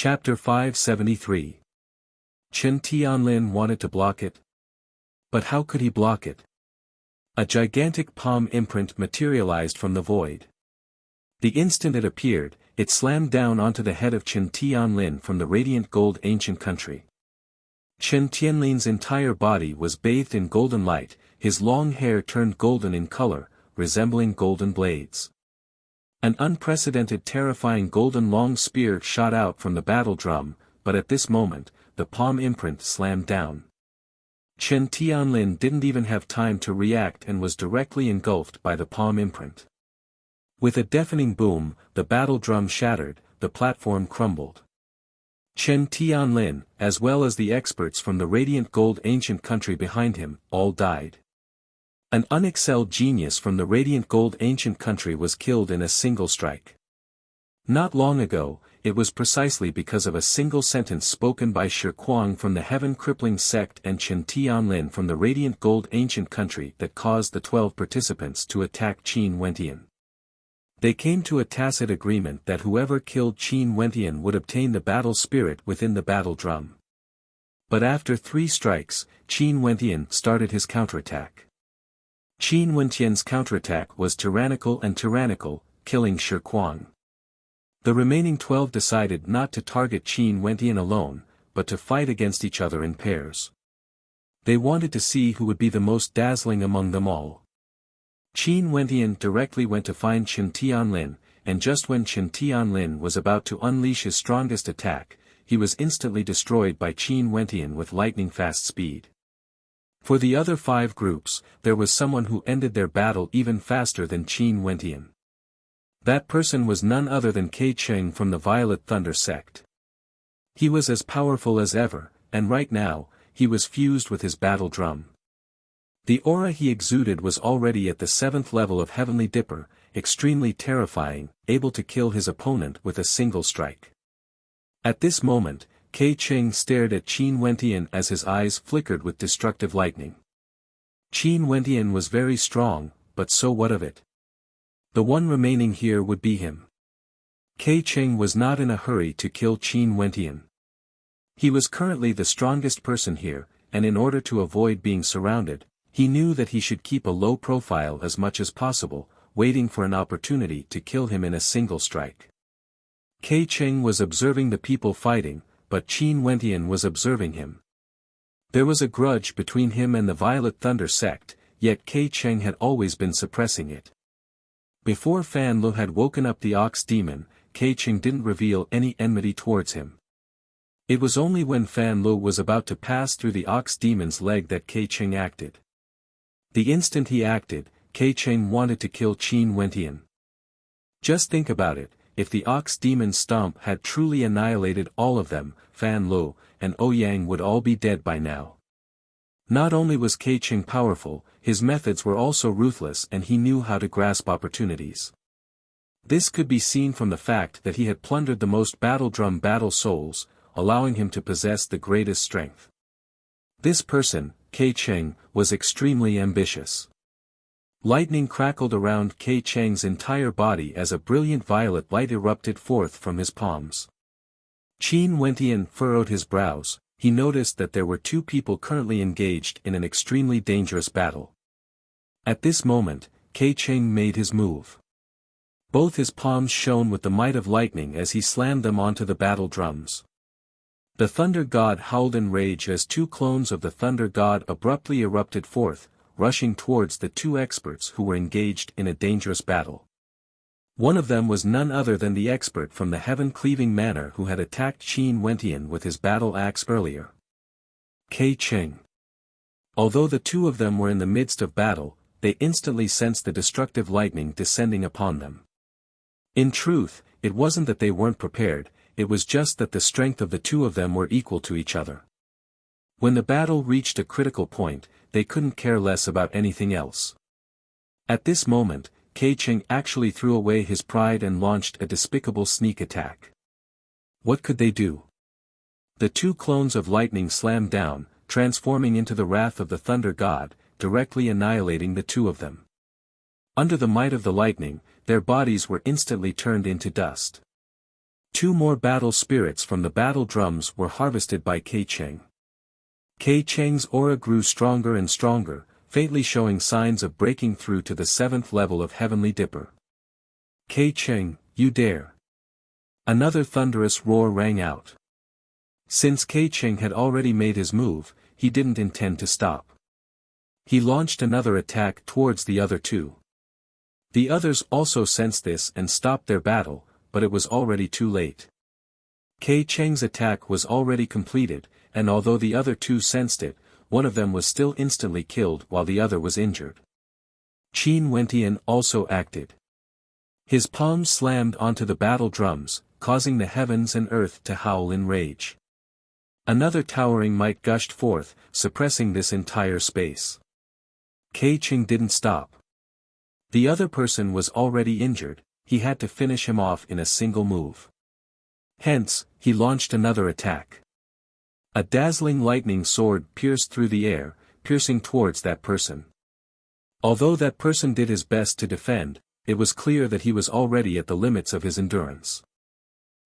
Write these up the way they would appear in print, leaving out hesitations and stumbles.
Chapter 573. Chen Tianlin wanted to block it. But how could he block it? A gigantic palm imprint materialized from the void. The instant it appeared, it slammed down onto the head of Chen Tianlin from the radiant gold ancient country. Chen Tianlin's entire body was bathed in golden light, his long hair turned golden in color, resembling golden blades. An unprecedented terrifying golden long spear shot out from the battle drum, but at this moment, the palm imprint slammed down. Chen Tianlin didn't even have time to react and was directly engulfed by the palm imprint. With a deafening boom, the battle drum shattered, the platform crumbled. Chen Tianlin, as well as the experts from the radiant gold ancient country behind him, all died. An unexcelled genius from the radiant gold ancient country was killed in a single strike. Not long ago, it was precisely because of a single sentence spoken by Shi Kuang from the Heaven Crippling sect and Chen Tianlin from the radiant gold ancient country that caused the 12 participants to attack Qin Wentian. They came to a tacit agreement that whoever killed Qin Wentian would obtain the battle spirit within the battle drum. But after 3 strikes, Qin Wentian started his counterattack. Qin Wentian's counterattack was tyrannical, killing Shi Kuang. The remaining 12 decided not to target Qin Wentian alone, but to fight against each other in pairs. They wanted to see who would be the most dazzling among them all. Qin Wentian directly went to find Chen Tianlin, and just when Chen Tianlin was about to unleash his strongest attack, he was instantly destroyed by Qin Wentian with lightning-fast speed. For the other 5 groups, there was someone who ended their battle even faster than Qin Wentian. That person was none other than Kai Cheng from the Violet Thunder sect. He was as powerful as ever, and right now, he was fused with his battle drum. The aura he exuded was already at the 7th level of Heavenly Dipper, extremely terrifying, able to kill his opponent with a single strike. At this moment, Kai Cheng stared at Qin Wentian as his eyes flickered with destructive lightning. Qin Wentian was very strong, but so what of it? The one remaining here would be him. Kai Cheng was not in a hurry to kill Qin Wentian. He was currently the strongest person here, and in order to avoid being surrounded, he knew that he should keep a low profile as much as possible, waiting for an opportunity to kill him in a single strike. Kai Cheng was observing the people fighting, but Qin Wentian was observing him. There was a grudge between him and the Violet Thunder sect, yet Kai Cheng had always been suppressing it. Before Fan Lu had woken up the Ox Demon, Kai Cheng didn't reveal any enmity towards him. It was only when Fan Lu was about to pass through the Ox Demon's leg that Kai Cheng acted. The instant he acted, Kai Cheng wanted to kill Qin Wentian. Just think about it, if the Ox Demon's stomp had truly annihilated all of them, Fan Lu and Ouyang would all be dead by now. Not only was Kai Cheng powerful, his methods were also ruthless and he knew how to grasp opportunities. This could be seen from the fact that he had plundered the most battle drum battle souls, allowing him to possess the greatest strength. This person, Kai Cheng, was extremely ambitious. Lightning crackled around Kai Cheng's entire body as a brilliant violet light erupted forth from his palms. Qin Wentian furrowed his brows. He noticed that there were 2 people currently engaged in an extremely dangerous battle. At this moment, Kai Cheng made his move. Both his palms shone with the might of lightning as he slammed them onto the battle drums. The Thunder God howled in rage as 2 clones of the Thunder God abruptly erupted forth, rushing towards the 2 experts who were engaged in a dangerous battle. One of them was none other than the expert from the heaven-cleaving manor who had attacked Qin Wentian with his battle axe earlier. Kai Cheng. Although the 2 of them were in the midst of battle, they instantly sensed the destructive lightning descending upon them. In truth, it wasn't that they weren't prepared, it was just that the strength of the 2 of them were equal to each other. When the battle reached a critical point, they couldn't care less about anything else. At this moment, Kai Cheng actually threw away his pride and launched a despicable sneak attack. What could they do? The 2 clones of lightning slammed down, transforming into the wrath of the Thunder God, directly annihilating the 2 of them. Under the might of the lightning, their bodies were instantly turned into dust. 2 more battle spirits from the battle drums were harvested by Kei Cheng. Kei Cheng's aura grew stronger and stronger, faintly showing signs of breaking through to the 7th level of Heavenly Dipper. Kei Cheng, you dare! Another thunderous roar rang out. Since Kei Cheng had already made his move, he didn't intend to stop. He launched another attack towards the other 2. The others also sensed this and stopped their battle, but it was already too late. Kei Cheng's attack was already completed, and although the other 2 sensed it, one of them was still instantly killed while the other was injured. Qin Wentian also acted. His palms slammed onto the battle drums, causing the heavens and earth to howl in rage. Another towering might gushed forth, suppressing this entire space. Kei Cheng didn't stop. The other person was already injured, he had to finish him off in a single move. Hence, he launched another attack. A dazzling lightning sword pierced through the air, piercing towards that person. Although that person did his best to defend, it was clear that he was already at the limits of his endurance.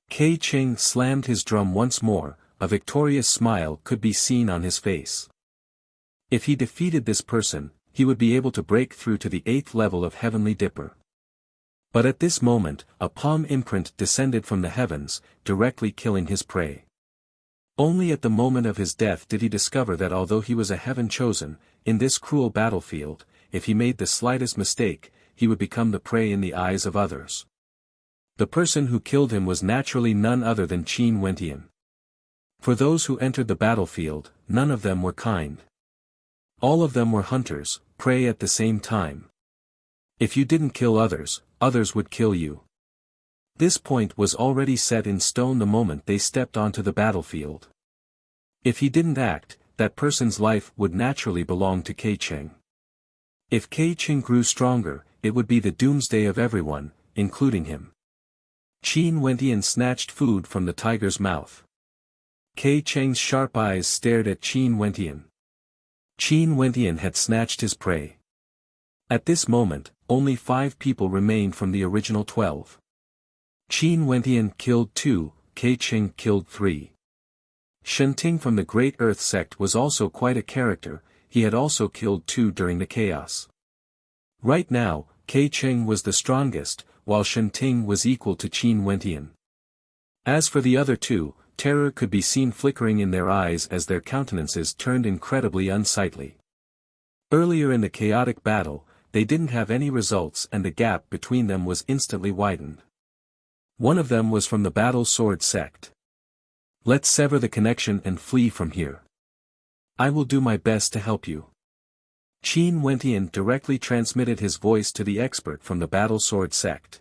Kei Cheng slammed his drum once more, a victorious smile could be seen on his face. If he defeated this person, he would be able to break through to the 8th level of Heavenly Dipper. But at this moment, a palm imprint descended from the heavens, directly killing his prey. Only at the moment of his death did he discover that although he was a heaven chosen, in this cruel battlefield, if he made the slightest mistake, he would become the prey in the eyes of others. The person who killed him was naturally none other than Qin Wentian. For those who entered the battlefield, none of them were kind. All of them were hunters, prey at the same time. If you didn't kill others, others would kill you. This point was already set in stone the moment they stepped onto the battlefield. If he didn't act, that person's life would naturally belong to Kei Cheng. If Kei Cheng grew stronger, it would be the doomsday of everyone, including him. Qin Wentian snatched food from the tiger's mouth. Kei Cheng's sharp eyes stared at Qin Wentian. Qin Wentian had snatched his prey. At this moment, only 5 people remained from the original 12. Qin Wentian killed 2, Kei Cheng killed 3. Shenting from the Great Earth sect was also quite a character, he had also killed 2 during the chaos. Right now, Kei Cheng was the strongest, while Shenting was equal to Qin Wentian. As for the other 2, terror could be seen flickering in their eyes as their countenances turned incredibly unsightly. Earlier in the chaotic battle, they didn't have any results and the gap between them was instantly widened. One of them was from the Battle Sword sect. Let's sever the connection and flee from here. I will do my best to help you. Qin Wentian directly transmitted his voice to the expert from the Battle Sword sect.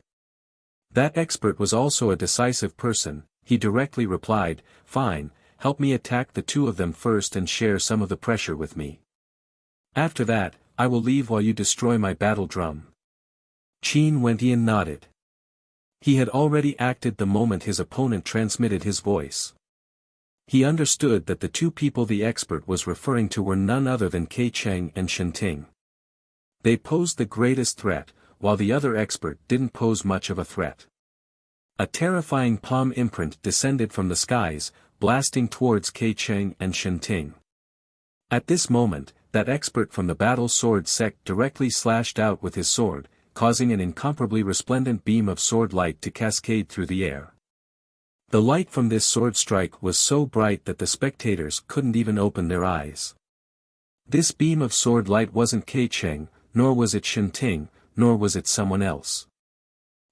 That expert was also a decisive person, he directly replied, "Fine, help me attack the 2 of them first and share some of the pressure with me. After that, I will leave while you destroy my battle drum." Qin Wentian nodded. He had already acted the moment his opponent transmitted his voice. He understood that the 2 people the expert was referring to were none other than Kei Cheng and Shenting. They posed the greatest threat, while the other expert didn't pose much of a threat. A terrifying palm imprint descended from the skies, blasting towards Kei Cheng and Shenting. At this moment, that expert from the Battle Sword sect directly slashed out with his sword, causing an incomparably resplendent beam of sword light to cascade through the air. The light from this sword strike was so bright that the spectators couldn't even open their eyes. This beam of sword light wasn't Kei Cheng, nor was it Shenting, nor was it someone else.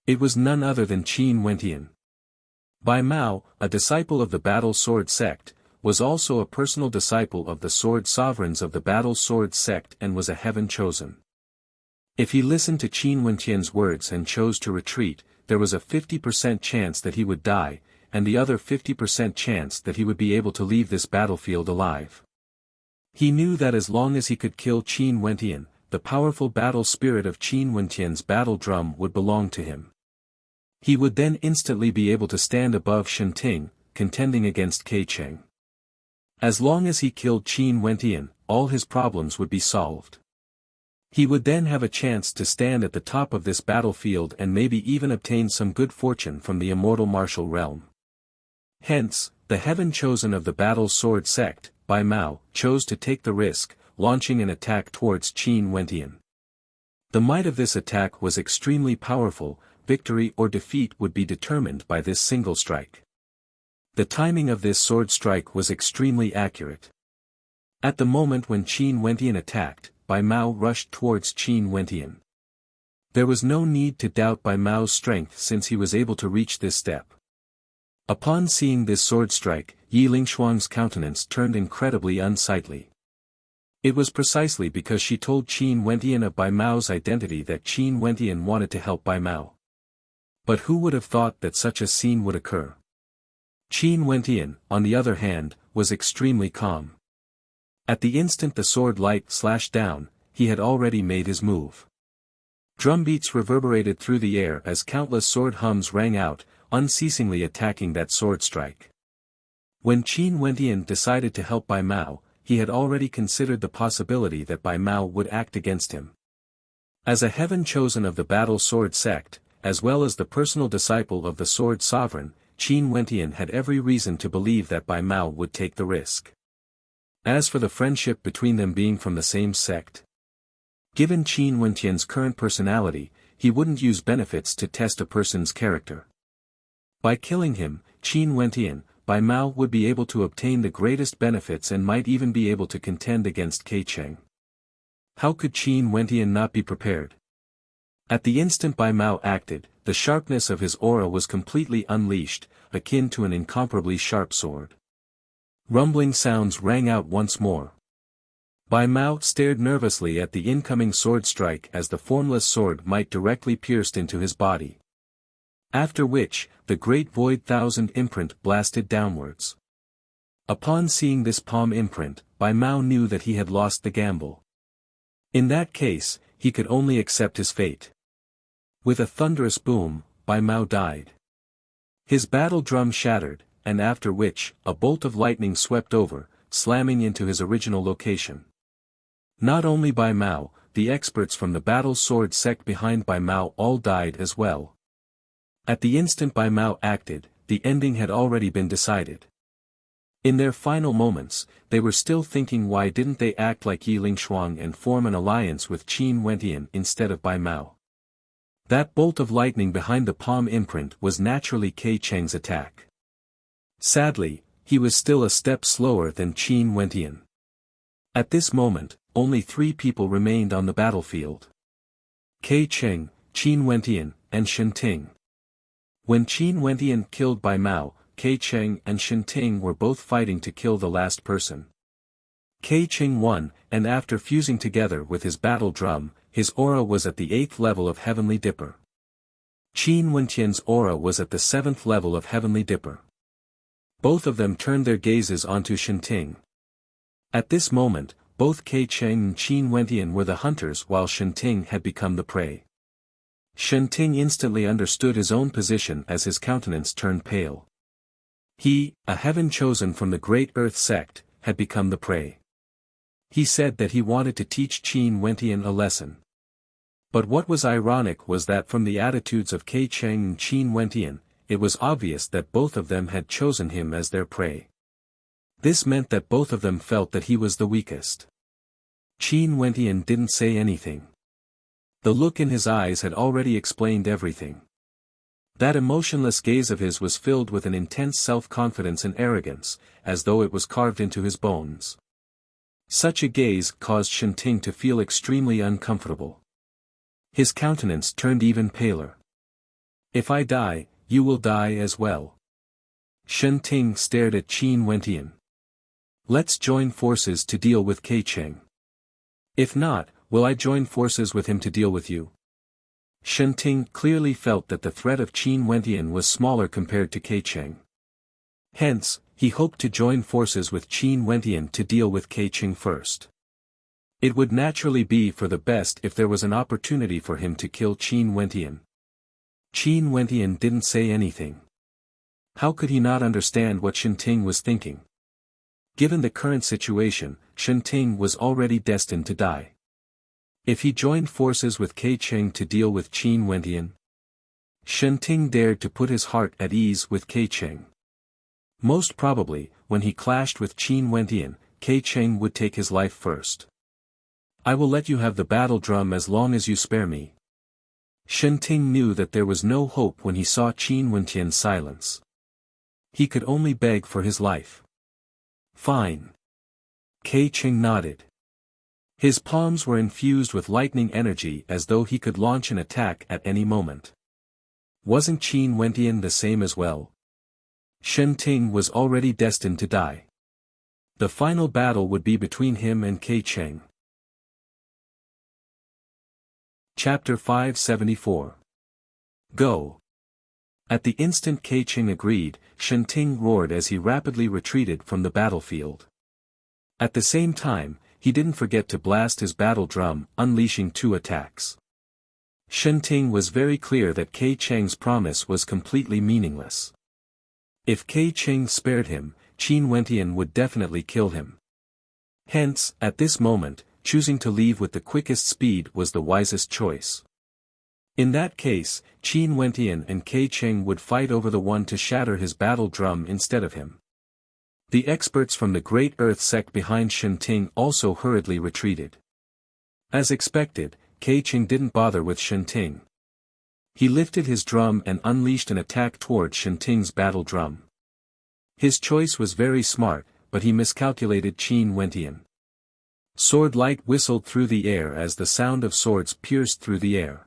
It was none other than Qin Wentian. Bai Mao, a disciple of the Battle Sword sect, was also a personal disciple of the Sword Sovereigns of the Battle Sword sect and was a heaven chosen. If he listened to Qin Wentian's words and chose to retreat, there was a 50% chance that he would die, and the other 50% chance that he would be able to leave this battlefield alive. He knew that as long as he could kill Qin Wentian, the powerful battle spirit of Qin Wentian's battle drum would belong to him. He would then instantly be able to stand above Shenting, contending against Kei Cheng. As long as he killed Qin Wentian, all his problems would be solved. He would then have a chance to stand at the top of this battlefield and maybe even obtain some good fortune from the immortal martial realm. Hence, the heaven-chosen of the battle sword sect, Bai Mao, chose to take the risk, launching an attack towards Qin Wentian. The might of this attack was extremely powerful. Victory or defeat would be determined by this single strike. The timing of this sword strike was extremely accurate. At the moment when Qin Wentian attacked, Bai Mao rushed towards Qin Wentian. There was no need to doubt Bai Mao's strength since he was able to reach this step. Upon seeing this sword strike, Yi Lingshuang's countenance turned incredibly unsightly. It was precisely because she told Qin Wentian of Bai Mao's identity that Qin Wentian wanted to help Bai Mao. But who would have thought that such a scene would occur? Qin Wentian, on the other hand, was extremely calm. At the instant the sword light slashed down, he had already made his move. Drumbeats reverberated through the air as countless sword hums rang out, unceasingly attacking that sword strike. When Qin Wentian decided to help Bai Mao, he had already considered the possibility that Bai Mao would act against him. As a heaven-chosen of the battle sword sect, as well as the personal disciple of the sword sovereign, Qin Wentian had every reason to believe that Bai Mao would take the risk. As for the friendship between them being from the same sect, given Qin Wentian's current personality, he wouldn't use benefits to test a person's character. By killing him, Qin Wentian, Bai Mao would be able to obtain the greatest benefits and might even be able to contend against Ke Cheng. How could Qin Wentian not be prepared? At the instant Bai Mao acted, the sharpness of his aura was completely unleashed, akin to an incomparably sharp sword. Rumbling sounds rang out once more. Bai Mao stared nervously at the incoming sword strike as the formless sword might directly pierced into his body. After which, the great void thousand imprint blasted downwards. Upon seeing this palm imprint, Bai Mao knew that he had lost the gamble. In that case, he could only accept his fate. With a thunderous boom, Bai Mao died. His battle drum shattered, and after which, a bolt of lightning swept over, slamming into his original location. Not only Bai Mao, the experts from the battle sword sect behind Bai Mao all died as well. At the instant Bai Mao acted, the ending had already been decided. In their final moments, they were still thinking why didn't they act like Yi Lingshuang and form an alliance with Qin Wentian instead of Bai Mao. That bolt of lightning behind the palm imprint was naturally Ke Cheng's attack. Sadly, he was still a step slower than Qin Wentian. At this moment, only 3 people remained on the battlefield. Ke Cheng, Qin Wentian, and Shen Ting. When Qin Wentian killed Bai Mao, Ke Cheng and Shen Ting were both fighting to kill the last person. Ke Cheng won, and after fusing together with his battle drum, his aura was at the 8th level of Heavenly Dipper. Qin Wentian's aura was at the 7th level of Heavenly Dipper. Both of them turned their gazes onto Shen Ting. At this moment, both Ke Cheng and Qin Wentian were the hunters while Shen Ting had become the prey. Shen Ting instantly understood his own position as his countenance turned pale. He, a heaven chosen from the great earth sect, had become the prey. He said that he wanted to teach Qin Wentian a lesson. But what was ironic was that from the attitudes of Ke Cheng and Qin Wentian, it was obvious that both of them had chosen him as their prey. This meant that both of them felt that he was the weakest. Qin Wentian didn't say anything. The look in his eyes had already explained everything. That emotionless gaze of his was filled with an intense self-confidence and arrogance, as though it was carved into his bones. Such a gaze caused Shen Ting to feel extremely uncomfortable. His countenance turned even paler. "If I die, you will die as well." Shen Ting stared at Qin Wentian. "Let's join forces to deal with Ke Cheng. If not, will I join forces with him to deal with you?" Shen Ting clearly felt that the threat of Qin Wentian was smaller compared to Ke Cheng. Hence, he hoped to join forces with Qin Wentian to deal with Ke Cheng first. It would naturally be for the best if there was an opportunity for him to kill Qin Wentian. Qin Wentian didn't say anything. How could he not understand what Shen Ting was thinking? Given the current situation, Shen Ting was already destined to die. If he joined forces with Kei Cheng to deal with Qin Wentian, Shen Ting dared to put his heart at ease with Kei Cheng. Most probably, when he clashed with Qin Wentian, Kei Cheng would take his life first. I will let you have the battle drum as long as you spare me. Shen Ting knew that there was no hope when he saw Qin Wentian's silence. He could only beg for his life. Fine. Kei Cheng nodded. His palms were infused with lightning energy as though he could launch an attack at any moment. Wasn't Qin Wentian the same as well? Shen Ting was already destined to die. The final battle would be between him and Kei Cheng. Chapter 574. Go. At the instant Kei Cheng agreed, Shen Ting roared as he rapidly retreated from the battlefield. At the same time, he didn't forget to blast his battle drum, unleashing 2 attacks. Shen Ting was very clear that Kei Cheng's promise was completely meaningless. If Kei Cheng spared him, Qin Wentian would definitely kill him. Hence, at this moment, choosing to leave with the quickest speed was the wisest choice. In that case, Qin Wentian and Kei Cheng would fight over the one to shatter his battle drum instead of him. The experts from the Great Earth sect behind Shen Ting also hurriedly retreated. As expected, Kei Cheng didn't bother with Shen Ting. He lifted his drum and unleashed an attack toward Shen Ting's battle drum. His choice was very smart, but he miscalculated Qin Wentian. Sword light whistled through the air as the sound of swords pierced through the air.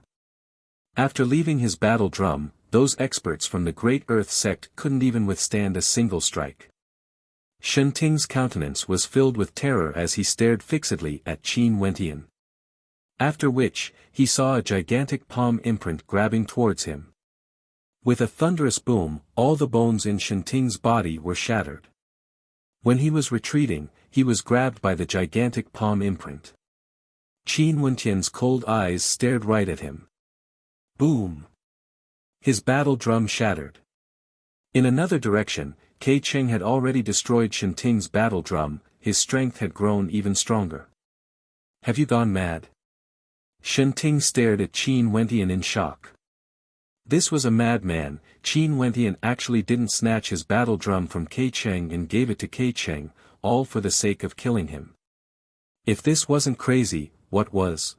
After leaving his battle drum, those experts from the Great Earth sect couldn't even withstand a single strike. Shen Ting's countenance was filled with terror as he stared fixedly at Qin Wentian. After which, he saw a gigantic palm imprint grabbing towards him. With a thunderous boom, all the bones in Shen Ting's body were shattered. When he was retreating, he was grabbed by the gigantic palm imprint. Qin Wentian's cold eyes stared right at him. Boom! His battle drum shattered. In another direction, Kei Cheng had already destroyed Shen Ting's battle drum, his strength had grown even stronger. Have you gone mad? Shen Ting stared at Qin Wentian in shock. This was a madman. Qin Wentian actually didn't snatch his battle drum from Kei Cheng and gave it to Kei Cheng, all for the sake of killing him. If this wasn't crazy, what was?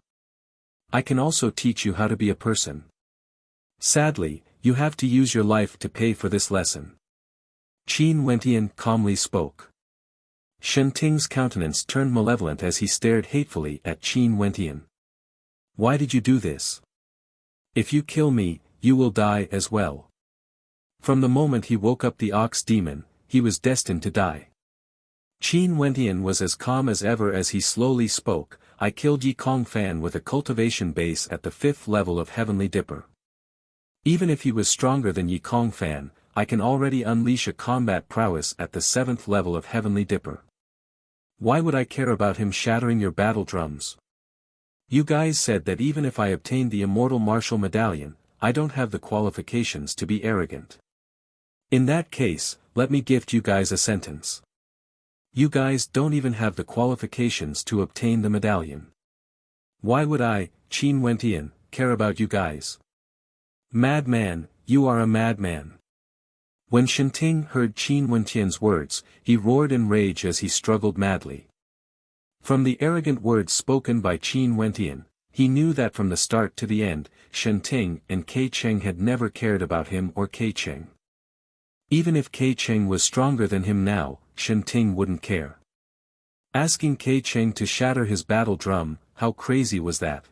I can also teach you how to be a person. Sadly, you have to use your life to pay for this lesson. Qin Wentian calmly spoke. Shen Ting's countenance turned malevolent as he stared hatefully at Qin Wentian. Why did you do this? If you kill me, you will die as well. From the moment he woke up the ox demon, he was destined to die. Qin Wentian was as calm as ever as he slowly spoke. I killed Yi Kong Fan with a cultivation base at the 5th level of Heavenly Dipper. Even if he was stronger than Yi Kong Fan, I can already unleash a combat prowess at the 7th level of Heavenly Dipper. Why would I care about him shattering your battle drums? You guys said that even if I obtained the Immortal Martial Medallion, I don't have the qualifications to be arrogant. In that case, let me gift you guys a sentence. You guys don't even have the qualifications to obtain the medallion. Why would I, Qin Wentian, care about you guys? Madman, you are a madman. When Shen Ting heard Qin Wentian's words, he roared in rage as he struggled madly. From the arrogant words spoken by Qin Wentian, he knew that from the start to the end, Shen Ting and Kei Cheng had never cared about him or Kei Cheng. Even if Kei Cheng was stronger than him now, Shen Ting wouldn't care. Asking Kei Cheng to shatter his battle drum, how crazy was that?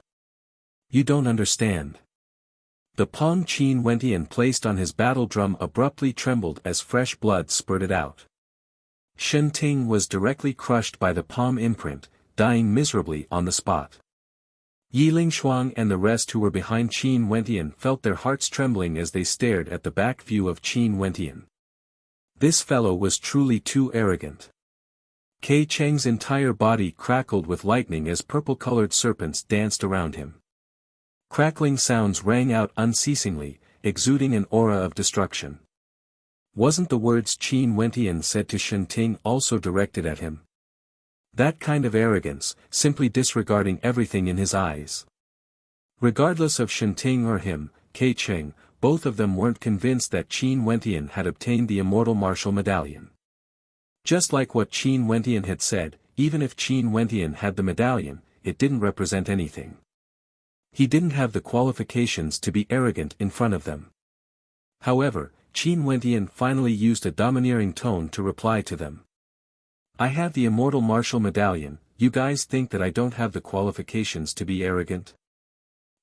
You don't understand. The palm Qin Wentian placed on his battle drum abruptly trembled as fresh blood spurted out. Shen Ting was directly crushed by the palm imprint, dying miserably on the spot. Yi Lingshuang and the rest who were behind Qin Wentian felt their hearts trembling as they stared at the back view of Qin Wentian. This fellow was truly too arrogant. Kei Cheng's entire body crackled with lightning as purple-colored serpents danced around him. Crackling sounds rang out unceasingly, exuding an aura of destruction. Wasn't the words Qin Wentian said to Shen Ting also directed at him? That kind of arrogance, simply disregarding everything in his eyes. Regardless of Shenting or him, Kei Cheng, both of them weren't convinced that Qin Wentian had obtained the immortal martial medallion. Just like what Qin Wentian had said, even if Qin Wentian had the medallion, it didn't represent anything. He didn't have the qualifications to be arrogant in front of them. However, Qin Wentian finally used a domineering tone to reply to them. I have the immortal martial medallion, you guys think that I don't have the qualifications to be arrogant?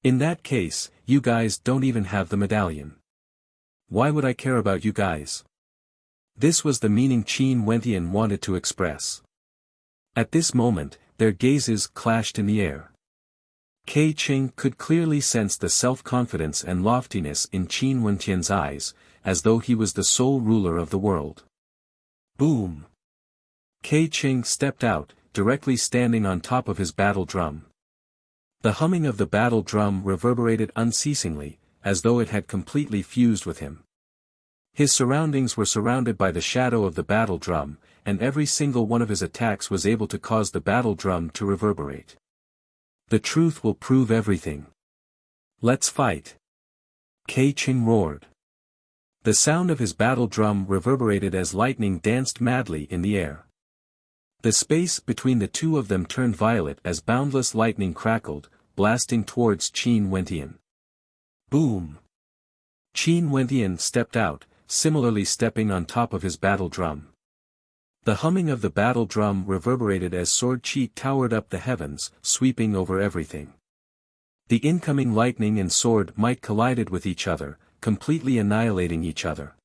In that case, you guys don't even have the medallion. Why would I care about you guys? This was the meaning Qin Wentian wanted to express. At this moment, their gazes clashed in the air. Kei Cheng could clearly sense the self-confidence and loftiness in Qin Wentian's eyes, as though he was the sole ruler of the world. Boom! Kei Cheng stepped out, directly standing on top of his battle drum. The humming of the battle drum reverberated unceasingly, as though it had completely fused with him. His surroundings were surrounded by the shadow of the battle drum, and every single one of his attacks was able to cause the battle drum to reverberate. The truth will prove everything. Let's fight! Kei Cheng roared. The sound of his battle drum reverberated as lightning danced madly in the air. The space between the two of them turned violet as boundless lightning crackled, blasting towards Qin Wentian. Boom! Qin Wentian stepped out, similarly stepping on top of his battle drum. The humming of the battle drum reverberated as sword chi towered up the heavens, sweeping over everything. The incoming lightning and sword might collided with each other, completely annihilating each other.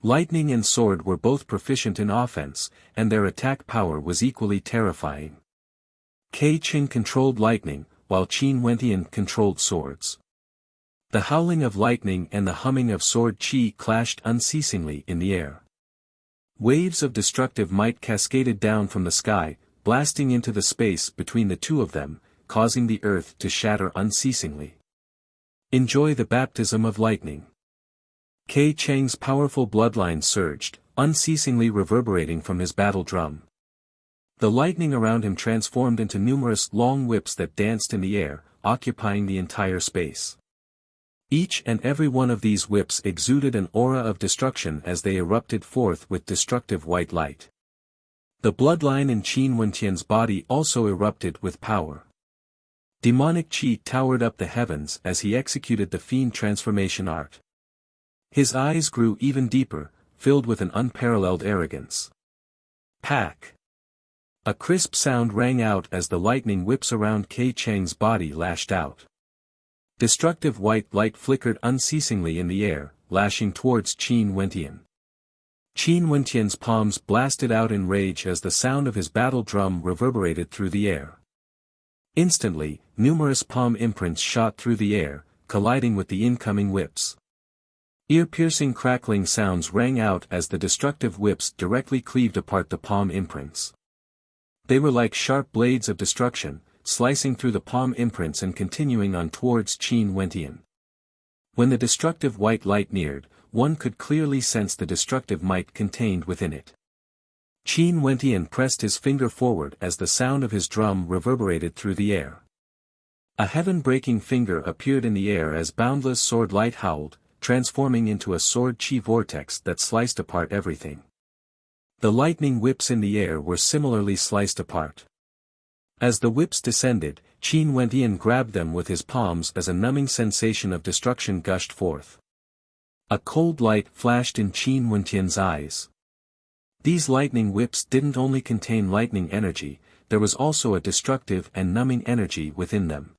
Lightning and sword were both proficient in offense, and their attack power was equally terrifying. Kei Cheng controlled lightning, while Qin Wentian controlled swords. The howling of lightning and the humming of sword chi clashed unceasingly in the air. Waves of destructive might cascaded down from the sky, blasting into the space between the two of them, causing the earth to shatter unceasingly. Enjoy the baptism of lightning. Kei Cheng's powerful bloodline surged, unceasingly reverberating from his battle drum. The lightning around him transformed into numerous long whips that danced in the air, occupying the entire space. Each and every one of these whips exuded an aura of destruction as they erupted forth with destructive white light. The bloodline in Qin Wentian's body also erupted with power. Demonic chi towered up the heavens as he executed the fiend transformation art. His eyes grew even deeper, filled with an unparalleled arrogance. Pack! A crisp sound rang out as the lightning whips around Kei Cheng's body lashed out. Destructive white light flickered unceasingly in the air, lashing towards Qin Wentian. Qin Wentian's palms blasted out in rage as the sound of his battle drum reverberated through the air. Instantly, numerous palm imprints shot through the air, colliding with the incoming whips. Ear-piercing crackling sounds rang out as the destructive whips directly cleaved apart the palm imprints. They were like sharp blades of destruction, slicing through the palm imprints and continuing on towards Qin Wentian. When the destructive white light neared, one could clearly sense the destructive might contained within it. Qin Wentian pressed his finger forward as the sound of his drum reverberated through the air. A heaven-breaking finger appeared in the air as boundless sword light howled, transforming into a sword chi vortex that sliced apart everything. The lightning whips in the air were similarly sliced apart. As the whips descended, Qin Wentian grabbed them with his palms as a numbing sensation of destruction gushed forth. A cold light flashed in Qin Wentian's eyes. These lightning whips didn't only contain lightning energy, there was also a destructive and numbing energy within them.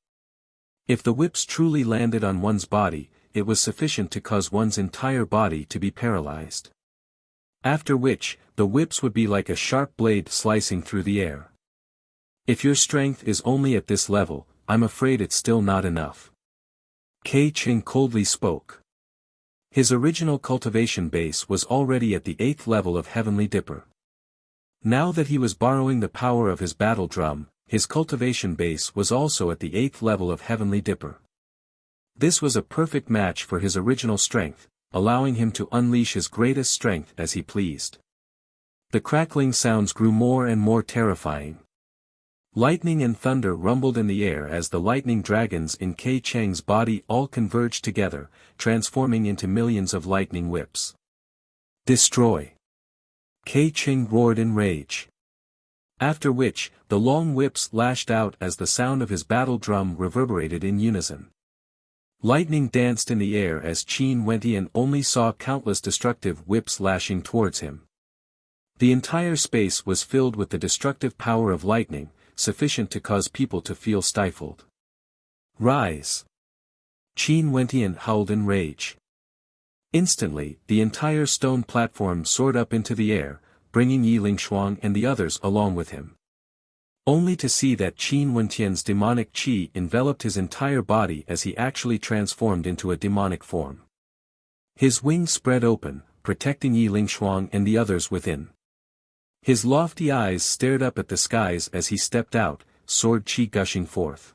If the whips truly landed on one's body, it was sufficient to cause one's entire body to be paralyzed. After which, the whips would be like a sharp blade slicing through the air. If your strength is only at this level, I'm afraid it's still not enough. Kei Cheng coldly spoke. His original cultivation base was already at the 8th level of Heavenly Dipper. Now that he was borrowing the power of his battle drum, his cultivation base was also at the 8th level of Heavenly Dipper. This was a perfect match for his original strength, allowing him to unleash his greatest strength as he pleased. The crackling sounds grew more and more terrifying. Lightning and thunder rumbled in the air as the lightning dragons in Kei Cheng's body all converged together, transforming into millions of lightning whips. Destroy! Kei Cheng roared in rage. After which, the long whips lashed out as the sound of his battle drum reverberated in unison. Lightning danced in the air as Qin Wentian only saw countless destructive whips lashing towards him. The entire space was filled with the destructive power of lightning, sufficient to cause people to feel stifled. Rise! Qin Wentian howled in rage. Instantly, the entire stone platform soared up into the air, bringing Yi Lingshuang and the others along with him. Only to see that Qin Wentian's demonic qi enveloped his entire body as he actually transformed into a demonic form. His wings spread open, protecting Yi Lingshuang and the others within. His lofty eyes stared up at the skies as he stepped out, sword qi gushing forth.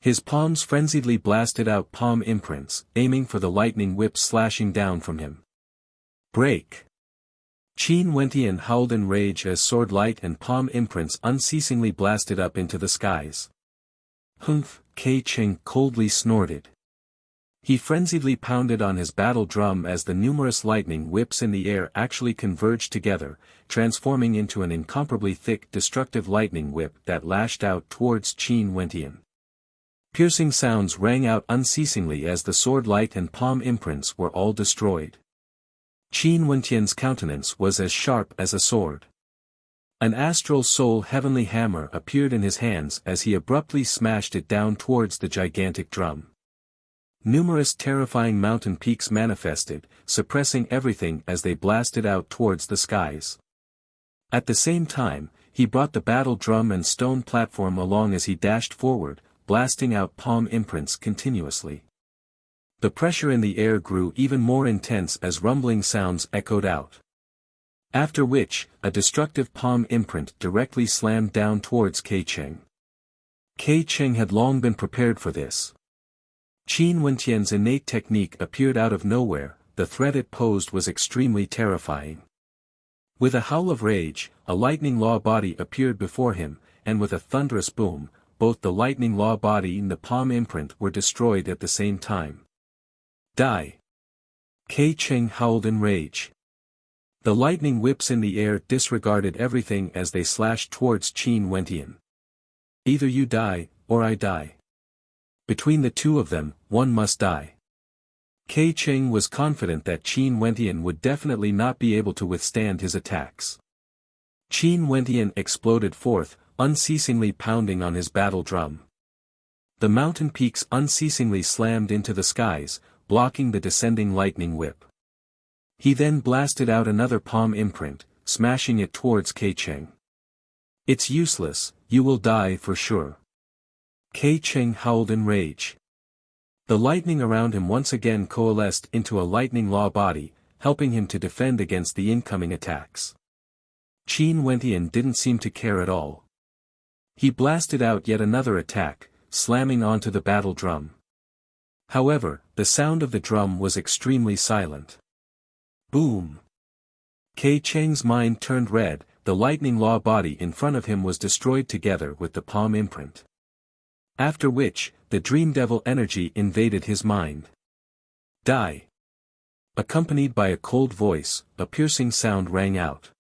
His palms frenziedly blasted out palm imprints, aiming for the lightning whips slashing down from him. Break! Qin Wentian howled in rage as sword light and palm imprints unceasingly blasted up into the skies. Humph! Kei Cheng coldly snorted. He frenziedly pounded on his battle drum as the numerous lightning whips in the air actually converged together, transforming into an incomparably thick destructive lightning whip that lashed out towards Qin Wentian. Piercing sounds rang out unceasingly as the sword light and palm imprints were all destroyed. Qin Wentian's countenance was as sharp as a sword. An astral soul heavenly hammer appeared in his hands as he abruptly smashed it down towards the gigantic drum. Numerous terrifying mountain peaks manifested, suppressing everything as they blasted out towards the skies. At the same time, he brought the battle drum and stone platform along as he dashed forward, blasting out palm imprints continuously. The pressure in the air grew even more intense as rumbling sounds echoed out. After which, a destructive palm imprint directly slammed down towards Kei Cheng. Kei Cheng had long been prepared for this. Qin Wentian's innate technique appeared out of nowhere, the threat it posed was extremely terrifying. With a howl of rage, a lightning law body appeared before him, and with a thunderous boom, both the lightning law body and the palm imprint were destroyed at the same time. Die! Kei Cheng howled in rage. The lightning whips in the air disregarded everything as they slashed towards Qin Wentian. Either you die, or I die. Between the two of them, one must die. Kei Cheng was confident that Qin Wentian would definitely not be able to withstand his attacks. Qin Wentian exploded forth, unceasingly pounding on his battle drum. The mountain peaks unceasingly slammed into the skies, blocking the descending lightning whip. He then blasted out another palm imprint, smashing it towards Kei Cheng. It's useless, you will die for sure. Kei Cheng howled in rage. The lightning around him once again coalesced into a lightning law body, helping him to defend against the incoming attacks. Qin Wentian didn't seem to care at all. He blasted out yet another attack, slamming onto the battle drum. However, the sound of the drum was extremely silent. Boom! Kei Cheng's mind turned red, the lightning law body in front of him was destroyed together with the palm imprint. After which, the dream devil energy invaded his mind. Die! Accompanied by a cold voice, a piercing sound rang out.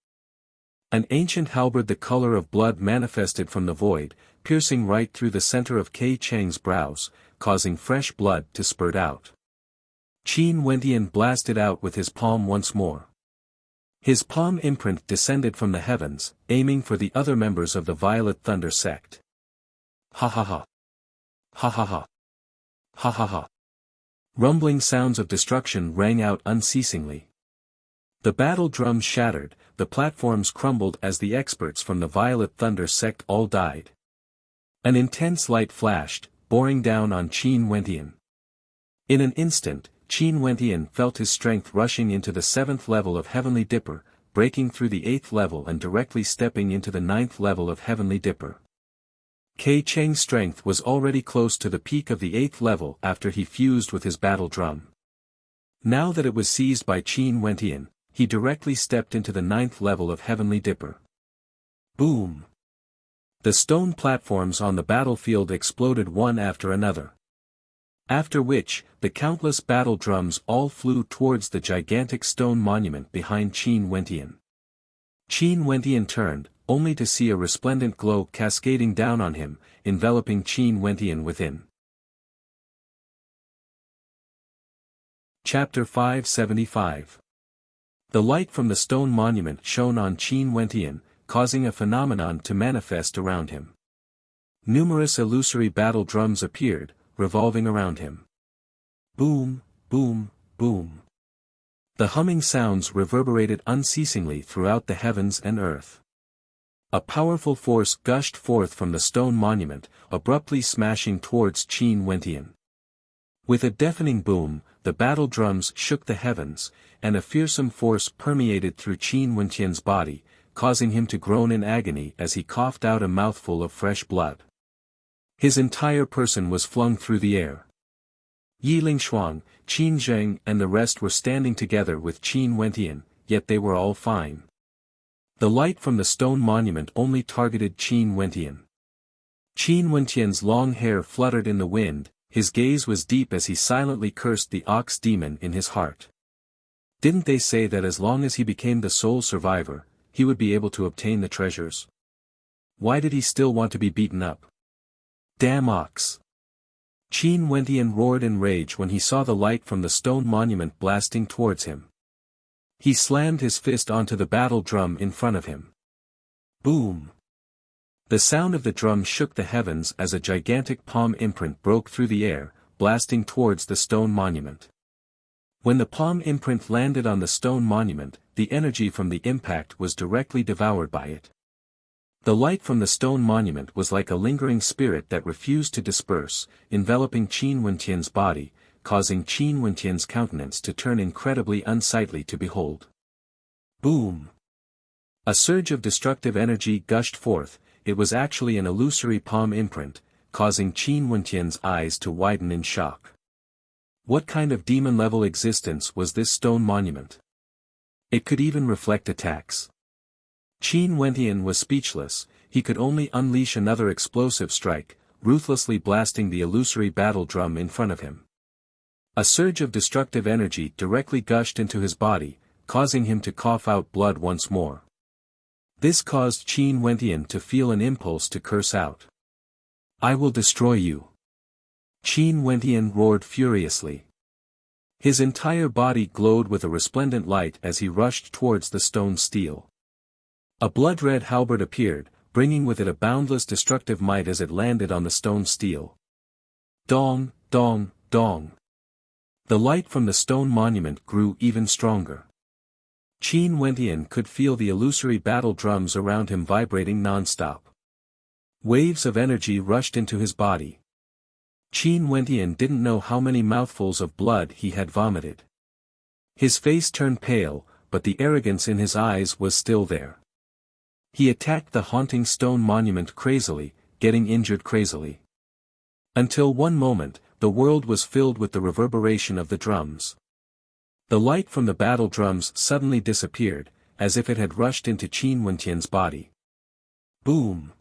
An ancient halberd the color of blood manifested from the void, piercing right through the center of Kei Cheng's brows, causing fresh blood to spurt out. Qin Wentian blasted out with his palm once more. His palm imprint descended from the heavens, aiming for the other members of the Violet Thunder sect. Ha ha ha. Ha ha ha. Ha ha ha. Rumbling sounds of destruction rang out unceasingly. The battle drums shattered, the platforms crumbled as the experts from the Violet Thunder sect all died. An intense light flashed, boring down on Qin Wentian. In an instant, Qin Wentian felt his strength rushing into the 7th level of Heavenly Dipper, breaking through the 8th level and directly stepping into the 9th level of Heavenly Dipper. Kei Cheng's strength was already close to the peak of the 8th level after he fused with his battle drum. Now that it was seized by Qin Wentian, he directly stepped into the 9th level of Heavenly Dipper. Boom! The stone platforms on the battlefield exploded one after another. After which, the countless battle drums all flew towards the gigantic stone monument behind Qin Wentian. Qin Wentian turned, only to see a resplendent glow cascading down on him, enveloping Qin Wentian within. Chapter 575. The light from the stone monument shone on Qin Wentian, causing a phenomenon to manifest around him. Numerous illusory battle drums appeared, revolving around him. Boom, boom, boom. The humming sounds reverberated unceasingly throughout the heavens and earth. A powerful force gushed forth from the stone monument, abruptly smashing towards Qin Wentian. With a deafening boom, the battle drums shook the heavens, and a fearsome force permeated through Qin Wentian's body, causing him to groan in agony as he coughed out a mouthful of fresh blood. His entire person was flung through the air. Yi Lingshuang, Qin Zheng and the rest were standing together with Qin Wentian, yet they were all fine. The light from the stone monument only targeted Qin Wentian. Qin Wentian's long hair fluttered in the wind, his gaze was deep as he silently cursed the ox demon in his heart. Didn't they say that as long as he became the sole survivor, he would be able to obtain the treasures? Why did he still want to be beaten up? Damn ox! Qin Wentian roared in rage when he saw the light from the stone monument blasting towards him. He slammed his fist onto the battle drum in front of him. Boom! The sound of the drum shook the heavens as a gigantic palm imprint broke through the air, blasting towards the stone monument. When the palm imprint landed on the stone monument, the energy from the impact was directly devoured by it. The light from the stone monument was like a lingering spirit that refused to disperse, enveloping Qin Wentian's body, causing Qin Wentian's countenance to turn incredibly unsightly to behold. Boom! A surge of destructive energy gushed forth. It was actually an illusory palm imprint, causing Qin Wentian's eyes to widen in shock. What kind of demon-level existence was this stone monument? It could even reflect attacks. Qin Wentian was speechless, he could only unleash another explosive strike, ruthlessly blasting the illusory battle drum in front of him. A surge of destructive energy directly gushed into his body, causing him to cough out blood once more. This caused Qin Wentian to feel an impulse to curse out. "I will destroy you." Qin Wentian roared furiously. His entire body glowed with a resplendent light as he rushed towards the stone steel. A blood-red halberd appeared, bringing with it a boundless destructive might as it landed on the stone steel. Dong, dong, dong. The light from the stone monument grew even stronger. Qin Wentian could feel the illusory battle drums around him vibrating non-stop. Waves of energy rushed into his body. Qin Wentian didn't know how many mouthfuls of blood he had vomited. His face turned pale, but the arrogance in his eyes was still there. He attacked the haunting stone monument crazily, getting injured crazily. Until one moment, the world was filled with the reverberation of the drums. The light from the battle drums suddenly disappeared, as if it had rushed into Qin Wentian's body. Boom!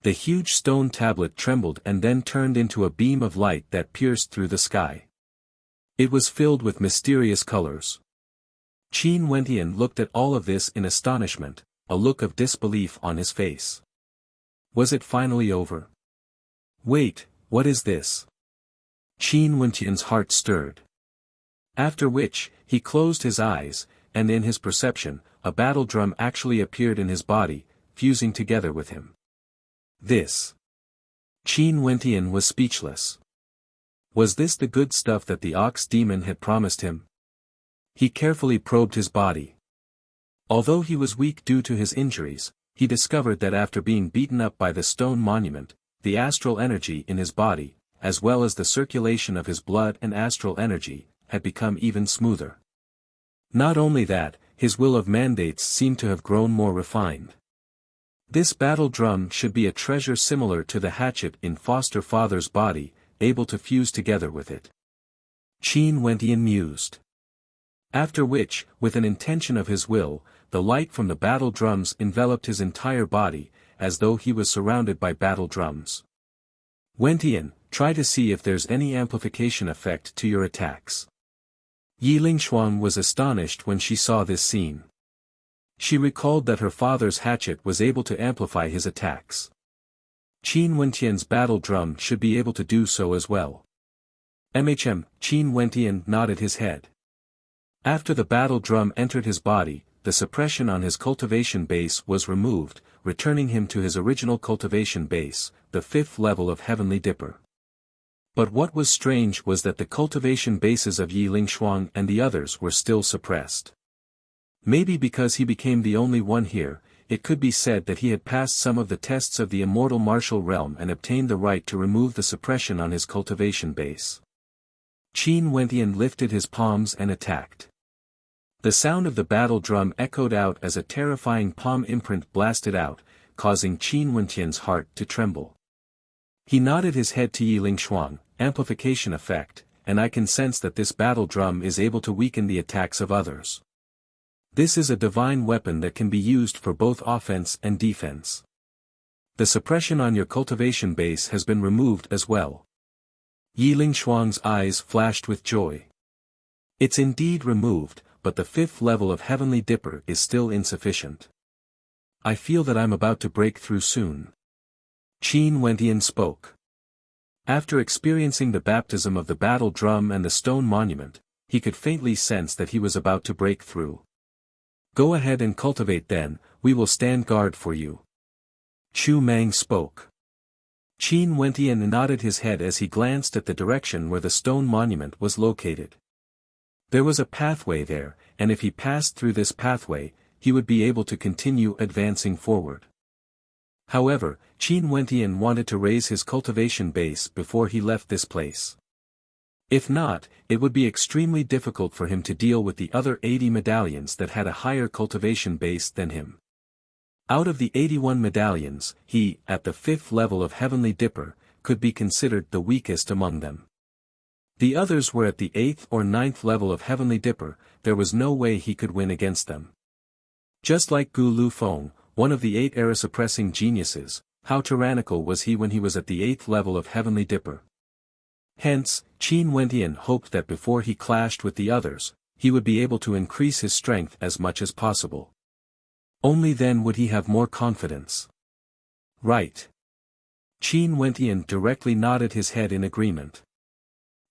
The huge stone tablet trembled and then turned into a beam of light that pierced through the sky. It was filled with mysterious colors. Qin Wentian looked at all of this in astonishment, a look of disbelief on his face. Was it finally over? Wait, what is this? Qin Wentian's heart stirred. After which, he closed his eyes, and in his perception, a battle drum actually appeared in his body, fusing together with him. This. Qin Wentian was speechless. Was this the good stuff that the ox demon had promised him? He carefully probed his body. Although he was weak due to his injuries, he discovered that after being beaten up by the stone monument, the astral energy in his body, as well as the circulation of his blood and astral energy, had become even smoother. Not only that, his will of mandates seemed to have grown more refined. This battle drum should be a treasure similar to the hatchet in foster father's body, able to fuse together with it. Qin Wentian mused. After which, with an intention of his will, the light from the battle drums enveloped his entire body, as though he was surrounded by battle drums. Wentian, try to see if there's any amplification effect to your attacks. Yi Lingshuang was astonished when she saw this scene. She recalled that her father's hatchet was able to amplify his attacks. Qin Wentian's battle drum should be able to do so as well. Qin Wentian nodded his head. After the battle drum entered his body, the suppression on his cultivation base was removed, returning him to his original cultivation base, the 5th level of Heavenly Dipper. But what was strange was that the cultivation bases of Yi Lingshuang and the others were still suppressed. Maybe because he became the only one here, it could be said that he had passed some of the tests of the immortal martial realm and obtained the right to remove the suppression on his cultivation base. Qin Wentian lifted his palms and attacked. The sound of the battle drum echoed out as a terrifying palm imprint blasted out, causing Qin Wentian's heart to tremble. He nodded his head to Yi Lingshuang, amplification effect, and I can sense that this battle drum is able to weaken the attacks of others. This is a divine weapon that can be used for both offense and defense. The suppression on your cultivation base has been removed as well. Yi Lingshuang's eyes flashed with joy. It's indeed removed, but the 5th level of Heavenly Dipper is still insufficient. I feel that I'm about to break through soon. Qin Wentian spoke. After experiencing the baptism of the battle drum and the stone monument, he could faintly sense that he was about to break through. Go ahead and cultivate then, we will stand guard for you. Chu Mang spoke. Qin Wentian nodded his head as he glanced at the direction where the stone monument was located. There was a pathway there, and if he passed through this pathway, he would be able to continue advancing forward. However, Qin Wentian wanted to raise his cultivation base before he left this place. If not, it would be extremely difficult for him to deal with the other 80 medallions that had a higher cultivation base than him. Out of the 81 medallions, he, at the 5th level of Heavenly Dipper, could be considered the weakest among them. The others were at the 8th or 9th level of Heavenly Dipper, there was no way he could win against them. Just like Gu Lufeng, one of the 8 era-suppressing geniuses, how tyrannical was he when he was at the 8th level of Heavenly Dipper. Hence, Qin Wentian hoped that before he clashed with the others, he would be able to increase his strength as much as possible. Only then would he have more confidence. Right. Qin Wentian directly nodded his head in agreement.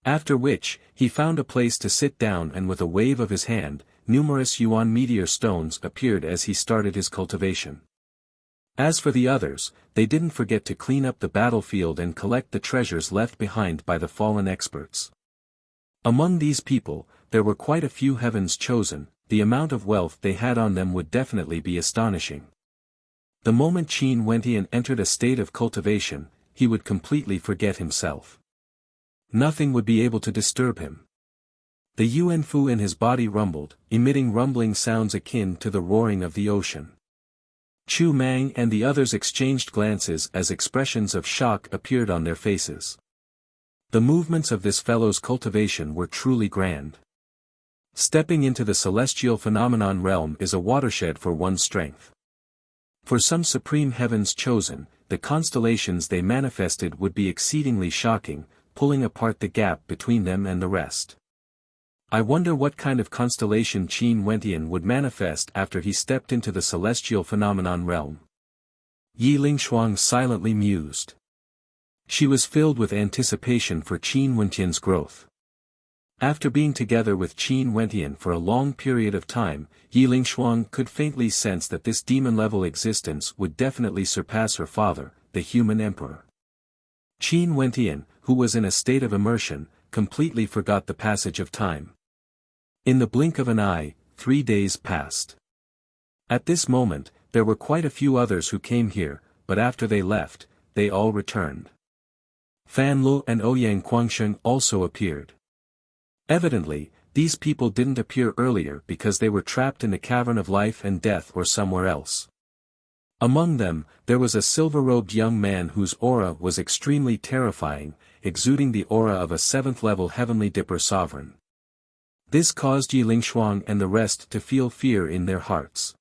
After which, he found a place to sit down and with a wave of his hand, numerous yuan meteor stones appeared as he started his cultivation. As for the others, they didn't forget to clean up the battlefield and collect the treasures left behind by the fallen experts. Among these people, there were quite a few heavens chosen, the amount of wealth they had on them would definitely be astonishing. The moment Qin Wentian entered a state of cultivation, he would completely forget himself. Nothing would be able to disturb him. The Yuan Fu in his body rumbled, emitting rumbling sounds akin to the roaring of the ocean. Chu Mang and the others exchanged glances as expressions of shock appeared on their faces. The movements of this fellow's cultivation were truly grand. Stepping into the celestial phenomenon realm is a watershed for one's strength. For some supreme heavens chosen, the constellations they manifested would be exceedingly shocking, pulling apart the gap between them and the rest. I wonder what kind of constellation Qin Wentian would manifest after he stepped into the celestial phenomenon realm. Yi Lingshuang silently mused. She was filled with anticipation for Qin Wentian's growth. After being together with Qin Wentian for a long period of time, Yi Lingshuang could faintly sense that this demon-level existence would definitely surpass her father, the human emperor. Qin Wentian, who was in a state of immersion, completely forgot the passage of time. In the blink of an eye, 3 days passed. At this moment, there were quite a few others who came here, but after they left, they all returned. Fan Lu and Ouyang Guangsheng also appeared. Evidently, these people didn't appear earlier because they were trapped in the cavern of life and death or somewhere else. Among them, there was a silver-robed young man whose aura was extremely terrifying, exuding the aura of a 7th-level Heavenly Dipper sovereign. This caused Yi Lingshuang and the rest to feel fear in their hearts.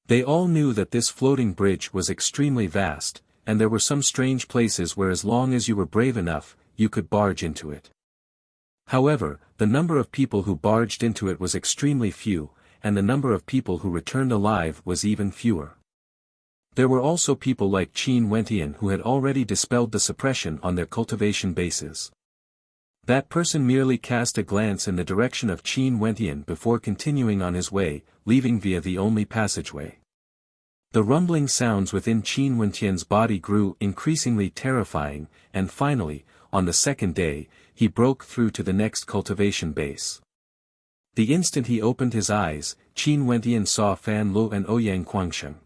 They all knew that this floating bridge was extremely vast, and there were some strange places where as long as you were brave enough, you could barge into it. However, the number of people who barged into it was extremely few, and the number of people who returned alive was even fewer. There were also people like Qin Wentian who had already dispelled the suppression on their cultivation bases. That person merely cast a glance in the direction of Qin Wentian before continuing on his way, leaving via the only passageway. The rumbling sounds within Qin Wentian's body grew increasingly terrifying, and finally, on the second day, he broke through to the next cultivation base. The instant he opened his eyes, Qin Wentian saw Fan Lu and Ouyang Guangsheng.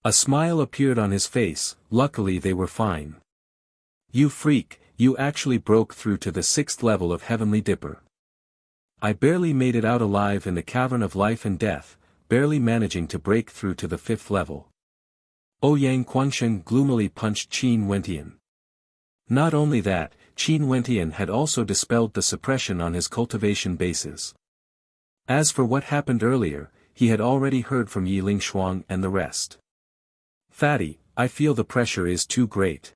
A smile appeared on his face, luckily they were fine. You freak, you actually broke through to the 6th level of Heavenly Dipper. I barely made it out alive in the cavern of life and death, barely managing to break through to the 5th level. Ouyang Guangsheng gloomily punched Qin Wentian. Not only that, Qin Wentian had also dispelled the suppression on his cultivation bases. As for what happened earlier, he had already heard from Yi Lingshuang and the rest. Fatty, I feel the pressure is too great.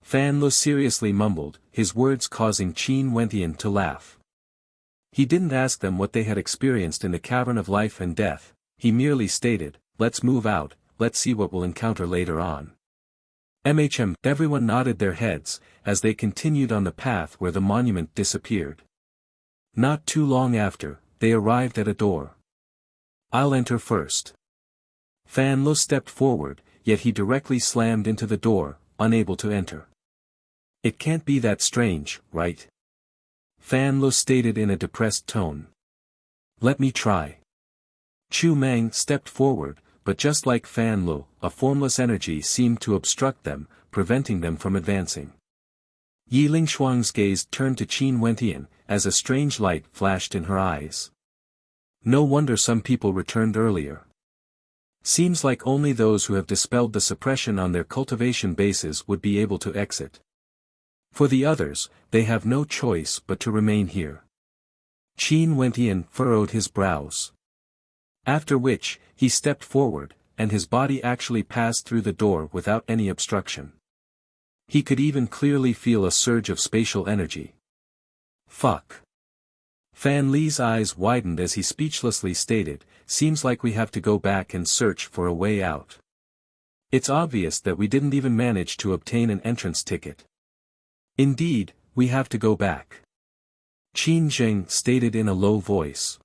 Fan Lu seriously mumbled, his words causing Qin Wentian to laugh. He didn't ask them what they had experienced in the cavern of life and death, he merely stated, let's move out, let's see what we'll encounter later on. Everyone nodded their heads, as they continued on the path where the monument disappeared. Not too long after, they arrived at a door. I'll enter first. Fan Lu stepped forward, yet he directly slammed into the door, unable to enter. It can't be that strange, right? Fan Lu stated in a depressed tone. Let me try. Chu Meng stepped forward, but just like Fan Lu, a formless energy seemed to obstruct them, preventing them from advancing. Yi Lingshuang's gaze turned to Qin Wentian, as a strange light flashed in her eyes. No wonder some people returned earlier. Seems like only those who have dispelled the suppression on their cultivation bases would be able to exit. For the others, they have no choice but to remain here. Qin Wentian furrowed his brows. After which, he stepped forward, and his body actually passed through the door without any obstruction. He could even clearly feel a surge of spatial energy. Fuck. Fan Li's eyes widened as he speechlessly stated, seems like we have to go back and search for a way out. It's obvious that we didn't even manage to obtain an entrance ticket. Indeed, we have to go back. Qin Zheng stated in a low voice.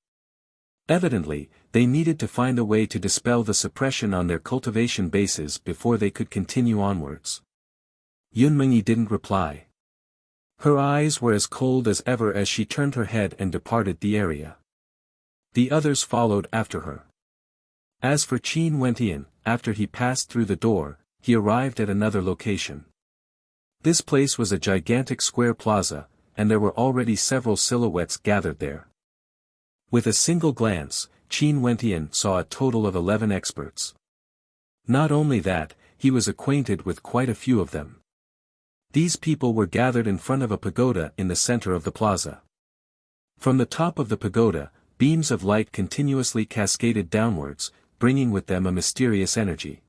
Evidently, they needed to find a way to dispel the suppression on their cultivation bases before they could continue onwards. Yunmengyi didn't reply. Her eyes were as cold as ever as she turned her head and departed the area. The others followed after her. As for Qin Wentian, after he passed through the door, he arrived at another location. This place was a gigantic square plaza, and there were already several silhouettes gathered there. With a single glance, Qin Wentian saw a total of 11 experts. Not only that, he was acquainted with quite a few of them. These people were gathered in front of a pagoda in the center of the plaza. From the top of the pagoda, beams of light continuously cascaded downwards, bringing with them a mysterious energy.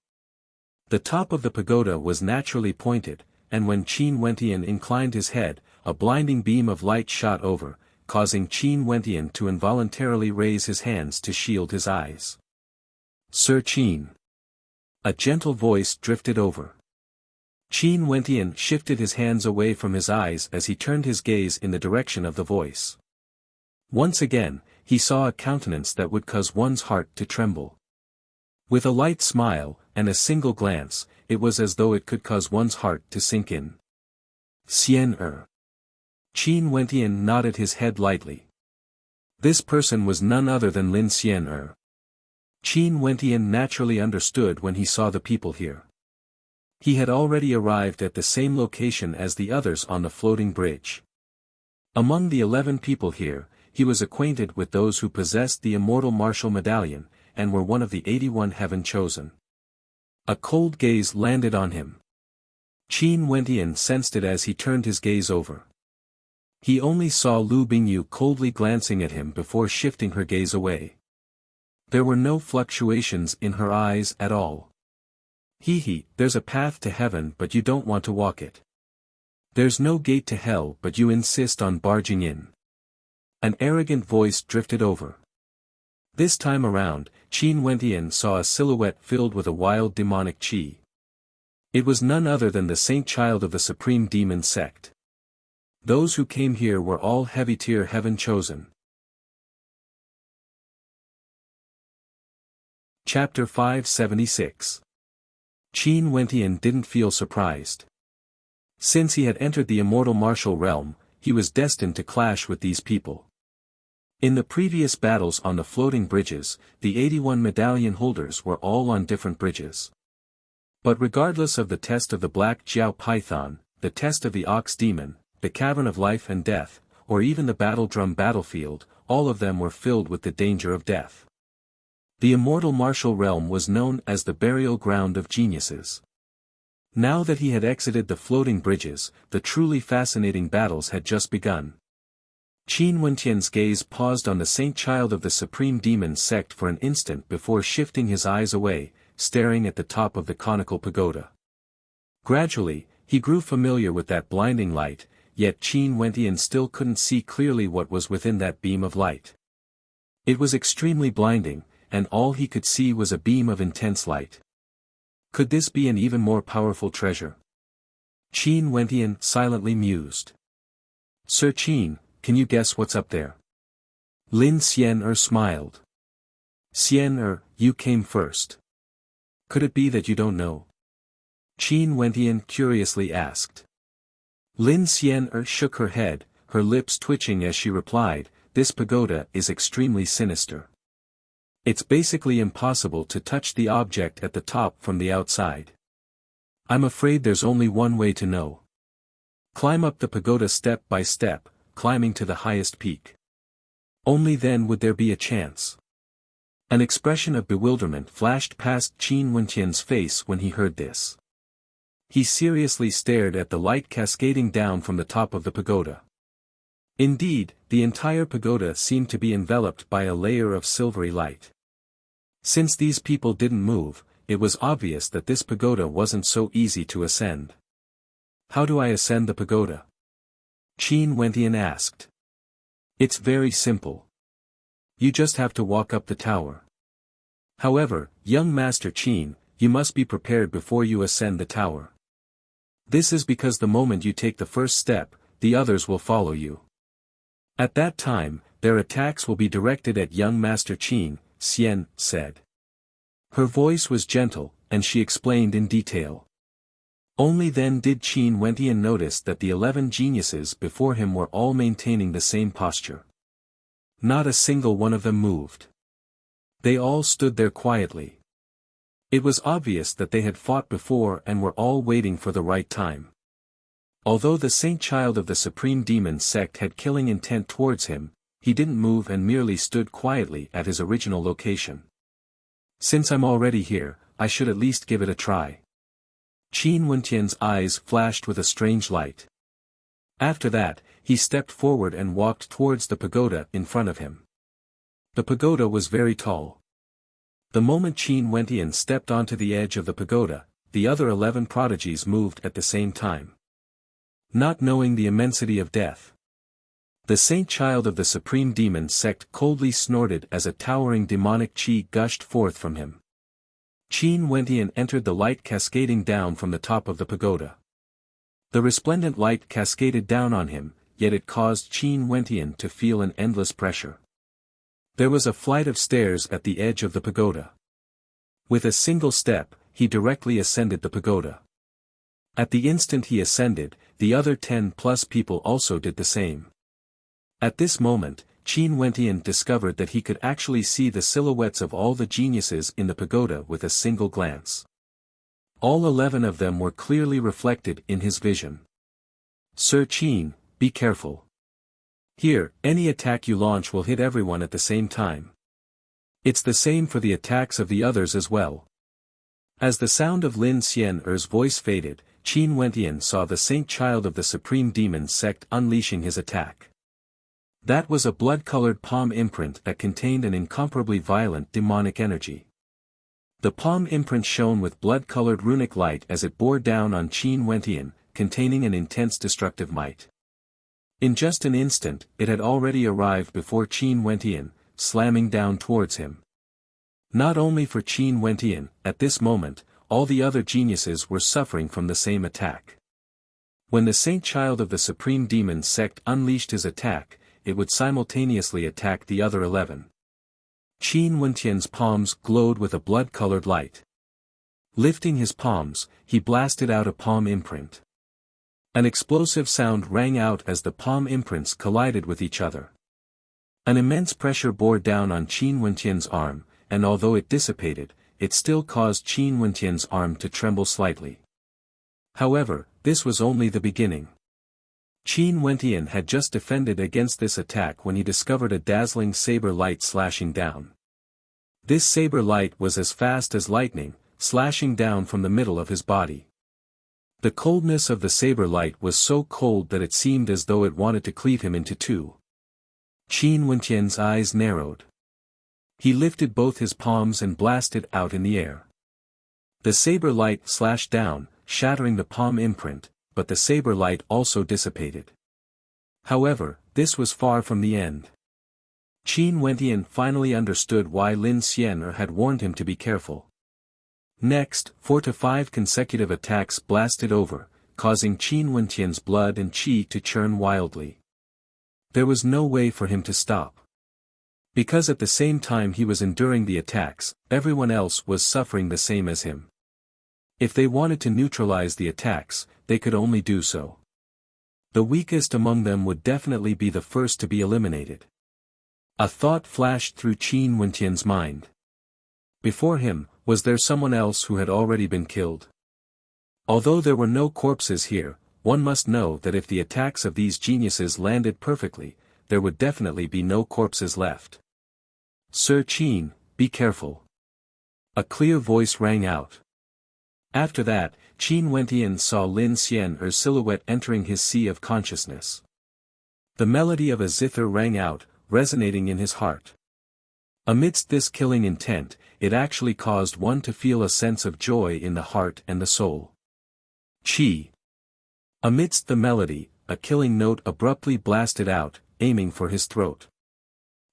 The top of the pagoda was naturally pointed, and when Qin Wentian inclined his head, a blinding beam of light shot over, causing Qin Wentian to involuntarily raise his hands to shield his eyes. Sir Qin. A gentle voice drifted over. Qin Wentian shifted his hands away from his eyes as he turned his gaze in the direction of the voice. Once again, he saw a countenance that would cause one's heart to tremble. With a light smile, and a single glance, it was as though it could cause one's heart to sink in. Xian. Qin Wentian nodded his head lightly. This person was none other than Lin Xian. Qin Wentian naturally understood when he saw the people here. He had already arrived at the same location as the others on the floating bridge. Among the 11 people here, he was acquainted with those who possessed the Immortal Martial Medallion, and were one of the 81 Heaven Chosen. A cold gaze landed on him. Qin Wentian sensed it as he turned his gaze over. He only saw Lu Bingyu coldly glancing at him before shifting her gaze away. There were no fluctuations in her eyes at all. There's a path to heaven but you don't want to walk it. There's no gate to hell but you insist on barging in. An arrogant voice drifted over. This time around, Qin Wentian saw a silhouette filled with a wild demonic qi. It was none other than the saint child of the supreme demon sect. Those who came here were all heavy-tier heaven chosen. Chapter 576. Qin Wentian didn't feel surprised. Since he had entered the immortal martial realm, he was destined to clash with these people. In the previous battles on the floating bridges, the 81 medallion holders were all on different bridges. But regardless of the test of the Black Jiao Python, the test of the Ox Demon, the Cavern of Life and Death, or even the Battle Drum battlefield, all of them were filled with the danger of death. The immortal martial realm was known as the burial ground of geniuses. Now that he had exited the floating bridges, the truly fascinating battles had just begun. Qin Wentian's gaze paused on the saint child of the supreme demon sect for an instant before shifting his eyes away, staring at the top of the conical pagoda. Gradually, he grew familiar with that blinding light, yet Qin Wentian still couldn't see clearly what was within that beam of light. It was extremely blinding, and all he could see was a beam of intense light. Could this be an even more powerful treasure? Qin Wentian silently mused. Sir Qin, can you guess what's up there? Lin Xian'er smiled. Xian'er, you came first. Could it be that you don't know? Qin Wentian curiously asked. Lin Xian'er shook her head, her lips twitching as she replied, this pagoda is extremely sinister. It's basically impossible to touch the object at the top from the outside. I'm afraid there's only one way to know. Climb up the pagoda step by step, climbing to the highest peak. Only then would there be a chance. An expression of bewilderment flashed past Qin Wentian's face when he heard this. He seriously stared at the light cascading down from the top of the pagoda. Indeed, the entire pagoda seemed to be enveloped by a layer of silvery light. Since these people didn't move, it was obvious that this pagoda wasn't so easy to ascend. How do I ascend the pagoda? Qin Wentian asked. It's very simple. You just have to walk up the tower. However, young Master Qin, you must be prepared before you ascend the tower. This is because the moment you take the first step, the others will follow you. At that time, their attacks will be directed at young Master Qin, Xian said. Her voice was gentle, and she explained in detail. Only then did Qin Wentian notice that the 11 geniuses before him were all maintaining the same posture. Not a single one of them moved. They all stood there quietly. It was obvious that they had fought before and were all waiting for the right time. Although the saint child of the supreme demon sect had killing intent towards him, he didn't move and merely stood quietly at his original location. Since I'm already here, I should at least give it a try. Qin Wentian's eyes flashed with a strange light. After that, he stepped forward and walked towards the pagoda in front of him. The pagoda was very tall. The moment Qin Wentian stepped onto the edge of the pagoda, the other 11 prodigies moved at the same time. Not knowing the immensity of death, the saint child of the supreme demon sect coldly snorted as a towering demonic qi gushed forth from him. Qin Wentian entered the light cascading down from the top of the pagoda. The resplendent light cascaded down on him, yet it caused Qin Wentian to feel an endless pressure. There was a flight of stairs at the edge of the pagoda. With a single step, he directly ascended the pagoda. At the instant he ascended, the other 10+ people also did the same. At this moment, Qin Wentian discovered that he could actually see the silhouettes of all the geniuses in the pagoda with a single glance. All 11 of them were clearly reflected in his vision. Sir Qin, be careful. Here, any attack you launch will hit everyone at the same time. It's the same for the attacks of the others as well. As the sound of Lin Xian'er's voice faded, Qin Wentian saw the Saint Child of the Supreme Demon Sect unleashing his attack. That was a blood-colored palm imprint that contained an incomparably violent demonic energy. The palm imprint shone with blood-colored runic light as it bore down on Qin Wentian, containing an intense destructive might. In just an instant, it had already arrived before Qin Wentian, slamming down towards him. Not only for Qin Wentian, at this moment, all the other geniuses were suffering from the same attack. When the Saint Child of the Supreme Demon Sect unleashed his attack, it would simultaneously attack the other 11. Qin Wentian's palms glowed with a blood-colored light. Lifting his palms, he blasted out a palm imprint. An explosive sound rang out as the palm imprints collided with each other. An immense pressure bore down on Qin Wentian's arm, and although it dissipated, it still caused Qin Wentian's arm to tremble slightly. However, this was only the beginning. Qin Wentian had just defended against this attack when he discovered a dazzling saber light slashing down. This saber light was as fast as lightning, slashing down from the middle of his body. The coldness of the saber light was so cold that it seemed as though it wanted to cleave him into two. Qin Wentian's eyes narrowed. He lifted both his palms and blasted out in the air. The saber light slashed down, shattering the palm imprint, but the saber light also dissipated. However, this was far from the end. Qin Wentian finally understood why Lin Xian'er had warned him to be careful. Next, 4 to 5 consecutive attacks blasted over, causing Qin Wentian's blood and qi to churn wildly. There was no way for him to stop. Because at the same time he was enduring the attacks, everyone else was suffering the same as him. If they wanted to neutralize the attacks, they could only do so. The weakest among them would definitely be the first to be eliminated. A thought flashed through Qin Wentian's mind. Before him, was there someone else who had already been killed? Although there were no corpses here, one must know that if the attacks of these geniuses landed perfectly, there would definitely be no corpses left. Sir Qin, be careful. A clear voice rang out. After that, Qin Wentian saw Lin Xian'er's silhouette entering his sea of consciousness. The melody of a zither rang out, resonating in his heart. Amidst this killing intent, it actually caused one to feel a sense of joy in the heart and the soul. Qi. Amidst the melody, a killing note abruptly blasted out, aiming for his throat.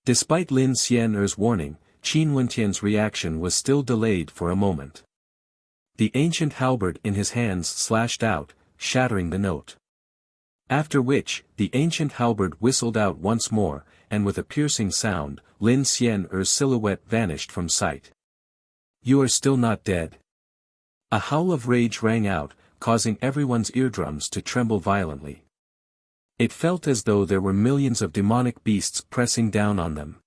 Despite Lin Xian'er's warning, Qin Wentian's reaction was still delayed for a moment. The ancient halberd in his hands slashed out, shattering the note. After which, the ancient halberd whistled out once more, and with a piercing sound, Lin Xian'er's silhouette vanished from sight. You are still not dead. A howl of rage rang out, causing everyone's eardrums to tremble violently. It felt as though there were millions of demonic beasts pressing down on them.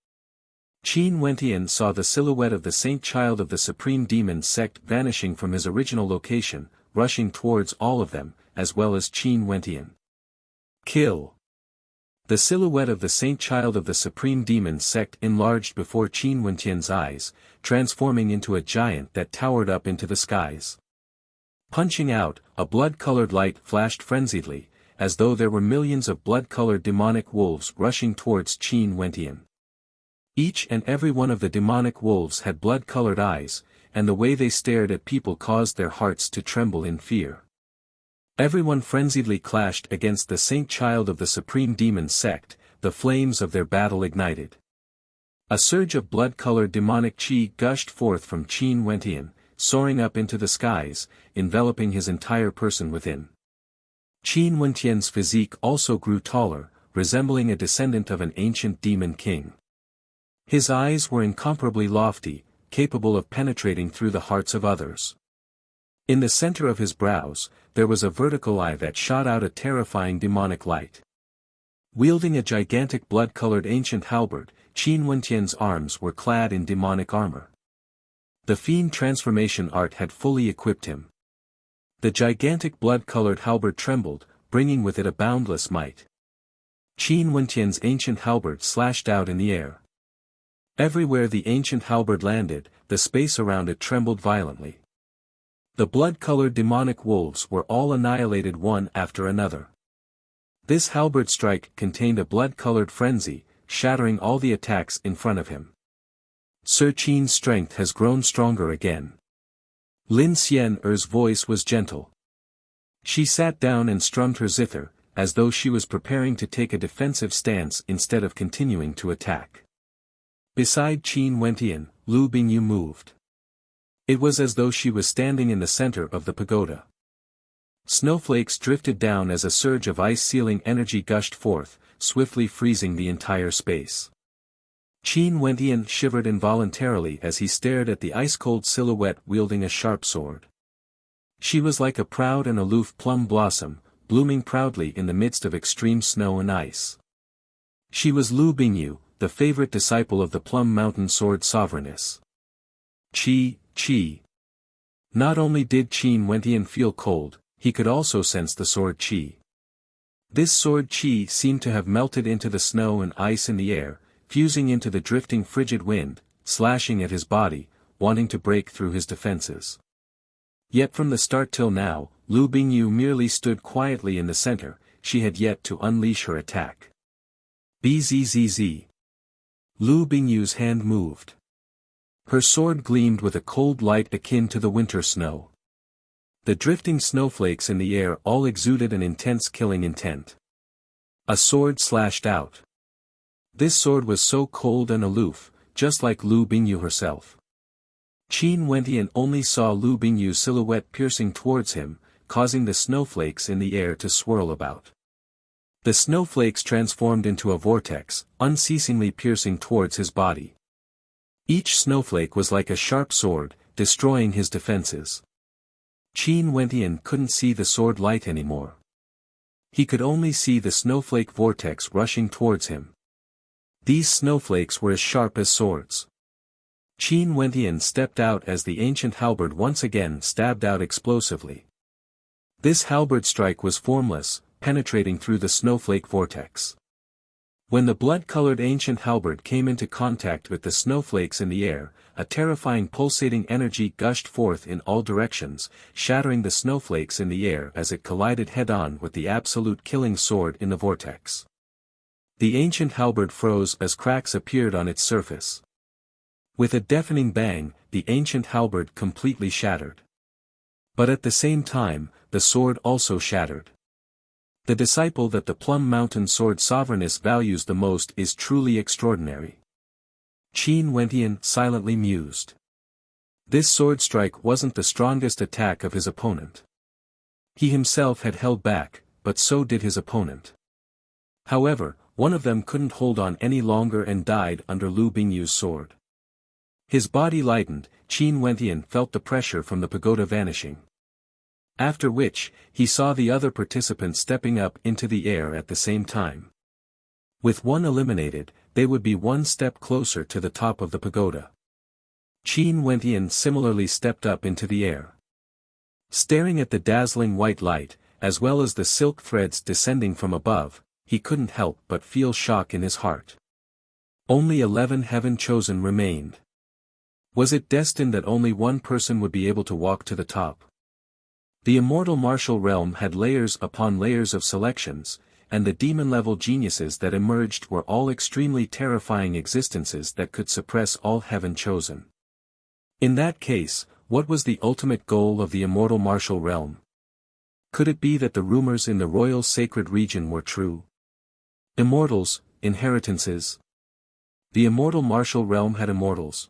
Qin Wentian saw the silhouette of the Saint Child of the Supreme Demon Sect vanishing from his original location, rushing towards all of them, as well as Qin Wentian. Kill! The silhouette of the Saint Child of the Supreme Demon Sect enlarged before Qin Wentian's eyes, transforming into a giant that towered up into the skies. Punching out, a blood-colored light flashed frenziedly, as though there were millions of blood-colored demonic wolves rushing towards Qin Wentian. Each and every one of the demonic wolves had blood-colored eyes, and the way they stared at people caused their hearts to tremble in fear. Everyone frenziedly clashed against the Saint Child of the Supreme Demon Sect, the flames of their battle ignited. A surge of blood-colored demonic qi gushed forth from Qin Wentian, soaring up into the skies, enveloping his entire person within. Qin Wentian's physique also grew taller, resembling a descendant of an ancient demon king. His eyes were incomparably lofty, capable of penetrating through the hearts of others. In the center of his brows, there was a vertical eye that shot out a terrifying demonic light. Wielding a gigantic blood-colored ancient halberd, Qin Wentian's arms were clad in demonic armor. The fiend transformation art had fully equipped him. The gigantic blood-colored halberd trembled, bringing with it a boundless might. Qin Wentian's ancient halberd slashed out in the air. Everywhere the ancient halberd landed, the space around it trembled violently. The blood-colored demonic wolves were all annihilated one after another. This halberd strike contained a blood-colored frenzy, shattering all the attacks in front of him. Sir Qin's strength has grown stronger again. Lin Xian'er's voice was gentle. She sat down and strummed her zither, as though she was preparing to take a defensive stance instead of continuing to attack. Beside Qin Wentian, Lu Bingyu moved. It was as though she was standing in the center of the pagoda. Snowflakes drifted down as a surge of ice-sealing energy gushed forth, swiftly freezing the entire space. Qin Wentian shivered involuntarily as he stared at the ice-cold silhouette wielding a sharp sword. She was like a proud and aloof plum blossom, blooming proudly in the midst of extreme snow and ice. She was Lu Bingyu, the favorite disciple of the Plum Mountain Sword Sovereigness. Chi. Not only did Qin Wentian feel cold, he could also sense the sword Qi. This sword Qi seemed to have melted into the snow and ice in the air, fusing into the drifting frigid wind, slashing at his body, wanting to break through his defenses. Yet from the start till now, Lu Bingyu merely stood quietly in the center, she had yet to unleash her attack. Bzzz. Lu Bingyu's hand moved. Her sword gleamed with a cold light akin to the winter snow. The drifting snowflakes in the air all exuded an intense killing intent. A sword slashed out. This sword was so cold and aloof, just like Lu Bingyu herself. Qin Wentian only saw Lu Bingyu's silhouette piercing towards him, causing the snowflakes in the air to swirl about. The snowflakes transformed into a vortex, unceasingly piercing towards his body. Each snowflake was like a sharp sword, destroying his defenses. Qin Wentian couldn't see the sword light anymore. He could only see the snowflake vortex rushing towards him. These snowflakes were as sharp as swords. Qin Wentian stepped out as the ancient halberd once again stabbed out explosively. This halberd strike was formless, penetrating through the snowflake vortex. When the blood-colored ancient halberd came into contact with the snowflakes in the air, a terrifying pulsating energy gushed forth in all directions, shattering the snowflakes in the air as it collided head-on with the absolute killing sword in the vortex. The ancient halberd froze as cracks appeared on its surface. With a deafening bang, the ancient halberd completely shattered. But at the same time, the sword also shattered. The disciple that the Plum Mountain Sword Sovereigness values the most is truly extraordinary. Qin Wentian silently mused. This sword strike wasn't the strongest attack of his opponent. He himself had held back, but so did his opponent. However, one of them couldn't hold on any longer and died under Lu Bingyu's sword. His body lightened, Qin Wentian felt the pressure from the pagoda vanishing. After which, he saw the other participants stepping up into the air at the same time. With one eliminated, they would be one step closer to the top of the pagoda. Qin Wentian similarly stepped up into the air. Staring at the dazzling white light, as well as the silk threads descending from above, he couldn't help but feel shock in his heart. Only 11 heaven-chosen remained. Was it destined that only one person would be able to walk to the top? The immortal martial realm had layers upon layers of selections, and the demon-level geniuses that emerged were all extremely terrifying existences that could suppress all heaven-chosen. In that case, what was the ultimate goal of the immortal martial realm? Could it be that the rumors in the royal sacred region were true? Immortals, inheritances. The immortal martial realm had immortals.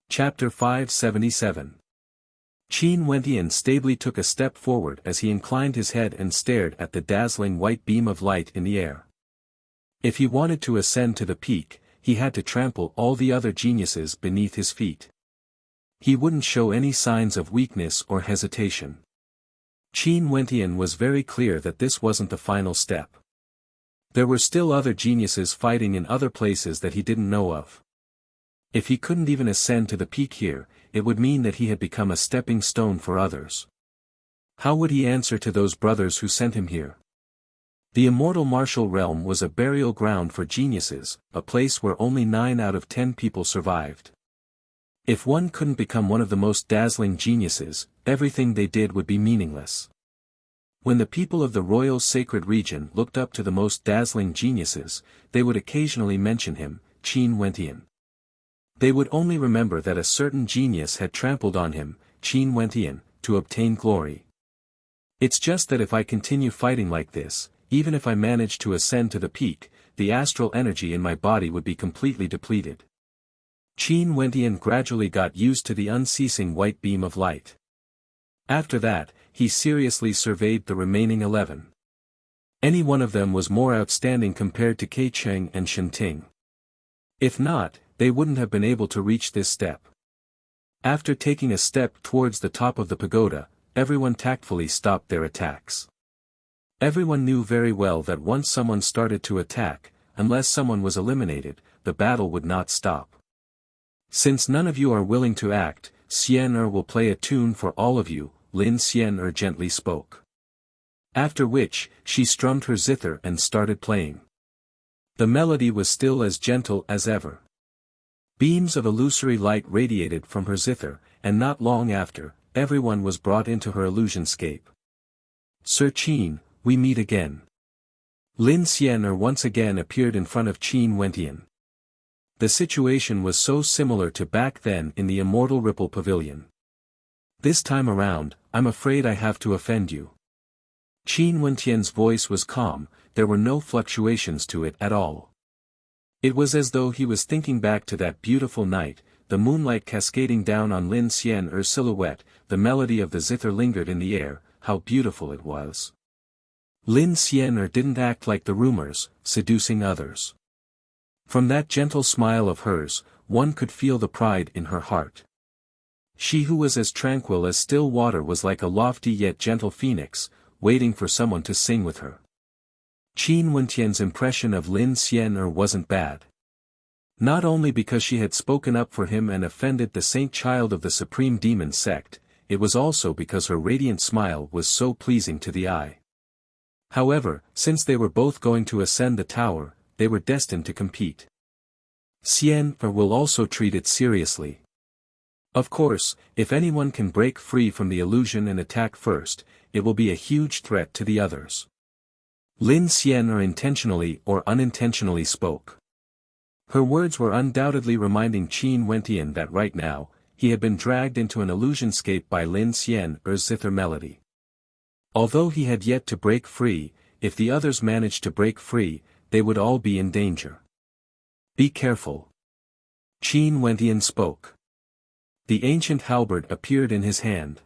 Chapter 577. Qin Wentian stably took a step forward as he inclined his head and stared at the dazzling white beam of light in the air. If he wanted to ascend to the peak, he had to trample all the other geniuses beneath his feet. He wouldn't show any signs of weakness or hesitation. Qin Wentian was very clear that this wasn't the final step. There were still other geniuses fighting in other places that he didn't know of. If he couldn't even ascend to the peak here, it would mean that he had become a stepping stone for others. How would he answer to those brothers who sent him here? The immortal martial realm was a burial ground for geniuses, a place where only 9 out of 10 people survived. If one couldn't become one of the most dazzling geniuses, everything they did would be meaningless. When the people of the royal sacred region looked up to the most dazzling geniuses, they would occasionally mention him, Qin Wentian. They would only remember that a certain genius had trampled on him, Qin Wentian, to obtain glory. It's just that if I continue fighting like this, even if I manage to ascend to the peak, the astral energy in my body would be completely depleted. Qin Wentian gradually got used to the unceasing white beam of light. After that, he seriously surveyed the remaining 11. Any one of them was more outstanding compared to Kei Cheng and Shen Ting. If not, they wouldn't have been able to reach this step. After taking a step towards the top of the pagoda, everyone tactfully stopped their attacks. Everyone knew very well that once someone started to attack, unless someone was eliminated, the battle would not stop. Since none of you are willing to act, Xian will play a tune for all of you, Lin Xian gently spoke. After which, she strummed her zither and started playing. The melody was still as gentle as ever. Beams of illusory light radiated from her zither, and not long after, everyone was brought into her illusionscape. Sir Qin, we meet again. Lin Xian once again appeared in front of Qin Wentian. The situation was so similar to back then in the Immortal Ripple Pavilion. This time around, I'm afraid I have to offend you. Qin Wentian's voice was calm, there were no fluctuations to it at all. It was as though he was thinking back to that beautiful night, the moonlight cascading down on Lin Xian's silhouette, the melody of the zither lingered in the air, how beautiful it was. Lin Xian didn't act like the rumors, seducing others. From that gentle smile of hers, one could feel the pride in her heart. She who was as tranquil as still water was like a lofty yet gentle phoenix, waiting for someone to sing with her. Qin Wentian's impression of Lin Xian wasn't bad. Not only because she had spoken up for him and offended the saint child of the supreme demon sect, it was also because her radiant smile was so pleasing to the eye. However, since they were both going to ascend the tower, they were destined to compete. Xian will also treat it seriously. Of course, if anyone can break free from the illusion and attack first, it will be a huge threat to the others. Lin Xian intentionally or unintentionally spoke. Her words were undoubtedly reminding Qin Wentian that right now, he had been dragged into an illusionscape by Lin Xian's zither melody. Although he had yet to break free, if the others managed to break free, they would all be in danger. Be careful. Qin Wentian spoke. The ancient halberd appeared in his hand.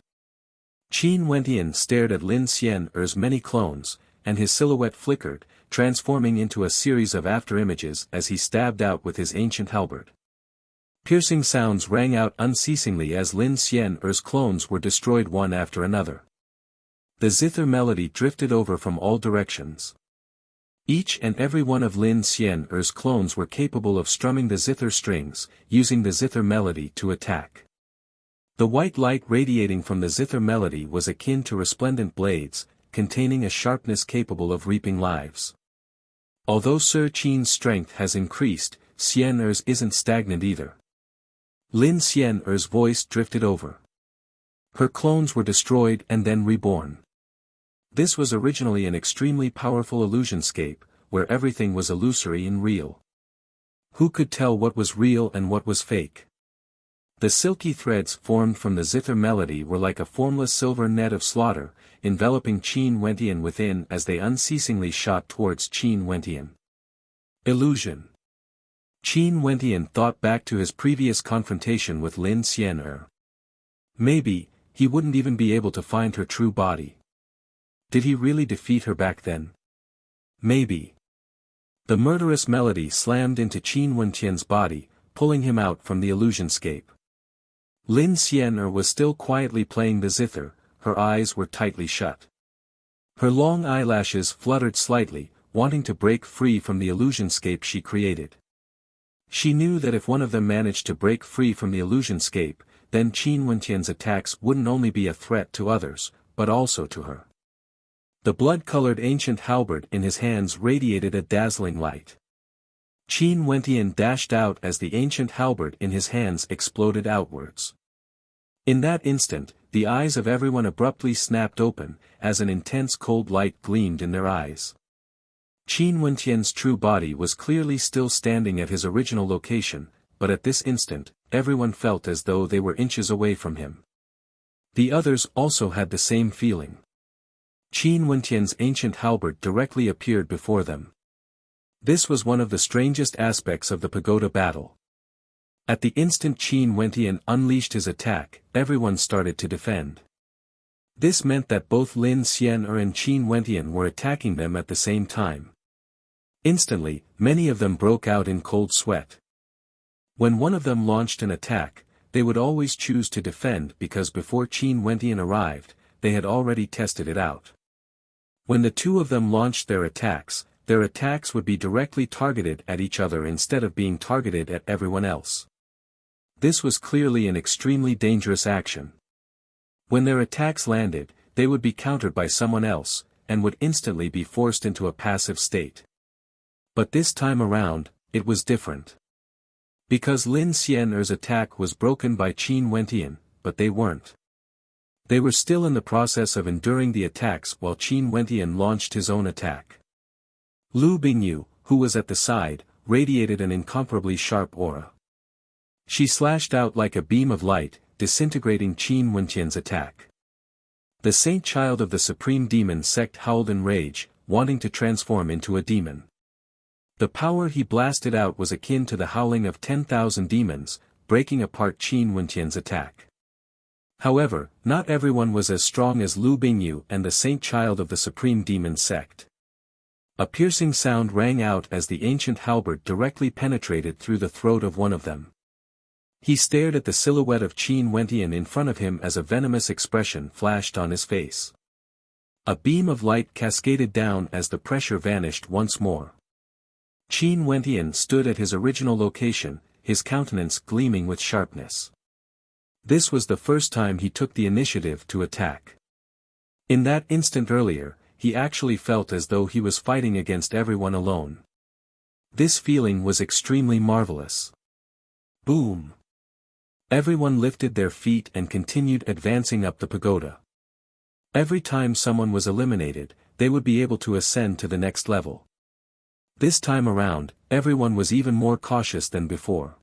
Qin Wentian stared at Lin Xian's many clones, and his silhouette flickered, transforming into a series of afterimages as he stabbed out with his ancient halberd. Piercing sounds rang out unceasingly as Lin Xian's clones were destroyed one after another. The zither melody drifted over from all directions. Each and every one of Lin Xian's clones were capable of strumming the zither strings, using the zither melody to attack. The white light radiating from the zither melody was akin to resplendent blades, containing a sharpness capable of reaping lives. Although Sir Qin's strength has increased, Xian's isn't stagnant either. Lin Xian's voice drifted over. Her clones were destroyed and then reborn. This was originally an extremely powerful illusionscape, where everything was illusory and real. Who could tell what was real and what was fake? The silky threads formed from the zither melody were like a formless silver net of slaughter, enveloping Qin Wentian within as they unceasingly shot towards Qin Wentian. Illusion. Qin Wentian thought back to his previous confrontation with Lin Xian. Maybe, he wouldn't even be able to find her true body. Did he really defeat her back then? Maybe. The murderous melody slammed into Qin Wentian's body, pulling him out from the illusionscape. Lin Xian was still quietly playing the zither, her eyes were tightly shut. Her long eyelashes fluttered slightly, wanting to break free from the illusionscape she created. She knew that if one of them managed to break free from the illusionscape, then Qin Wentian's attacks wouldn't only be a threat to others, but also to her. The blood-colored ancient halberd in his hands radiated a dazzling light. Qin Wentian dashed out as the ancient halberd in his hands exploded outwards. In that instant, the eyes of everyone abruptly snapped open, as an intense cold light gleamed in their eyes. Qin Wentian's true body was clearly still standing at his original location, but at this instant, everyone felt as though they were inches away from him. The others also had the same feeling. Qin Wentian's ancient halberd directly appeared before them. This was one of the strangest aspects of the pagoda battle. At the instant Qin Wentian unleashed his attack, everyone started to defend. This meant that both Lin Xian'er and Qin Wentian were attacking them at the same time. Instantly, many of them broke out in cold sweat. When one of them launched an attack, they would always choose to defend because before Qin Wentian arrived, they had already tested it out. When the two of them launched their attacks would be directly targeted at each other instead of being targeted at everyone else. This was clearly an extremely dangerous action. When their attacks landed, they would be countered by someone else, and would instantly be forced into a passive state. But this time around, it was different. Because Lin Xian'er's attack was broken by Qin Wentian, but they weren't. They were still in the process of enduring the attacks while Qin Wentian launched his own attack. Lu Bingyu, who was at the side, radiated an incomparably sharp aura. She slashed out like a beam of light, disintegrating Qin Wentian's attack. The saint child of the supreme demon sect howled in rage, wanting to transform into a demon. The power he blasted out was akin to the howling of 10,000 demons, breaking apart Qin Wentian's attack. However, not everyone was as strong as Lu Bingyu and the saint child of the supreme demon sect. A piercing sound rang out as the ancient halberd directly penetrated through the throat of one of them. He stared at the silhouette of Qin Wentian in front of him as a venomous expression flashed on his face. A beam of light cascaded down as the pressure vanished once more. Qin Wentian stood at his original location, his countenance gleaming with sharpness. This was the first time he took the initiative to attack. In that instant earlier, he actually felt as though he was fighting against everyone alone. This feeling was extremely marvelous. Boom! Everyone lifted their feet and continued advancing up the pagoda. Every time someone was eliminated, they would be able to ascend to the next level. This time around, everyone was even more cautious than before.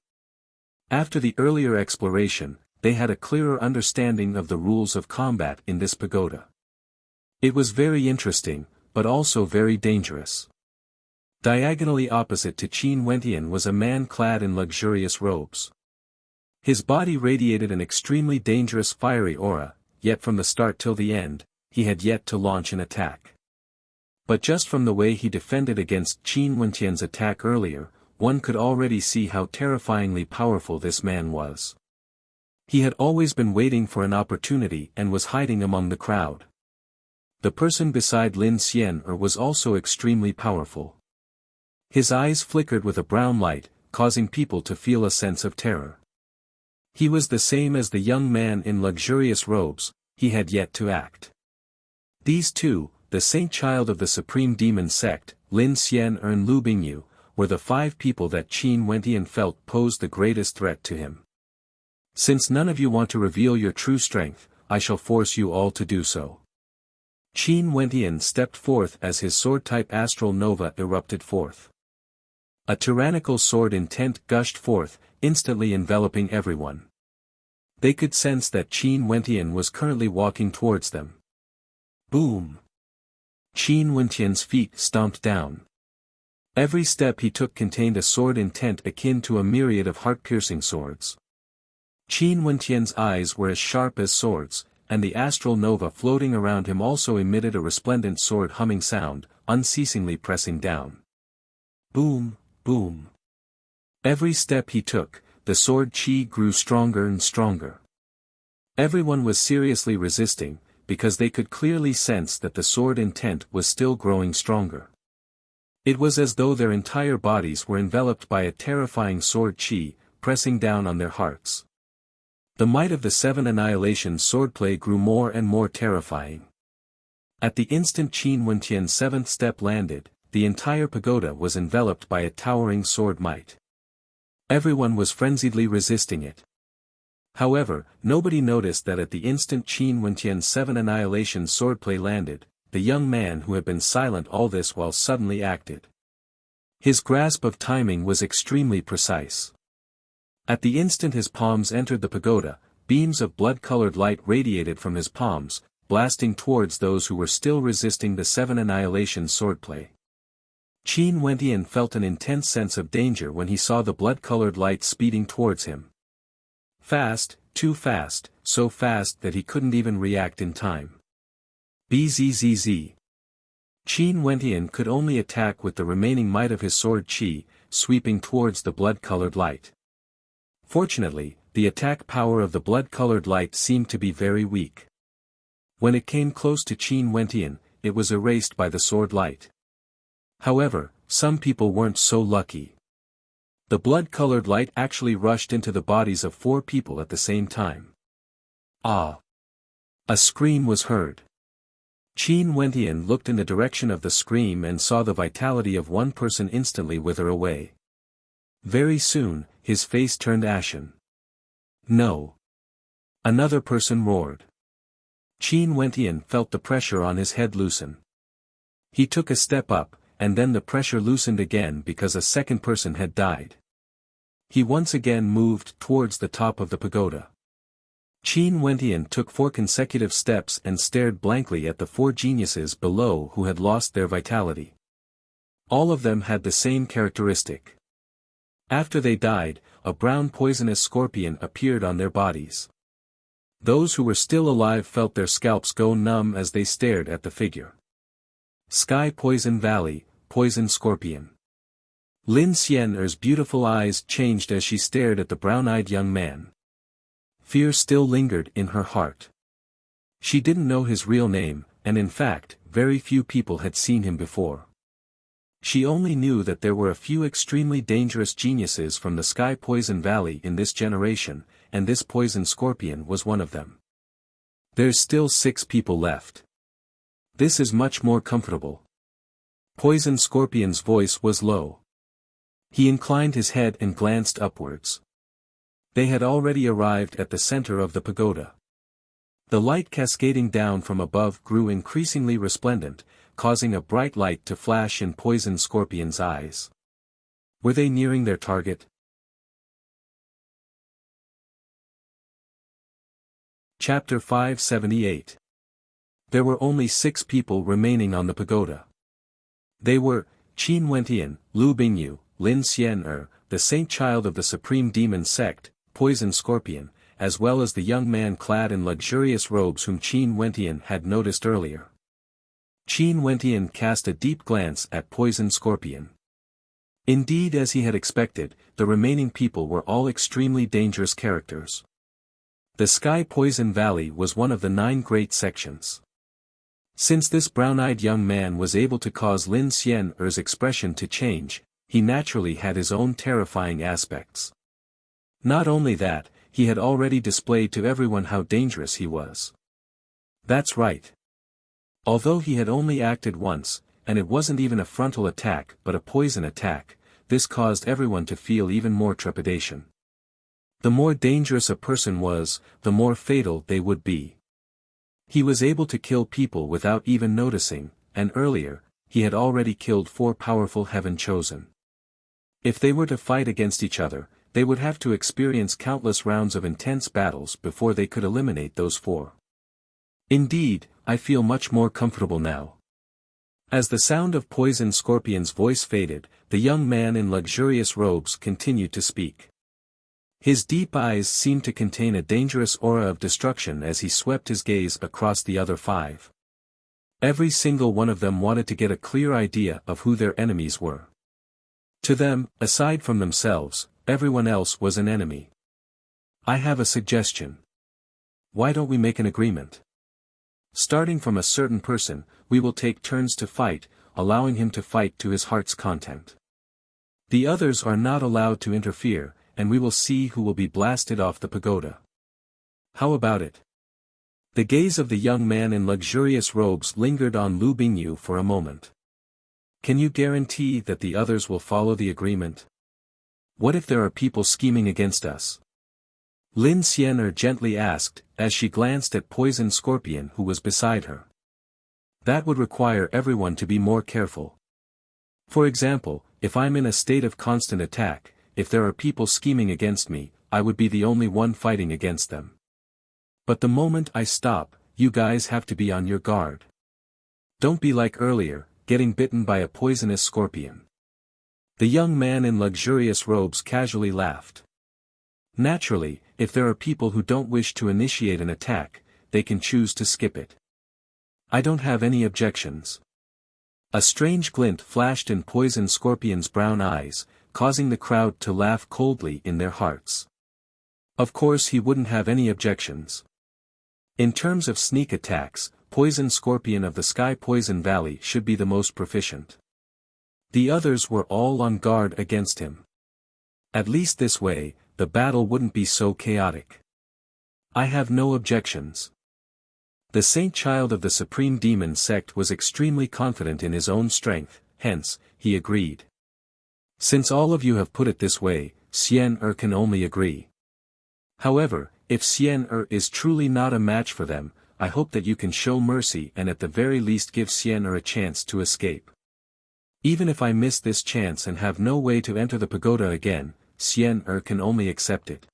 After the earlier exploration, they had a clearer understanding of the rules of combat in this pagoda. It was very interesting, but also very dangerous. Diagonally opposite to Qin Wentian was a man clad in luxurious robes. His body radiated an extremely dangerous fiery aura, yet from the start till the end, he had yet to launch an attack. But just from the way he defended against Qin Wentian's attack earlier, one could already see how terrifyingly powerful this man was. He had always been waiting for an opportunity and was hiding among the crowd. The person beside Lin Xian'er was also extremely powerful. His eyes flickered with a brown light, causing people to feel a sense of terror. He was the same as the young man in luxurious robes, he had yet to act. These two, the saint child of the supreme demon sect, Lin Xian'er and Lu Bingyu, were the 5 people that Qin Wentian felt posed the greatest threat to him. Since none of you want to reveal your true strength, I shall force you all to do so. Qin Wentian stepped forth as his sword-type astral nova erupted forth. A tyrannical sword intent gushed forth, instantly enveloping everyone. They could sense that Qin Wentian was currently walking towards them. Boom! Qin Wentian's feet stomped down. Every step he took contained a sword intent akin to a myriad of heart-piercing swords. Qin Wentian's eyes were as sharp as swords, and the astral nova floating around him also emitted a resplendent sword humming sound, unceasingly pressing down. Boom, boom. Every step he took, the sword qi grew stronger and stronger. Everyone was seriously resisting, because they could clearly sense that the sword intent was still growing stronger. It was as though their entire bodies were enveloped by a terrifying sword qi, pressing down on their hearts. The might of the 7 annihilation swordplay grew more and more terrifying. At the instant Qin Wentian's 7th step landed, the entire pagoda was enveloped by a towering sword might. Everyone was frenziedly resisting it. However, nobody noticed that at the instant Qin Wentian's 7 annihilation swordplay landed, the young man who had been silent all this while suddenly acted. His grasp of timing was extremely precise. At the instant his palms entered the pagoda, beams of blood-colored light radiated from his palms, blasting towards those who were still resisting the 7 annihilation swordplay. Qin Wentian felt an intense sense of danger when he saw the blood-colored light speeding towards him. Fast, too fast, so fast that he couldn't even react in time. Bzzz. Qin Wentian could only attack with the remaining might of his sword qi, sweeping towards the blood-colored light. Fortunately, the attack power of the blood-colored light seemed to be very weak. When it came close to Qin Wentian, it was erased by the sword light. However, some people weren't so lucky. The blood-colored light actually rushed into the bodies of 4 people at the same time. Ah! A scream was heard. Qin Wentian looked in the direction of the scream and saw the vitality of one person instantly wither away. Very soon, his face turned ashen. No! Another person roared. Qin Wentian felt the pressure on his head loosen. He took a step up, and then the pressure loosened again because a second person had died. He once again moved towards the top of the pagoda. Qin Wentian took 4 consecutive steps and stared blankly at the 4 geniuses below who had lost their vitality. All of them had the same characteristic. After they died, a brown poisonous scorpion appeared on their bodies. Those who were still alive felt their scalps go numb as they stared at the figure. Sky Poison Valley, Poison Scorpion. Lin Xian'er's beautiful eyes changed as she stared at the brown-eyed young man. Fear still lingered in her heart. She didn't know his real name, and in fact, very few people had seen him before. She only knew that there were a few extremely dangerous geniuses from the Sky Poison Valley in this generation, and this poison scorpion was one of them. There's still 6 people left. This is much more comfortable. Poison Scorpion's voice was low. He inclined his head and glanced upwards. They had already arrived at the center of the pagoda. The light cascading down from above grew increasingly resplendent, causing a bright light to flash in Poison Scorpion's eyes. Were they nearing their target? Chapter 578. There were only 6 people remaining on the pagoda. They were, Qin Wentian, Lu Bingyu, Lin Xian'er, the saint child of the supreme demon sect, Poison Scorpion, as well as the young man clad in luxurious robes whom Qin Wentian had noticed earlier. Qin Wentian cast a deep glance at Poison Scorpion. Indeed, as he had expected, the remaining people were all extremely dangerous characters. The Sky Poison Valley was one of the 9 great sections. Since this brown-eyed young man was able to cause Lin Xian'er's expression to change, he naturally had his own terrifying aspects. Not only that, he had already displayed to everyone how dangerous he was. That's right. Although he had only acted once, and it wasn't even a frontal attack but a poison attack, this caused everyone to feel even more trepidation. The more dangerous a person was, the more fatal they would be. He was able to kill people without even noticing, and earlier, he had already killed 4 powerful Heaven Chosen. If they were to fight against each other, they would have to experience countless rounds of intense battles before they could eliminate those 4. Indeed, I feel much more comfortable now. As the sound of Poison Scorpion's voice faded, the young man in luxurious robes continued to speak. His deep eyes seemed to contain a dangerous aura of destruction as he swept his gaze across the other 5. Every single one of them wanted to get a clear idea of who their enemies were. To them, aside from themselves, everyone else was an enemy. I have a suggestion. Why don't we make an agreement? Starting from a certain person, we will take turns to fight, allowing him to fight to his heart's content. The others are not allowed to interfere, and we will see who will be blasted off the pagoda. How about it? The gaze of the young man in luxurious robes lingered on Lu Bingyu for a moment. Can you guarantee that the others will follow the agreement? What if there are people scheming against us? Lin Xian'er gently asked, as she glanced at Poison Scorpion who was beside her. That would require everyone to be more careful. For example, if I'm in a state of constant attack, if there are people scheming against me, I would be the only one fighting against them. But the moment I stop, you guys have to be on your guard. Don't be like earlier, getting bitten by a poisonous scorpion. The young man in luxurious robes casually laughed. Naturally, if there are people who don't wish to initiate an attack, they can choose to skip it. I don't have any objections. A strange glint flashed in Poison Scorpion's brown eyes, causing the crowd to laugh coldly in their hearts. Of course he wouldn't have any objections. In terms of sneak attacks, Poison Scorpion of the Sky Poison Valley should be the most proficient. The others were all on guard against him. At least this way, the battle wouldn't be so chaotic. I have no objections. The Saint Child of the Supreme Demon Sect was extremely confident in his own strength, hence, he agreed. Since all of you have put it this way, Xian'er can only agree. However, if Xian'er is truly not a match for them, I hope that you can show mercy and at the very least give Xian'er a chance to escape. Even if I miss this chance and have no way to enter the pagoda again, Xian'er can only accept it.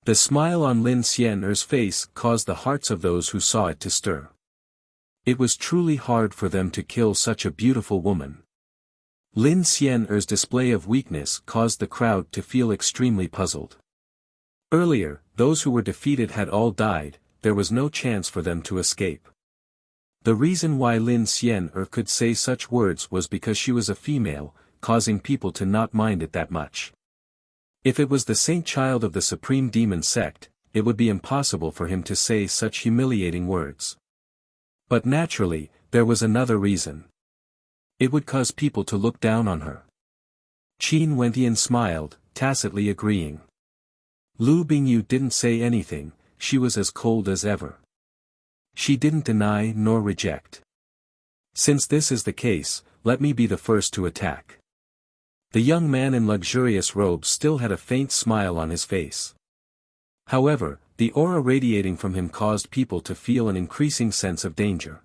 The smile on Lin Xian'er's face caused the hearts of those who saw it to stir. It was truly hard for them to kill such a beautiful woman. Lin Xian'er's display of weakness caused the crowd to feel extremely puzzled. Earlier, those who were defeated had all died, there was no chance for them to escape. The reason why Lin Xian'er could say such words was because she was a female, causing people to not mind it that much. If it was the Saint Child of the Supreme Demon Sect, it would be impossible for him to say such humiliating words. But naturally, there was another reason. It would cause people to look down on her. Qin Wentian smiled, tacitly agreeing. Lu Bingyu didn't say anything, she was as cold as ever. She didn't deny nor reject. Since this is the case, let me be the first to attack. The young man in luxurious robes still had a faint smile on his face. However, the aura radiating from him caused people to feel an increasing sense of danger.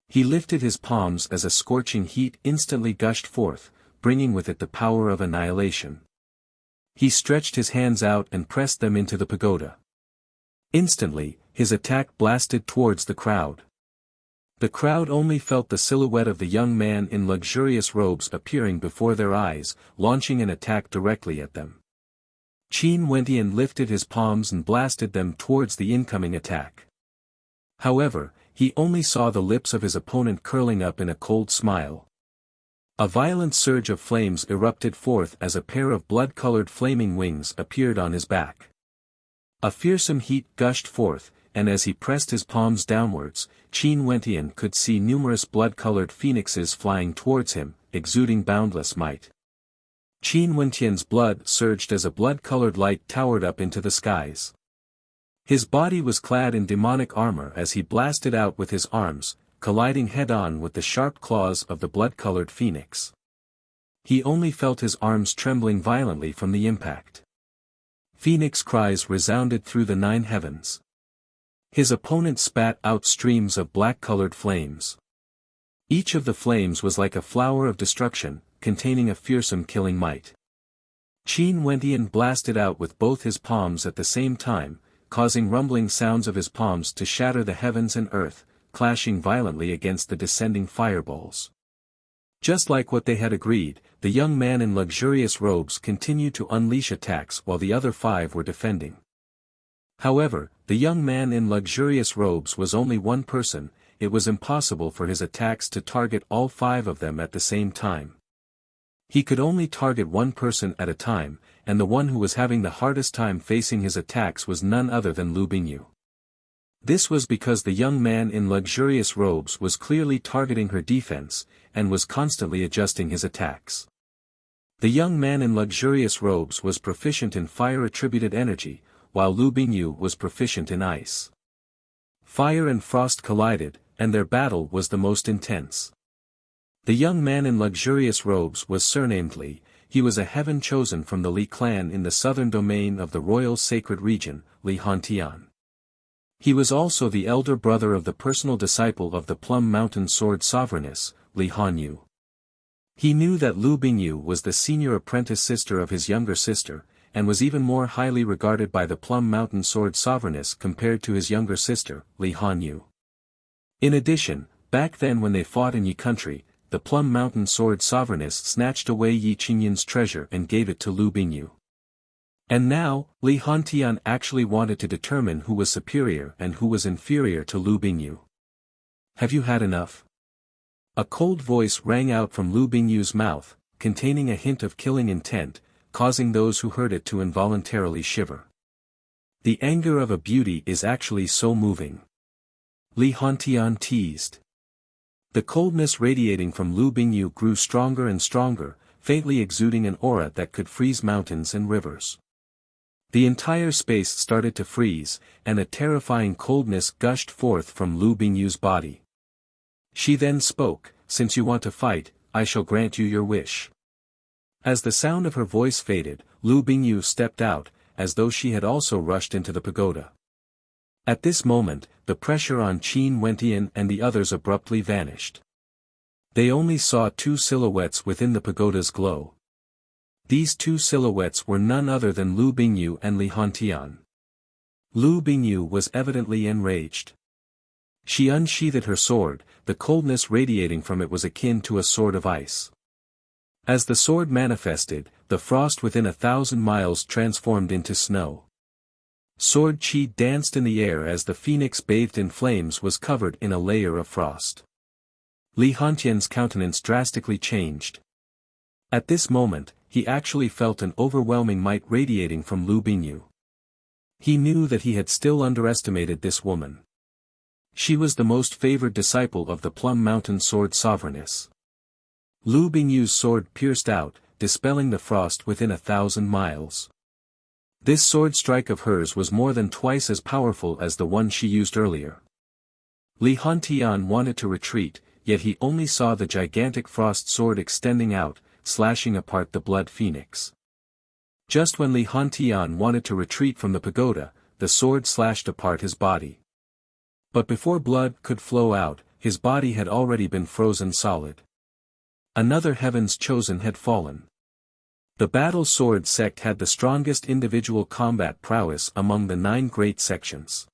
He lifted his palms as a scorching heat instantly gushed forth, bringing with it the power of annihilation. He stretched his hands out and pressed them into the pagoda. Instantly, his attack blasted towards the crowd. The crowd only felt the silhouette of the young man in luxurious robes appearing before their eyes, launching an attack directly at them. Qin Wentian lifted his palms and blasted them towards the incoming attack. However, he only saw the lips of his opponent curling up in a cold smile. A violent surge of flames erupted forth as a pair of blood-colored flaming wings appeared on his back. A fearsome heat gushed forth, and as he pressed his palms downwards, Qin Wentian could see numerous blood-colored phoenixes flying towards him, exuding boundless might. Qin Wentian's blood surged as a blood-colored light towered up into the skies. His body was clad in demonic armor as he blasted out with his arms, colliding head-on with the sharp claws of the blood-colored phoenix. He only felt his arms trembling violently from the impact. Phoenix cries resounded through the 9 heavens. His opponent spat out streams of black-colored flames. Each of the flames was like a flower of destruction, containing a fearsome killing might. Qin Wentian blasted out with both his palms at the same time, causing rumbling sounds of his palms to shatter the heavens and earth, clashing violently against the descending fireballs. Just like what they had agreed, the young man in luxurious robes continued to unleash attacks while the other 5 were defending. However, the young man in luxurious robes was only one person, it was impossible for his attacks to target all 5 of them at the same time. He could only target one person at a time, and the one who was having the hardest time facing his attacks was none other than Lu Bingyu. This was because the young man in luxurious robes was clearly targeting her defense, and was constantly adjusting his attacks. The young man in luxurious robes was proficient in fire-attributed energy, while Lu Bingyu was proficient in ice. Fire and frost collided, and their battle was the most intense. The young man in luxurious robes was surnamed Li. He was a heaven chosen from the Li clan in the southern domain of the royal sacred region, Li Hantian. He was also the elder brother of the personal disciple of the Plum Mountain Sword Sovereigness, Li Hanyu. He knew that Lu Bingyu was the senior apprentice sister of his younger sister, and was even more highly regarded by the Plum Mountain Sword Sovereigness compared to his younger sister, Li Hanyu. In addition, back then when they fought in Yi country, the Plum Mountain Sword Sovereigness snatched away Yi Qingyin's treasure and gave it to Lu Bingyu. And now, Li Hantian actually wanted to determine who was superior and who was inferior to Lu Bingyu. Have you had enough? A cold voice rang out from Lu Bingyu's mouth, containing a hint of killing intent, causing those who heard it to involuntarily shiver. The anger of a beauty is actually so moving. Li Hantian teased. The coldness radiating from Lu Bingyu grew stronger and stronger, faintly exuding an aura that could freeze mountains and rivers. The entire space started to freeze, and a terrifying coldness gushed forth from Lu Bingyu's body. She then spoke, "Since you want to fight, I shall grant you your wish." As the sound of her voice faded, Lu Bingyu stepped out, as though she had also rushed into the pagoda. At this moment, the pressure on Qin Wentian and the others abruptly vanished. They only saw two silhouettes within the pagoda's glow. These two silhouettes were none other than Lu Bingyu and Li Hantian. Lu Bingyu was evidently enraged. She unsheathed her sword, the coldness radiating from it was akin to a sword of ice. As the sword manifested, the frost within 1,000 miles transformed into snow. Sword Qi danced in the air as the phoenix bathed in flames was covered in a layer of frost. Li Hantian's countenance drastically changed. At this moment, he actually felt an overwhelming might radiating from Lu Bingyu. He knew that he had still underestimated this woman. She was the most favored disciple of the Plum Mountain Sword Sovereigness. Lu Bingyu's sword pierced out, dispelling the frost within 1,000 miles. This sword strike of hers was more than twice as powerful as the one she used earlier. Li Hantian wanted to retreat, yet he only saw the gigantic frost sword extending out, slashing apart the blood phoenix. Just when Li Hantian wanted to retreat from the pagoda, the sword slashed apart his body. But before blood could flow out, his body had already been frozen solid. Another Heaven's Chosen had fallen. The battle sword sect had the strongest individual combat prowess among the 9 great sections.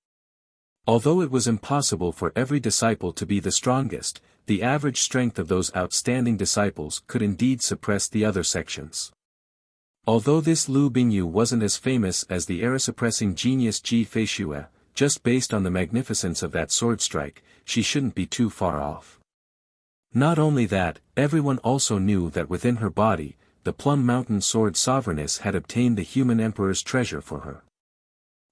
Although it was impossible for every disciple to be the strongest, the average strength of those outstanding disciples could indeed suppress the other sections. Although this Lu Bingyu wasn't as famous as the era-suppressing genius Ji Feishue, just based on the magnificence of that sword strike, she shouldn't be too far off. Not only that, everyone also knew that within her body, the Plum Mountain Sword Sovereigness had obtained the human emperor's treasure for her.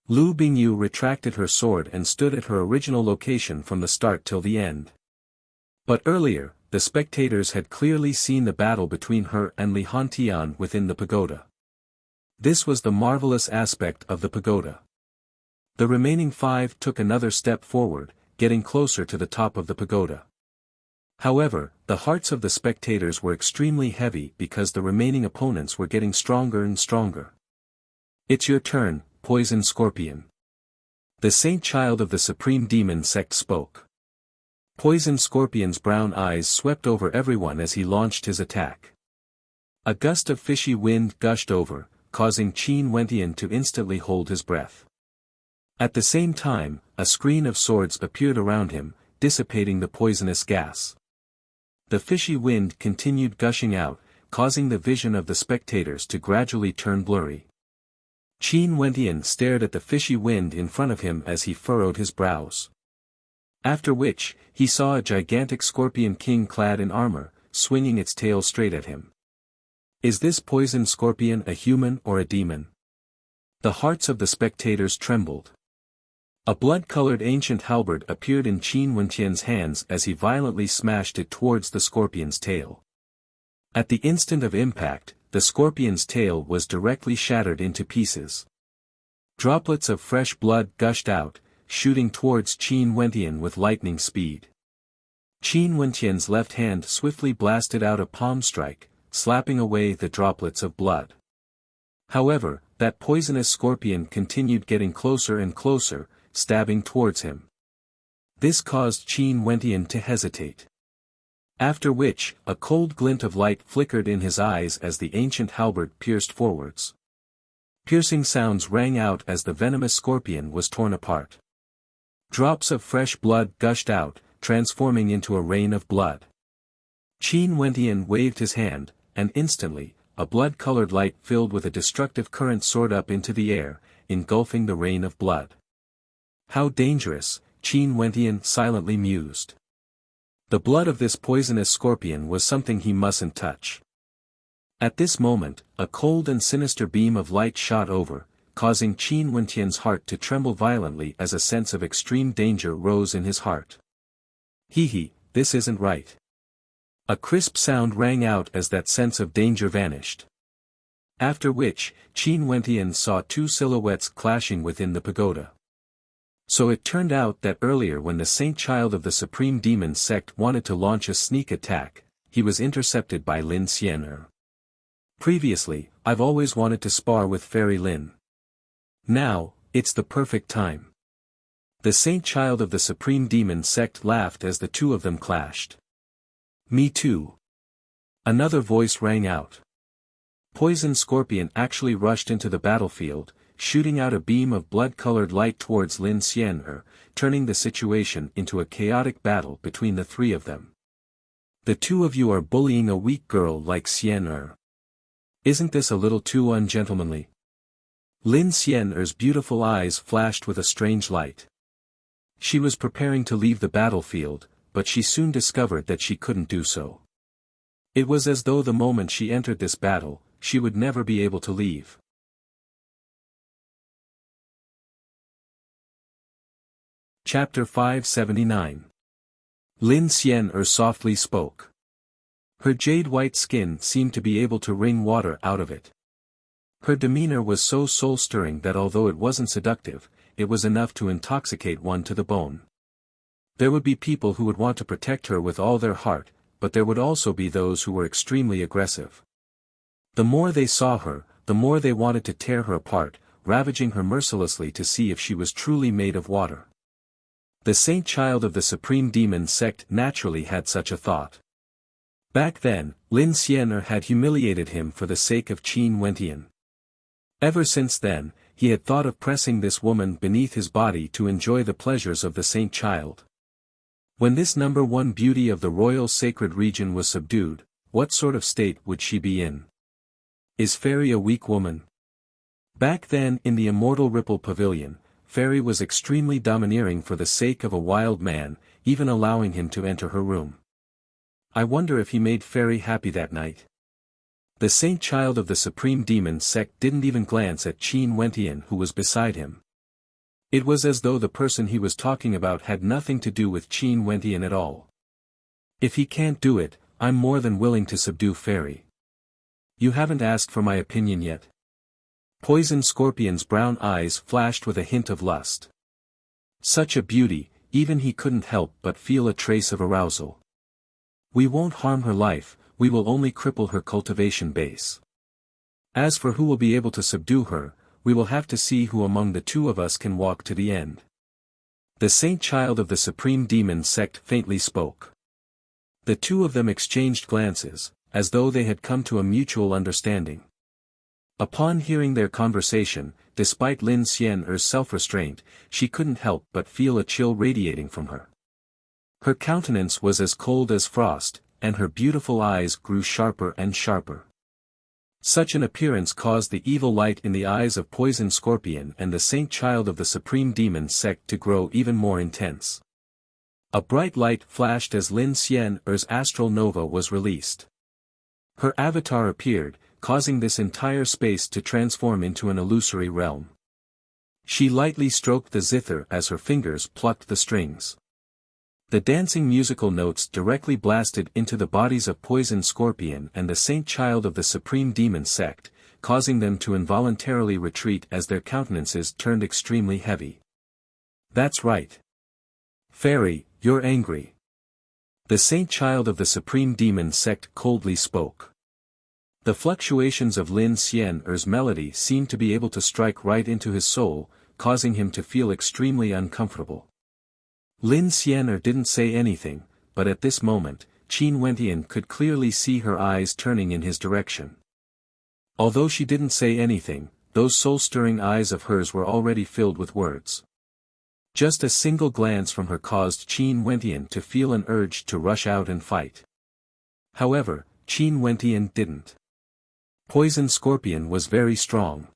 Lu Bingyu retracted her sword and stood at her original location from the start till the end. But earlier, the spectators had clearly seen the battle between her and Li Hantian within the pagoda. This was the marvelous aspect of the pagoda. The remaining 5 took another step forward, getting closer to the top of the pagoda. However, the hearts of the spectators were extremely heavy because the remaining opponents were getting stronger and stronger. "It's your turn, Poison Scorpion." The saint child of the Supreme Demon sect spoke. Poison Scorpion's brown eyes swept over everyone as he launched his attack. A gust of fishy wind gushed over, causing Qin Wentian to instantly hold his breath. At the same time, a screen of swords appeared around him, dissipating the poisonous gas. The fishy wind continued gushing out, causing the vision of the spectators to gradually turn blurry. Qin Wentian stared at the fishy wind in front of him as he furrowed his brows. After which, he saw a gigantic scorpion king clad in armor, swinging its tail straight at him. Is this poison scorpion a human or a demon? The hearts of the spectators trembled. A blood-colored ancient halberd appeared in Qin Wentian's hands as he violently smashed it towards the scorpion's tail. At the instant of impact, the scorpion's tail was directly shattered into pieces. Droplets of fresh blood gushed out, shooting towards Qin Wentian with lightning speed. Qin Wentian's left hand swiftly blasted out a palm strike, slapping away the droplets of blood. However, that poisonous scorpion continued getting closer and closer, stabbing towards him. This caused Qin Wentian to hesitate. After which, a cold glint of light flickered in his eyes as the ancient halberd pierced forwards. Piercing sounds rang out as the venomous scorpion was torn apart. Drops of fresh blood gushed out, transforming into a rain of blood. Qin Wentian waved his hand, and instantly, a blood-colored light filled with a destructive current soared up into the air, engulfing the rain of blood. How dangerous, Qin Wentian silently mused. The blood of this poisonous scorpion was something he mustn't touch. At this moment, a cold and sinister beam of light shot over, causing Qin Wentian's heart to tremble violently as a sense of extreme danger rose in his heart. Hee, this isn't right. A crisp sound rang out as that sense of danger vanished. After which, Qin Wentian saw two silhouettes clashing within the pagoda. So it turned out that earlier when the Saint Child of the Supreme Demon Sect wanted to launch a sneak attack, he was intercepted by Lin Xian'er. Previously, I've always wanted to spar with Fairy Lin. Now, it's the perfect time. The Saint Child of the Supreme Demon Sect laughed as the two of them clashed. Me too. Another voice rang out. Poison Scorpion actually rushed into the battlefield, shooting out a beam of blood-colored light towards Lin Xian'er, turning the situation into a chaotic battle between the three of them. The two of you are bullying a weak girl like Xian'er. Isn't this a little too ungentlemanly? Lin Xian'er's beautiful eyes flashed with a strange light. She was preparing to leave the battlefield, but she soon discovered that she couldn't do so. It was as though the moment she entered this battle, she would never be able to leave. Chapter 579. Lin Xian'er softly spoke. Her jade-white skin seemed to be able to wring water out of it. Her demeanor was so soul-stirring that although it wasn't seductive, it was enough to intoxicate one to the bone. There would be people who would want to protect her with all their heart, but there would also be those who were extremely aggressive. The more they saw her, the more they wanted to tear her apart, ravaging her mercilessly to see if she was truly made of water. The Saint Child of the Supreme Demon Sect naturally had such a thought. Back then, Lin Xian'er had humiliated him for the sake of Qin Wentian. Ever since then, he had thought of pressing this woman beneath his body to enjoy the pleasures of the Saint Child. When this number one beauty of the royal sacred region was subdued, what sort of state would she be in? Is Fairy a weak woman? Back then in the Immortal Ripple Pavilion, Fairy was extremely domineering for the sake of a wild man, even allowing him to enter her room. I wonder if he made Fairy happy that night. The Saint Child of the Supreme Demon Sect didn't even glance at Qin Wentian who was beside him. It was as though the person he was talking about had nothing to do with Qin Wentian at all. If he can't do it, I'm more than willing to subdue Fairy. You haven't asked for my opinion yet. Poison Scorpion's brown eyes flashed with a hint of lust. Such a beauty, even he couldn't help but feel a trace of arousal. We won't harm her life, we will only cripple her cultivation base. As for who will be able to subdue her, we will have to see who among the two of us can walk to the end. The Saint Child of the Supreme Demon Sect faintly spoke. The two of them exchanged glances, as though they had come to a mutual understanding. Upon hearing their conversation, despite Lin Xian'er's self-restraint, she couldn't help but feel a chill radiating from her. Her countenance was as cold as frost, and her beautiful eyes grew sharper and sharper. Such an appearance caused the evil light in the eyes of Poison Scorpion and the Saint Child of the Supreme Demon Sect to grow even more intense. A bright light flashed as Lin Xian'er's astral nova was released. Her avatar appeared, causing this entire space to transform into an illusory realm. She lightly stroked the zither as her fingers plucked the strings. The dancing musical notes directly blasted into the bodies of Poison Scorpion and the Saint Child of the Supreme Demon Sect, causing them to involuntarily retreat as their countenances turned extremely heavy. That's right. Fairy, you're angry. The saint child of the supreme demon sect coldly spoke. The fluctuations of Lin Xian'er's melody seemed to be able to strike right into his soul, causing him to feel extremely uncomfortable. Lin Xian'er didn't say anything, but at this moment, Qin Wentian could clearly see her eyes turning in his direction. Although she didn't say anything, those soul-stirring eyes of hers were already filled with words. Just a single glance from her caused Qin Wentian to feel an urge to rush out and fight. However, Qin Wentian didn't. Poison Scorpion was very strong.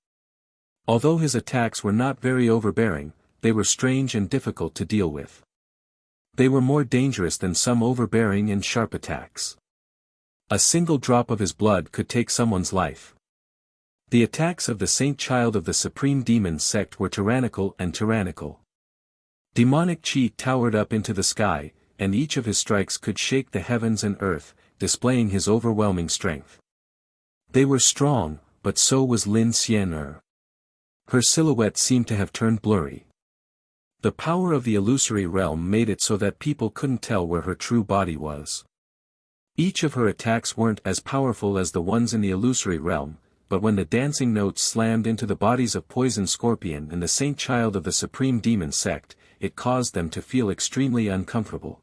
Although his attacks were not very overbearing, they were strange and difficult to deal with. They were more dangerous than some overbearing and sharp attacks. A single drop of his blood could take someone's life. The attacks of the saint child of the supreme demon sect were tyrannical and tyrannical. Demonic chi towered up into the sky, and each of his strikes could shake the heavens and earth, displaying his overwhelming strength. They were strong, but so was Lin Xian'er. Her silhouette seemed to have turned blurry. The power of the illusory realm made it so that people couldn't tell where her true body was. Each of her attacks weren't as powerful as the ones in the illusory realm, but when the dancing notes slammed into the bodies of Poison Scorpion and the saint child of the supreme demon sect, it caused them to feel extremely uncomfortable.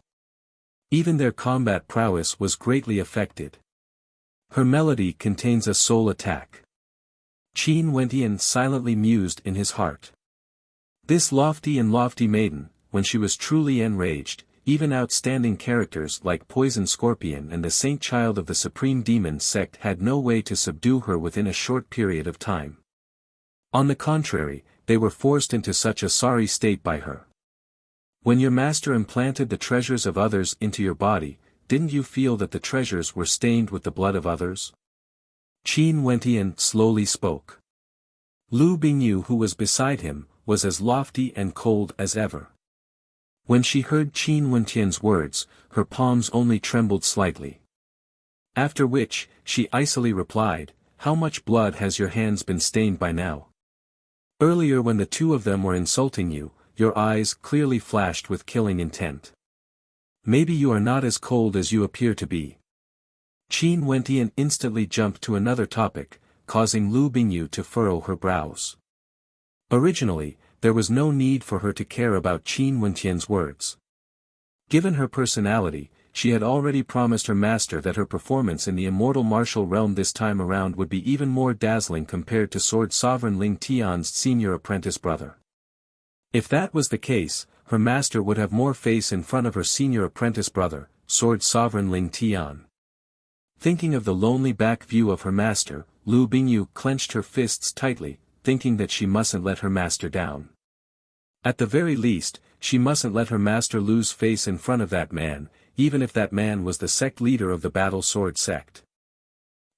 Even their combat prowess was greatly affected. Her melody contains a soul attack. Qin Wentian silently mused in his heart. This lofty maiden, when she was truly enraged, even outstanding characters like Poison Scorpion and the saint child of the supreme demon sect had no way to subdue her within a short period of time. On the contrary, they were forced into such a sorry state by her. When your master implanted the treasures of others into your body, didn't you feel that the treasures were stained with the blood of others? Qin Wentian slowly spoke. Lu Bingyu, who was beside him, was as lofty and cold as ever. When she heard Qin Wentian's words, her palms only trembled slightly. After which, she icily replied, "How much blood has your hands been stained by now? Earlier when the two of them were insulting you, your eyes clearly flashed with killing intent. Maybe you are not as cold as you appear to be." Qin Wentian instantly jumped to another topic, causing Lu Bingyu to furrow her brows. Originally, there was no need for her to care about Qin Wentian's words. Given her personality, she had already promised her master that her performance in the immortal martial realm this time around would be even more dazzling compared to Sword Sovereign Ling Tian's senior apprentice brother. If that was the case, her master would have more face in front of her senior apprentice brother, Sword Sovereign Ling Tian. Thinking of the lonely back view of her master, Lu Bingyu clenched her fists tightly, thinking that she mustn't let her master down. At the very least, she mustn't let her master lose face in front of that man, even if that man was the sect leader of the Battle Sword sect.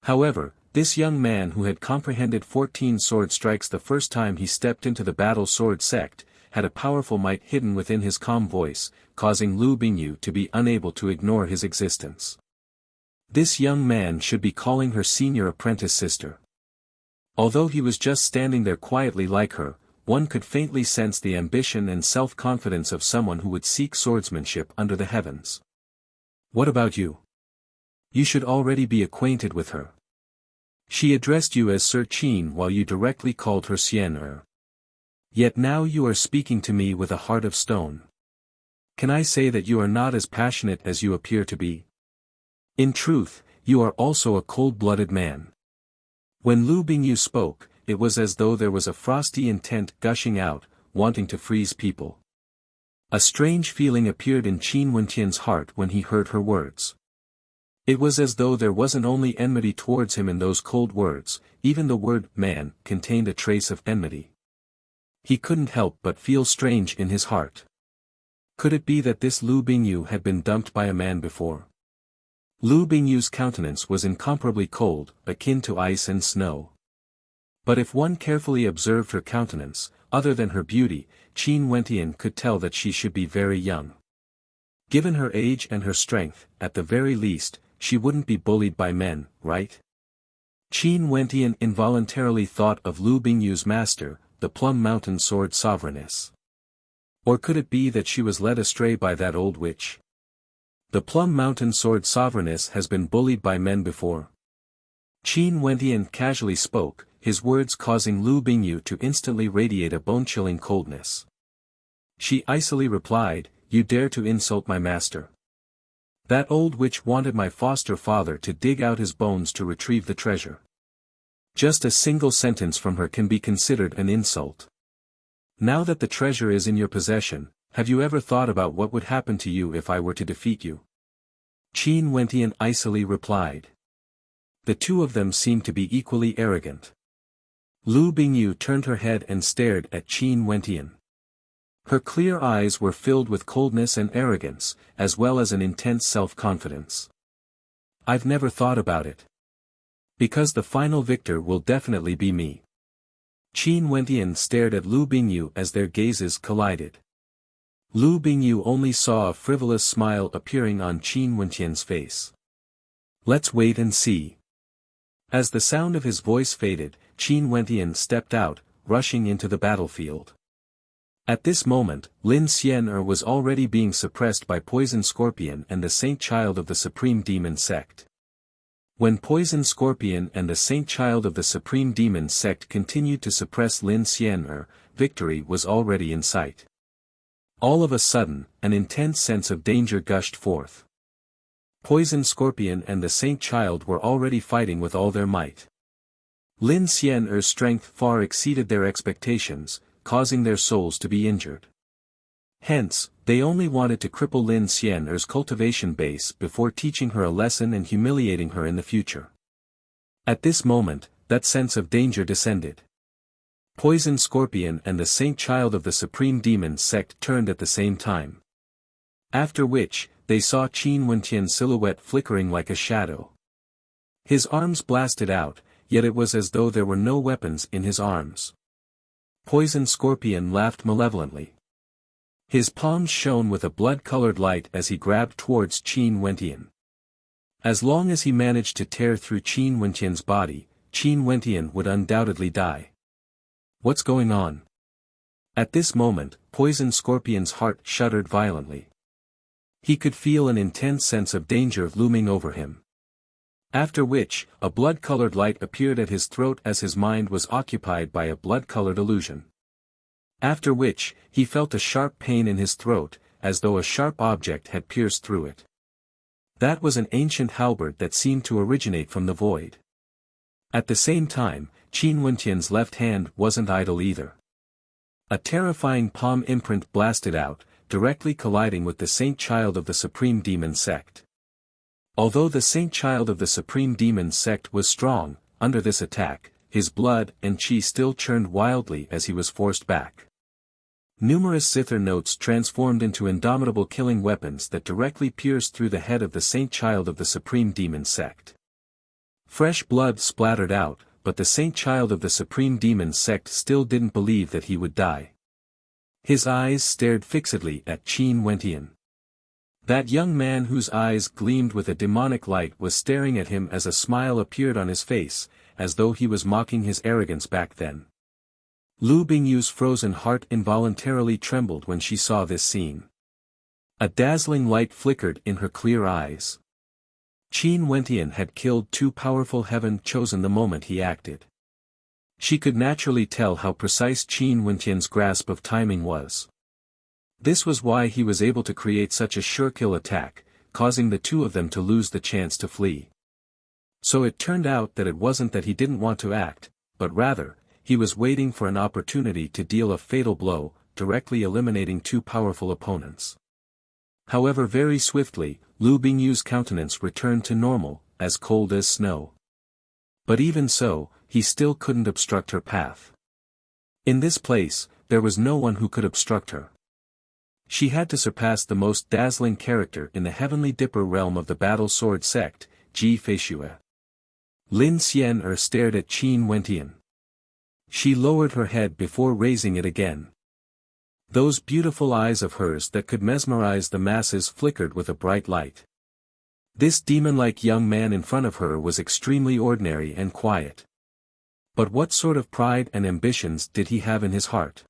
However, this young man who had comprehended 14 sword strikes the first time he stepped into the Battle Sword sect, had a powerful might hidden within his calm voice, causing Lu Bingyu to be unable to ignore his existence. This young man should be calling her senior apprentice sister. Although he was just standing there quietly like her, one could faintly sense the ambition and self-confidence of someone who would seek swordsmanship under the heavens. "What about you? You should already be acquainted with her. She addressed you as Sir Qin while you directly called her Xian'er. Yet now you are speaking to me with a heart of stone. Can I say that you are not as passionate as you appear to be? In truth, you are also a cold-blooded man." When Lu Bingyu spoke, it was as though there was a frosty intent gushing out, wanting to freeze people. A strange feeling appeared in Qin Wentian's heart when he heard her words. It was as though there wasn't only enmity towards him in those cold words, even the word "man" contained a trace of enmity. He couldn't help but feel strange in his heart. Could it be that this Lu Bingyu had been dumped by a man before? Lu Bingyu's countenance was incomparably cold, akin to ice and snow. But if one carefully observed her countenance, other than her beauty, Qin Wentian could tell that she should be very young. Given her age and her strength, at the very least, she wouldn't be bullied by men, right? Qin Wentian involuntarily thought of Lu Bingyu's master, the Plum Mountain Sword Sovereigness. Or could it be that she was led astray by that old witch? The Plum Mountain Sword Sovereigness has been bullied by men before. Qin Wentian casually spoke, his words causing Lu Bingyu to instantly radiate a bone-chilling coldness. She icily replied, "You dare to insult my master. That old witch wanted my foster father to dig out his bones to retrieve the treasure. Just a single sentence from her can be considered an insult. Now that the treasure is in your possession, have you ever thought about what would happen to you if I were to defeat you?" Qin Wentian icily replied. The two of them seemed to be equally arrogant. Lu Bingyu turned her head and stared at Qin Wentian. Her clear eyes were filled with coldness and arrogance, as well as an intense self-confidence. "I've never thought about it. Because the final victor will definitely be me." Qin Wentian stared at Lu Bingyu as their gazes collided. Lu Bingyu only saw a frivolous smile appearing on Qin Wentian's face. "Let's wait and see." As the sound of his voice faded, Qin Wentian stepped out, rushing into the battlefield. At this moment, Lin Xian'er was already being suppressed by Poison Scorpion and the Saint Child of the Supreme Demon Sect. When Poison Scorpion and the Saint Child of the Supreme Demon Sect continued to suppress Lin Xian'er, victory was already in sight. All of a sudden, an intense sense of danger gushed forth. Poison Scorpion and the Saint Child were already fighting with all their might. Lin Xian'er's strength far exceeded their expectations, causing their souls to be injured. Hence, they only wanted to cripple Lin Xian'er's cultivation base before teaching her a lesson and humiliating her in the future. At this moment, that sense of danger descended. Poison Scorpion and the Saint Child of the Supreme Demon Sect turned at the same time. After which, they saw Qin Wentian's silhouette flickering like a shadow. His arms blasted out, yet it was as though there were no weapons in his arms. Poison Scorpion laughed malevolently. His palms shone with a blood-colored light as he grabbed towards Qin Wentian. As long as he managed to tear through Qin Wentian's body, Qin Wentian would undoubtedly die. What's going on? At this moment, Poison Scorpion's heart shuddered violently. He could feel an intense sense of danger looming over him. After which, a blood-colored light appeared at his throat as his mind was occupied by a blood-colored illusion. After which, he felt a sharp pain in his throat, as though a sharp object had pierced through it. That was an ancient halberd that seemed to originate from the void. At the same time, Qin Wentian's left hand wasn't idle either. A terrifying palm imprint blasted out, directly colliding with the Saint Child of the Supreme Demon Sect. Although the Saint Child of the Supreme Demon Sect was strong, under this attack, his blood and chi still churned wildly as he was forced back. Numerous zither notes transformed into indomitable killing weapons that directly pierced through the head of the Saint Child of the Supreme Demon Sect. Fresh blood splattered out, but the Saint Child of the Supreme Demon Sect still didn't believe that he would die. His eyes stared fixedly at Qin Wentian. That young man whose eyes gleamed with a demonic light was staring at him as a smile appeared on his face, as though he was mocking his arrogance back then. Lu Bingyu's frozen heart involuntarily trembled when she saw this scene. A dazzling light flickered in her clear eyes. Qin Wentian had killed two powerful heaven-chosen the moment he acted. She could naturally tell how precise Qin Wentian's grasp of timing was. This was why he was able to create such a sure-kill attack, causing the two of them to lose the chance to flee. So it turned out that it wasn't that he didn't want to act, but rather, he was waiting for an opportunity to deal a fatal blow, directly eliminating two powerful opponents. However, very swiftly, Lu Bingyu's countenance returned to normal, as cold as snow. But even so, he still couldn't obstruct her path. In this place, there was no one who could obstruct her. She had to surpass the most dazzling character in the Heavenly Dipper realm of the Battle Sword Sect, Ji Feishue. Lin Xian'er stared at Qin Wentian. She lowered her head before raising it again. Those beautiful eyes of hers that could mesmerize the masses flickered with a bright light. This demon-like young man in front of her was extremely ordinary and quiet. But what sort of pride and ambitions did he have in his heart?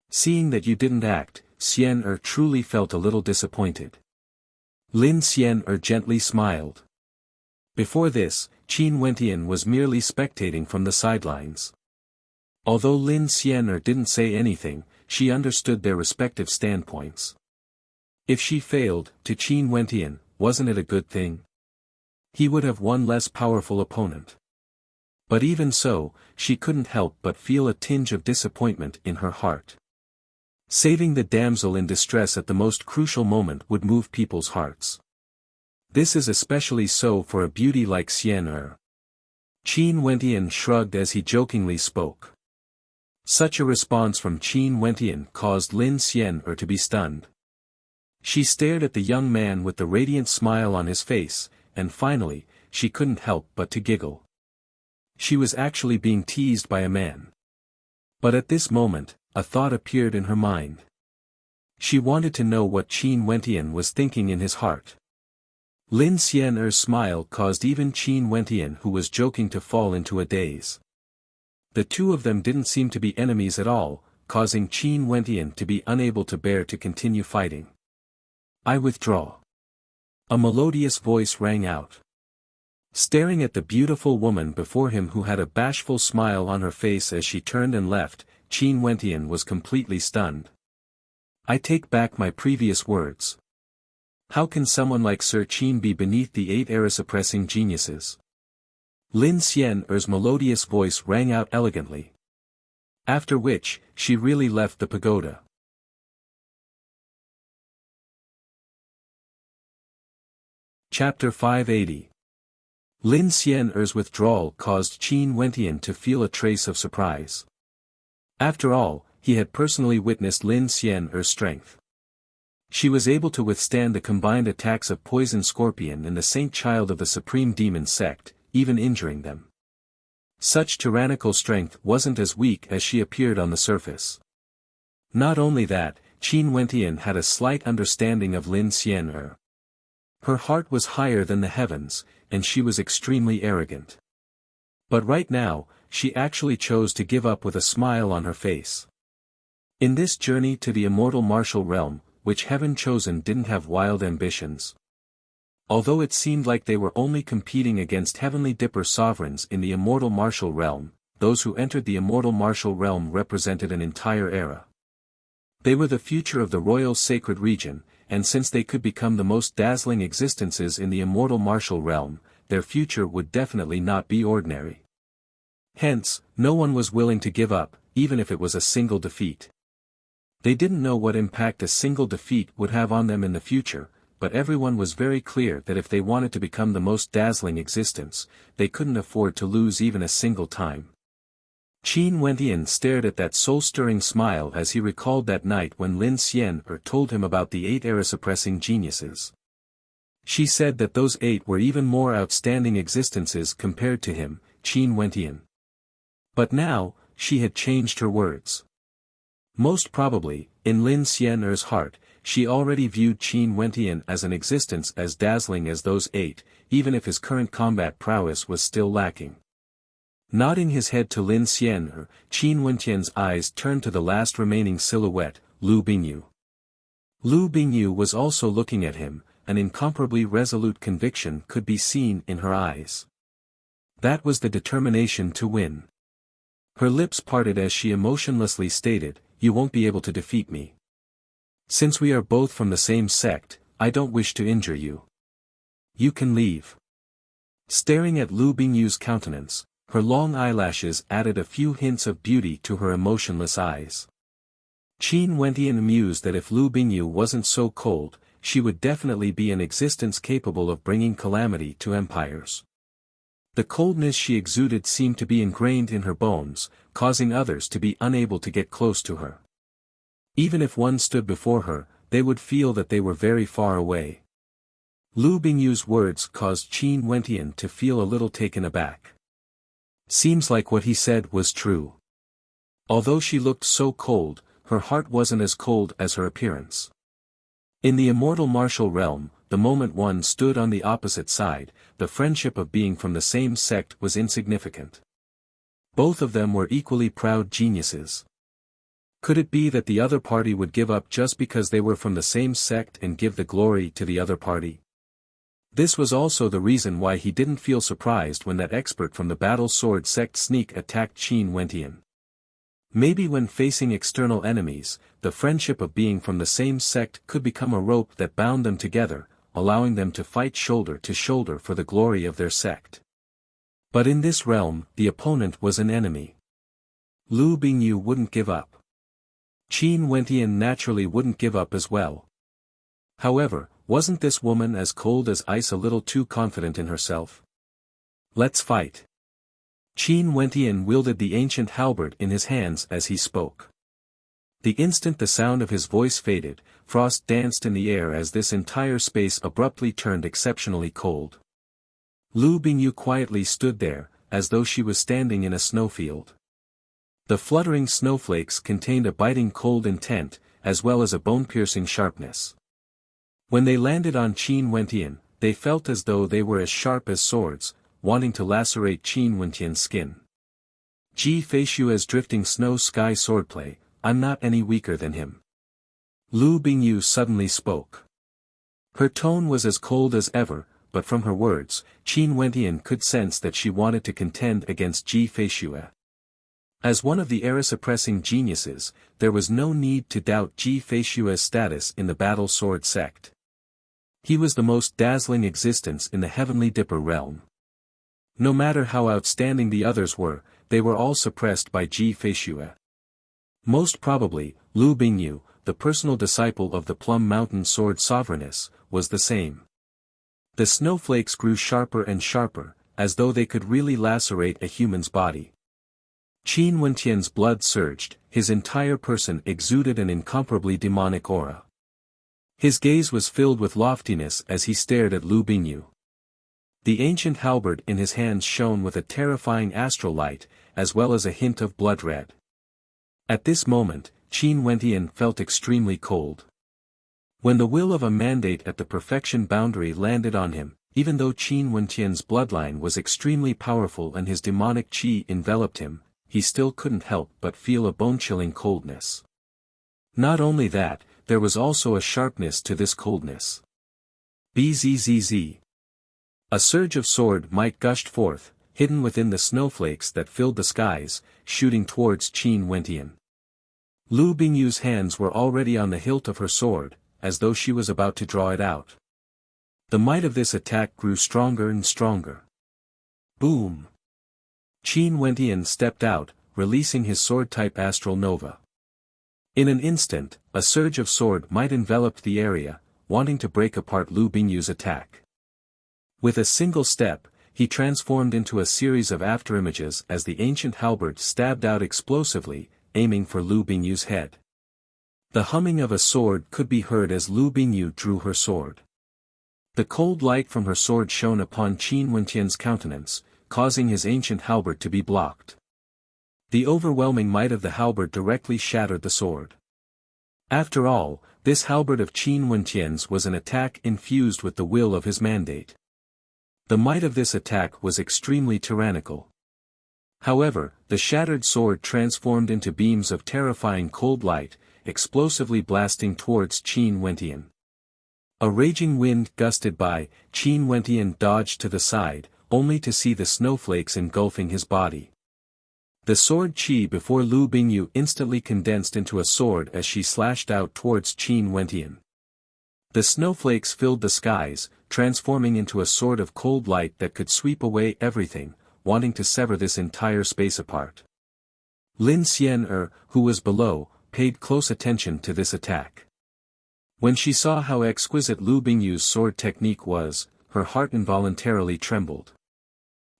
Seeing that you didn't act, Xian'er truly felt a little disappointed. Lin Xian'er gently smiled. Before this, Qin Wentian was merely spectating from the sidelines. Although Lin Xian'er didn't say anything, she understood their respective standpoints. If she failed, to Qin Wentian, wasn't it a good thing? He would have one less powerful opponent. But even so, she couldn't help but feel a tinge of disappointment in her heart. Saving the damsel in distress at the most crucial moment would move people's hearts. This is especially so for a beauty like Xian'er. Qin Wentian shrugged as he jokingly spoke. Such a response from Qin Wentian caused Lin Xian'er to be stunned. She stared at the young man with the radiant smile on his face, and finally, she couldn't help but to giggle. She was actually being teased by a man. But at this moment, a thought appeared in her mind. She wanted to know what Qin Wentian was thinking in his heart. Lin Xian'er's smile caused even Qin Wentian, who was joking, to fall into a daze. The two of them didn't seem to be enemies at all, causing Qin Wentian to be unable to bear to continue fighting. "I withdraw." A melodious voice rang out. Staring at the beautiful woman before him who had a bashful smile on her face as she turned and left, Qin Wentian was completely stunned. "I take back my previous words. How can someone like Sir Qin be beneath the 8 era-suppressing geniuses?" Lin Xian'er's melodious voice rang out elegantly. After which, she really left the pagoda. Chapter 580. Lin Xian'er's withdrawal caused Qin Wentian to feel a trace of surprise. After all, he had personally witnessed Lin Xian'er's strength. She was able to withstand the combined attacks of Poison Scorpion and the Saint Child of the Supreme Demon Sect, even injuring them. Such tyrannical strength wasn't as weak as she appeared on the surface. Not only that, Qin Wentian had a slight understanding of Lin Xian'er. Her heart was higher than the heavens, and she was extremely arrogant. But right now, she actually chose to give up with a smile on her face. In this journey to the immortal martial realm, which Heaven Chosen didn't have wild ambitions. Although it seemed like they were only competing against Heavenly Dipper sovereigns in the immortal martial realm, those who entered the immortal martial realm represented an entire era. They were the future of the royal sacred region, and since they could become the most dazzling existences in the immortal martial realm, their future would definitely not be ordinary. Hence, no one was willing to give up, even if it was a single defeat. They didn't know what impact a single defeat would have on them in the future, but everyone was very clear that if they wanted to become the most dazzling existence, they couldn't afford to lose even a single time. Qin Wentian stared at that soul-stirring smile as he recalled that night when Lin Xian'er told him about the 8 era-suppressing geniuses. She said that those 8 were even more outstanding existences compared to him, Qin Wentian. But now, she had changed her words. Most probably, in Lin Xian'er's heart, she already viewed Qin Wentian as an existence as dazzling as those 8, even if his current combat prowess was still lacking. Nodding his head to Lin Xian'er, Qin Wentian's eyes turned to the last remaining silhouette, Lu Bingyu. Lu Bingyu was also looking at him, an incomparably resolute conviction could be seen in her eyes. That was the determination to win. Her lips parted as she emotionlessly stated, "You won't be able to defeat me. Since we are both from the same sect, I don't wish to injure you. You can leave." Staring at Lu Bingyu's countenance, her long eyelashes added a few hints of beauty to her emotionless eyes. Qin Wentian mused that if Lu Bingyu wasn't so cold, she would definitely be an existence capable of bringing calamity to empires. The coldness she exuded seemed to be ingrained in her bones, causing others to be unable to get close to her. Even if one stood before her, they would feel that they were very far away. Lu Bingyu's words caused Qin Wentian to feel a little taken aback. Seems like what he said was true. Although she looked so cold, her heart wasn't as cold as her appearance. In the immortal martial realm, the moment one stood on the opposite side, the friendship of being from the same sect was insignificant. Both of them were equally proud geniuses. Could it be that the other party would give up just because they were from the same sect and give the glory to the other party? This was also the reason why he didn't feel surprised when that expert from the battle sword sect sneak attacked Qin Wentian. Maybe when facing external enemies, the friendship of being from the same sect could become a rope that bound them together, allowing them to fight shoulder to shoulder for the glory of their sect. But in this realm, the opponent was an enemy. Lu Bingyu wouldn't give up. Qin Wentian naturally wouldn't give up as well. However, wasn't this woman as cold as ice a little too confident in herself? Let's fight. Qin Wentian wielded the ancient halberd in his hands as he spoke. The instant the sound of his voice faded, frost danced in the air as this entire space abruptly turned exceptionally cold. Lu Bingyu quietly stood there, as though she was standing in a snowfield. The fluttering snowflakes contained a biting cold intent, as well as a bone-piercing sharpness. When they landed on Qin Wentian, they felt as though they were as sharp as swords, wanting to lacerate Qin Wentian's skin. Ji Feishua's drifting snow sky swordplay, I'm not any weaker than him. Lu Bingyu suddenly spoke. Her tone was as cold as ever, but from her words, Qin Wentian could sense that she wanted to contend against Ji Feishua. As one of the era-suppressing geniuses, there was no need to doubt Ji Feishua's status in the battle sword sect. He was the most dazzling existence in the Heavenly Dipper realm. No matter how outstanding the others were, they were all suppressed by Ji Feishua. Most probably, Lu Bingyu, the personal disciple of the Plum Mountain Sword Sovereigness, was the same. The snowflakes grew sharper and sharper, as though they could really lacerate a human's body. Qin Wentian's blood surged, his entire person exuded an incomparably demonic aura. His gaze was filled with loftiness as he stared at Lu Bingyu. The ancient halberd in his hands shone with a terrifying astral light, as well as a hint of blood red. At this moment, Qin Wentian felt extremely cold. When the will of a mandate at the perfection boundary landed on him, even though Qin Wentian's bloodline was extremely powerful and his demonic qi enveloped him, he still couldn't help but feel a bone-chilling coldness. Not only that, there was also a sharpness to this coldness. Bzzz. A surge of sword might gushed forth, hidden within the snowflakes that filled the skies, shooting towards Qin Wentian. Lu Bingyu's hands were already on the hilt of her sword, as though she was about to draw it out. The might of this attack grew stronger and stronger. Boom! Qin Wentian stepped out, releasing his sword-type astral nova. In an instant, a surge of sword might enveloped the area, wanting to break apart Lu Bingyu's attack. With a single step, he transformed into a series of afterimages as the ancient halberd stabbed out explosively, aiming for Lu Bingyu's head. The humming of a sword could be heard as Lu Bingyu drew her sword. The cold light from her sword shone upon Qin Wentian's countenance, causing his ancient halberd to be blocked. The overwhelming might of the halberd directly shattered the sword. After all, this halberd of Qin Wentian's was an attack infused with the will of his mandate. The might of this attack was extremely tyrannical. However, the shattered sword transformed into beams of terrifying cold light, explosively blasting towards Qin Wentian. A raging wind gusted by, Qin Wentian dodged to the side, only to see the snowflakes engulfing his body. The sword qi before Lu Bingyu instantly condensed into a sword as she slashed out towards Qin Wentian. The snowflakes filled the skies, transforming into a sword of cold light that could sweep away everything, wanting to sever this entire space apart. Lin Xian who was below, paid close attention to this attack. When she saw how exquisite Lu Bingyu's sword technique was, her heart involuntarily trembled.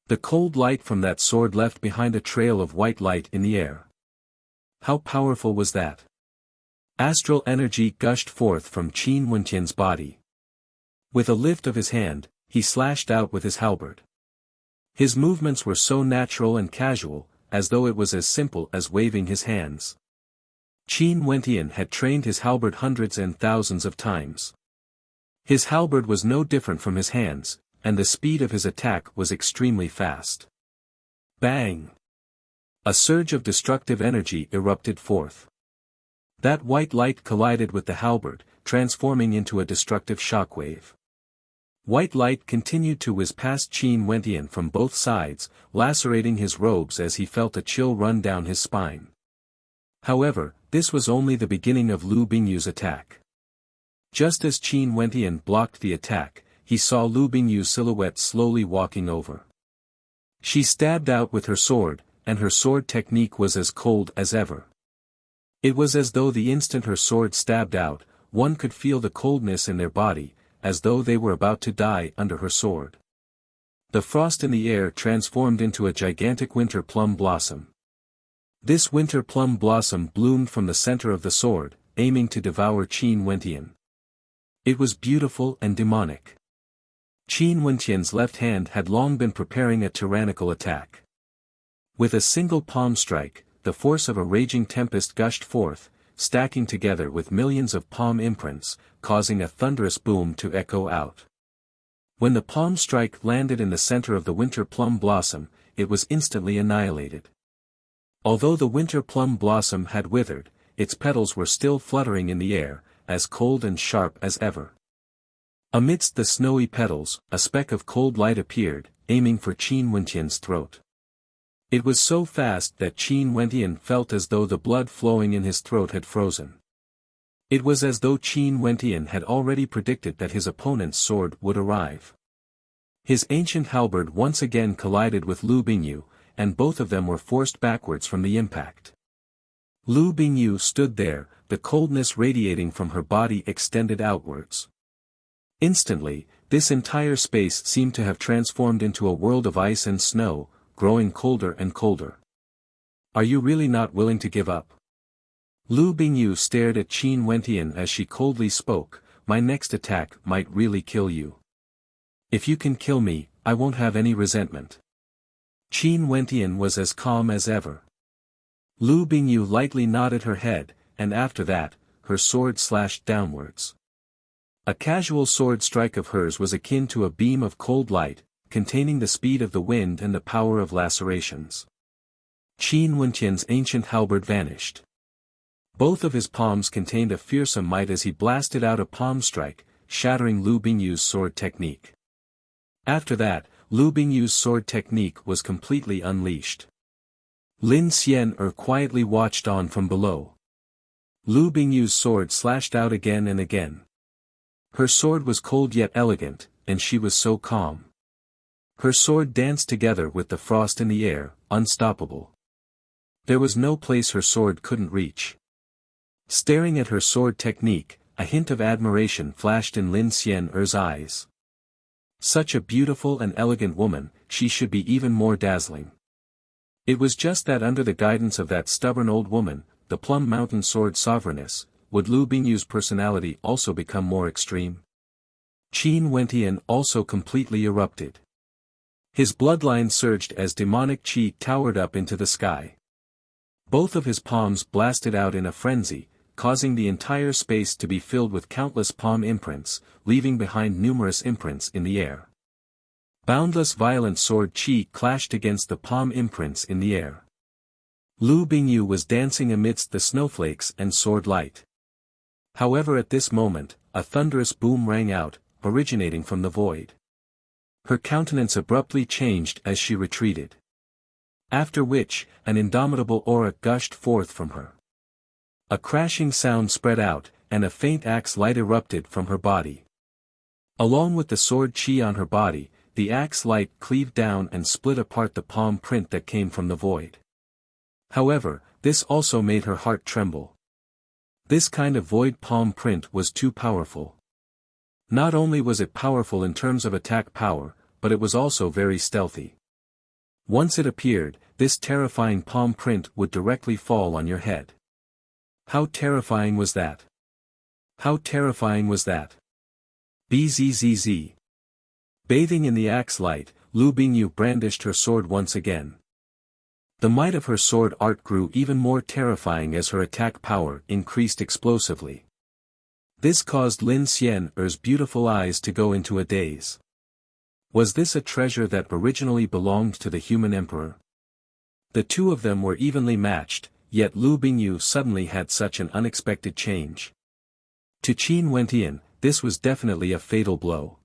The cold light from that sword left behind a trail of white light in the air. How powerful was that? Astral energy gushed forth from Qin Wentian's body. With a lift of his hand, he slashed out with his halberd. His movements were so natural and casual, as though it was as simple as waving his hands. Qin Wentian had trained his halberd hundreds and thousands of times. His halberd was no different from his hands, and the speed of his attack was extremely fast. Bang! A surge of destructive energy erupted forth. That white light collided with the halberd, transforming into a destructive shockwave. White light continued to whiz past Qin Wentian from both sides, lacerating his robes as he felt a chill run down his spine. However, this was only the beginning of Lu Bingyu's attack. Just as Qin Wentian blocked the attack, he saw Lu Bingyu's silhouette slowly walking over. She stabbed out with her sword, and her sword technique was as cold as ever. It was as though the instant her sword stabbed out, one could feel the coldness in their body, as though they were about to die under her sword. The frost in the air transformed into a gigantic winter plum blossom. This winter plum blossom bloomed from the center of the sword, aiming to devour Qin Wentian. It was beautiful and demonic. Qin Wentian's left hand had long been preparing a tyrannical attack. With a single palm strike, the force of a raging tempest gushed forth, stacking together with millions of palm imprints, causing a thunderous boom to echo out. When the palm strike landed in the center of the winter plum blossom, it was instantly annihilated. Although the winter plum blossom had withered, its petals were still fluttering in the air, as cold and sharp as ever. Amidst the snowy petals, a speck of cold light appeared, aiming for Qin Wentian's throat. It was so fast that Qin Wentian felt as though the blood flowing in his throat had frozen. It was as though Qin Wentian had already predicted that his opponent's sword would arrive. His ancient halberd once again collided with Lu Bingyu, and both of them were forced backwards from the impact. Lu Bingyu stood there, the coldness radiating from her body extended outwards. Instantly, this entire space seemed to have transformed into a world of ice and snow, growing colder and colder. Are you really not willing to give up? Lu Bingyu stared at Qin Wentian as she coldly spoke, my next attack might really kill you. If you can kill me, I won't have any resentment. Qin Wentian was as calm as ever. Lu Bingyu lightly nodded her head, and after that, her sword slashed downwards. A casual sword strike of hers was akin to a beam of cold light, containing the speed of the wind and the power of lacerations. Qin Wentian's ancient halberd vanished. Both of his palms contained a fearsome might as he blasted out a palm strike, shattering Lu Bingyu's sword technique. After that, Lu Bingyu's sword technique was completely unleashed. Lin Xian quietly watched on from below. Lu Bingyu's sword slashed out again and again. Her sword was cold yet elegant, and she was so calm. Her sword danced together with the frost in the air, unstoppable. There was no place her sword couldn't reach. Staring at her sword technique, a hint of admiration flashed in Lin Xian's eyes. Such a beautiful and elegant woman, she should be even more dazzling. It was just that under the guidance of that stubborn old woman, the Plum Mountain Sword Sovereigness, would Lu Bingyu's personality also become more extreme? Qin Wentian also completely erupted. His bloodline surged as demonic qi towered up into the sky. Both of his palms blasted out in a frenzy, causing the entire space to be filled with countless palm imprints, leaving behind numerous imprints in the air. Boundless violent sword qi clashed against the palm imprints in the air. Lu Bingyu was dancing amidst the snowflakes and sword light. However, at this moment, a thunderous boom rang out, originating from the void. Her countenance abruptly changed as she retreated. After which, an indomitable aura gushed forth from her. A crashing sound spread out, and a faint axe light erupted from her body. Along with the sword qi on her body, the axe light cleaved down and split apart the palm print that came from the void. However, this also made her heart tremble. This kind of void palm print was too powerful. Not only was it powerful in terms of attack power, but it was also very stealthy. Once it appeared, this terrifying palm print would directly fall on your head. How terrifying was that? How terrifying was that? Bzzz. Bathing in the axe light, Lu Bingyu brandished her sword once again. The might of her sword art grew even more terrifying as her attack power increased explosively. This caused Lin Xian's beautiful eyes to go into a daze. Was this a treasure that originally belonged to the human emperor? The two of them were evenly matched, yet Lu Bingyu suddenly had such an unexpected change. To Qin Wentian, this was definitely a fatal blow.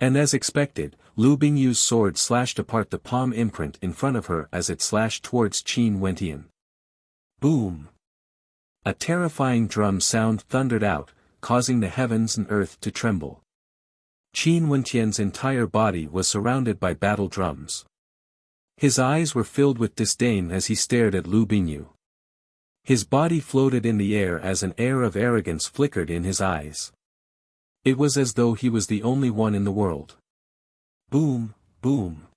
And as expected, Lu Bingyu's sword slashed apart the palm imprint in front of her as it slashed towards Qin Wentian. Boom! A terrifying drum sound thundered out, causing the heavens and earth to tremble. Qin Wentian's entire body was surrounded by battle drums. His eyes were filled with disdain as he stared at Lu Bingyu. His body floated in the air as an air of arrogance flickered in his eyes. It was as though he was the only one in the world. Boom, boom.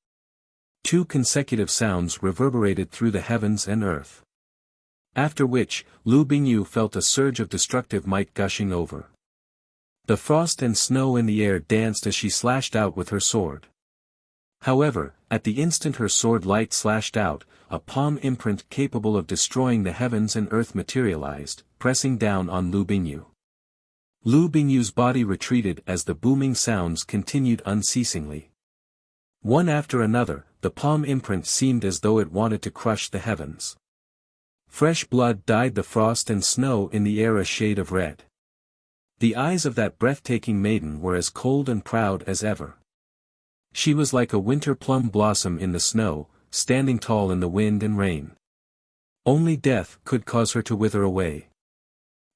2 consecutive sounds reverberated through the heavens and earth. After which, Lu Bingyu felt a surge of destructive might gushing over. The frost and snow in the air danced as she slashed out with her sword. However, at the instant her sword light slashed out, a palm imprint capable of destroying the heavens and earth materialized, pressing down on Lu Bingyu. Lu Bingyu's body retreated as the booming sounds continued unceasingly. One after another, the palm imprint seemed as though it wanted to crush the heavens. Fresh blood dyed the frost and snow in the air a shade of red. The eyes of that breathtaking maiden were as cold and proud as ever. She was like a winter plum blossom in the snow, standing tall in the wind and rain. Only death could cause her to wither away.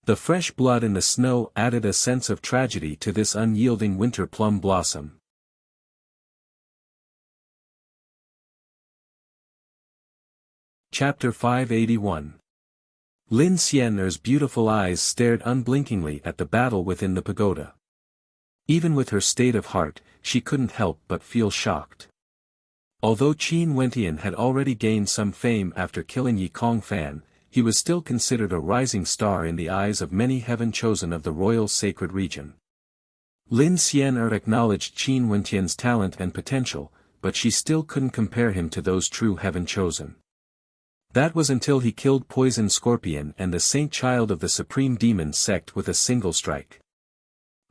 The fresh blood in the snow added a sense of tragedy to this unyielding winter plum blossom. Chapter 581. Lin Xian'er's beautiful eyes stared unblinkingly at the battle within the pagoda. Even with her state of heart, she couldn't help but feel shocked. Although Qin Wentian had already gained some fame after killing Yi Kongfan, he was still considered a rising star in the eyes of many heaven-chosen of the royal sacred region. Lin Xian'er acknowledged Qin Wentian's talent and potential, but she still couldn't compare him to those true heaven-chosen. That was until he killed Poison Scorpion and the Saint Child of the Supreme Demon sect with a single strike.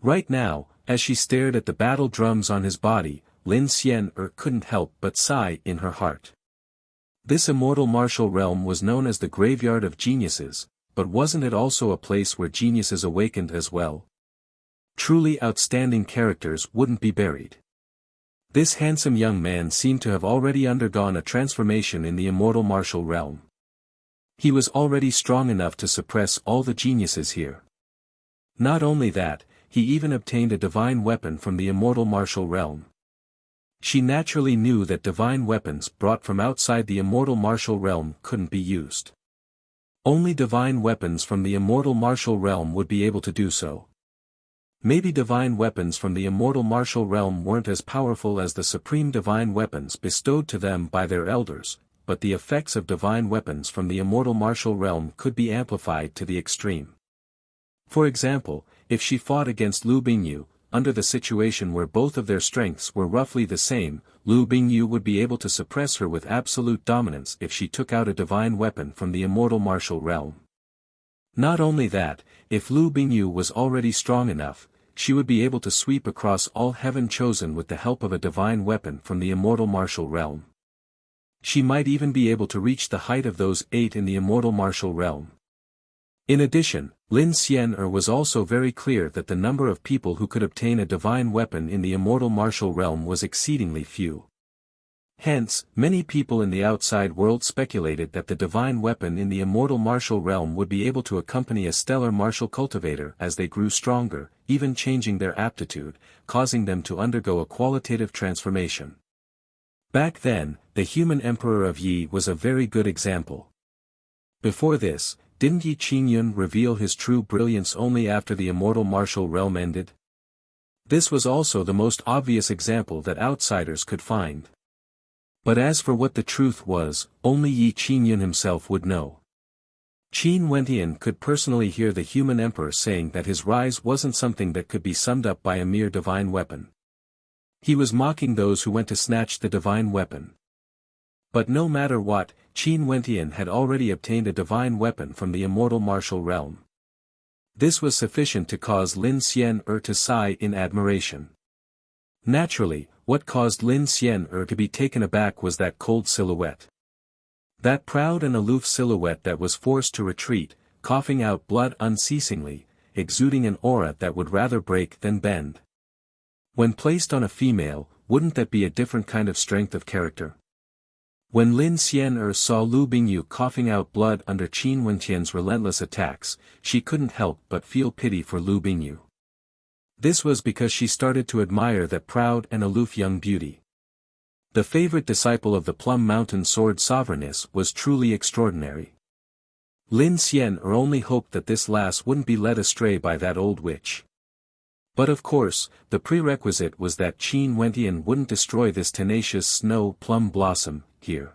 Right now, as she stared at the battle drums on his body, Lin Xian'er couldn't help but sigh in her heart. This immortal martial realm was known as the Graveyard of Geniuses, but wasn't it also a place where geniuses awakened as well? Truly outstanding characters wouldn't be buried. This handsome young man seemed to have already undergone a transformation in the immortal martial realm. He was already strong enough to suppress all the geniuses here. Not only that, he even obtained a divine weapon from the immortal martial realm. She naturally knew that divine weapons brought from outside the immortal martial realm couldn't be used. Only divine weapons from the immortal martial realm would be able to do so. Maybe divine weapons from the immortal martial realm weren't as powerful as the supreme divine weapons bestowed to them by their elders, but the effects of divine weapons from the immortal martial realm could be amplified to the extreme. For example, if she fought against Lu Bingyu, under the situation where both of their strengths were roughly the same, Lu Bingyu would be able to suppress her with absolute dominance if she took out a divine weapon from the immortal martial realm. Not only that, if Lu Bingyu was already strong enough, she would be able to sweep across all heaven chosen with the help of a divine weapon from the immortal martial realm. She might even be able to reach the height of those 8 in the immortal martial realm. In addition, Lin Xian'er was also very clear that the number of people who could obtain a divine weapon in the immortal martial realm was exceedingly few. Hence, many people in the outside world speculated that the divine weapon in the immortal martial realm would be able to accompany a stellar martial cultivator as they grew stronger, even changing their aptitude, causing them to undergo a qualitative transformation. Back then, the human emperor of Yi was a very good example. Before this, didn't Yi Qingyun reveal his true brilliance only after the immortal martial realm ended? This was also the most obvious example that outsiders could find. But as for what the truth was, only Yi Qingyun himself would know. Qin Wentian could personally hear the human emperor saying that his rise wasn't something that could be summed up by a mere divine weapon. He was mocking those who went to snatch the divine weapon. But no matter what, Qin Wentian had already obtained a divine weapon from the immortal martial realm. This was sufficient to cause Lin Xian'er to sigh in admiration. Naturally, what caused Lin Xian'er to be taken aback was that cold silhouette. That proud and aloof silhouette that was forced to retreat, coughing out blood unceasingly, exuding an aura that would rather break than bend. When placed on a female, wouldn't that be a different kind of strength of character? When Lin Xian'er saw Lu Bingyu coughing out blood under Qin Wentian's relentless attacks, she couldn't help but feel pity for Lu Bingyu. This was because she started to admire that proud and aloof young beauty. The favorite disciple of the Plum Mountain Sword Sovereigness was truly extraordinary. Lin Xian'er only hoped that this lass wouldn't be led astray by that old witch. But of course, the prerequisite was that Qin Wentian wouldn't destroy this tenacious snow plum blossom, here.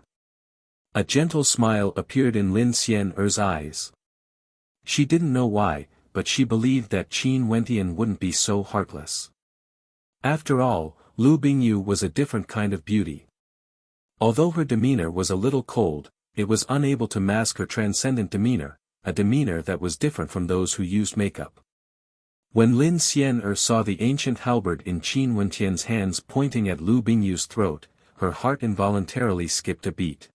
A gentle smile appeared in Lin Xian'er's eyes. She didn't know why, but she believed that Qin Wentian wouldn't be so heartless. After all, Lu Bingyu was a different kind of beauty. Although her demeanor was a little cold, it was unable to mask her transcendent demeanor, a demeanor that was different from those who used makeup. When Lin Xian'er saw the ancient halberd in Qin Wentian's hands pointing at Lu Bingyu's throat, her heart involuntarily skipped a beat.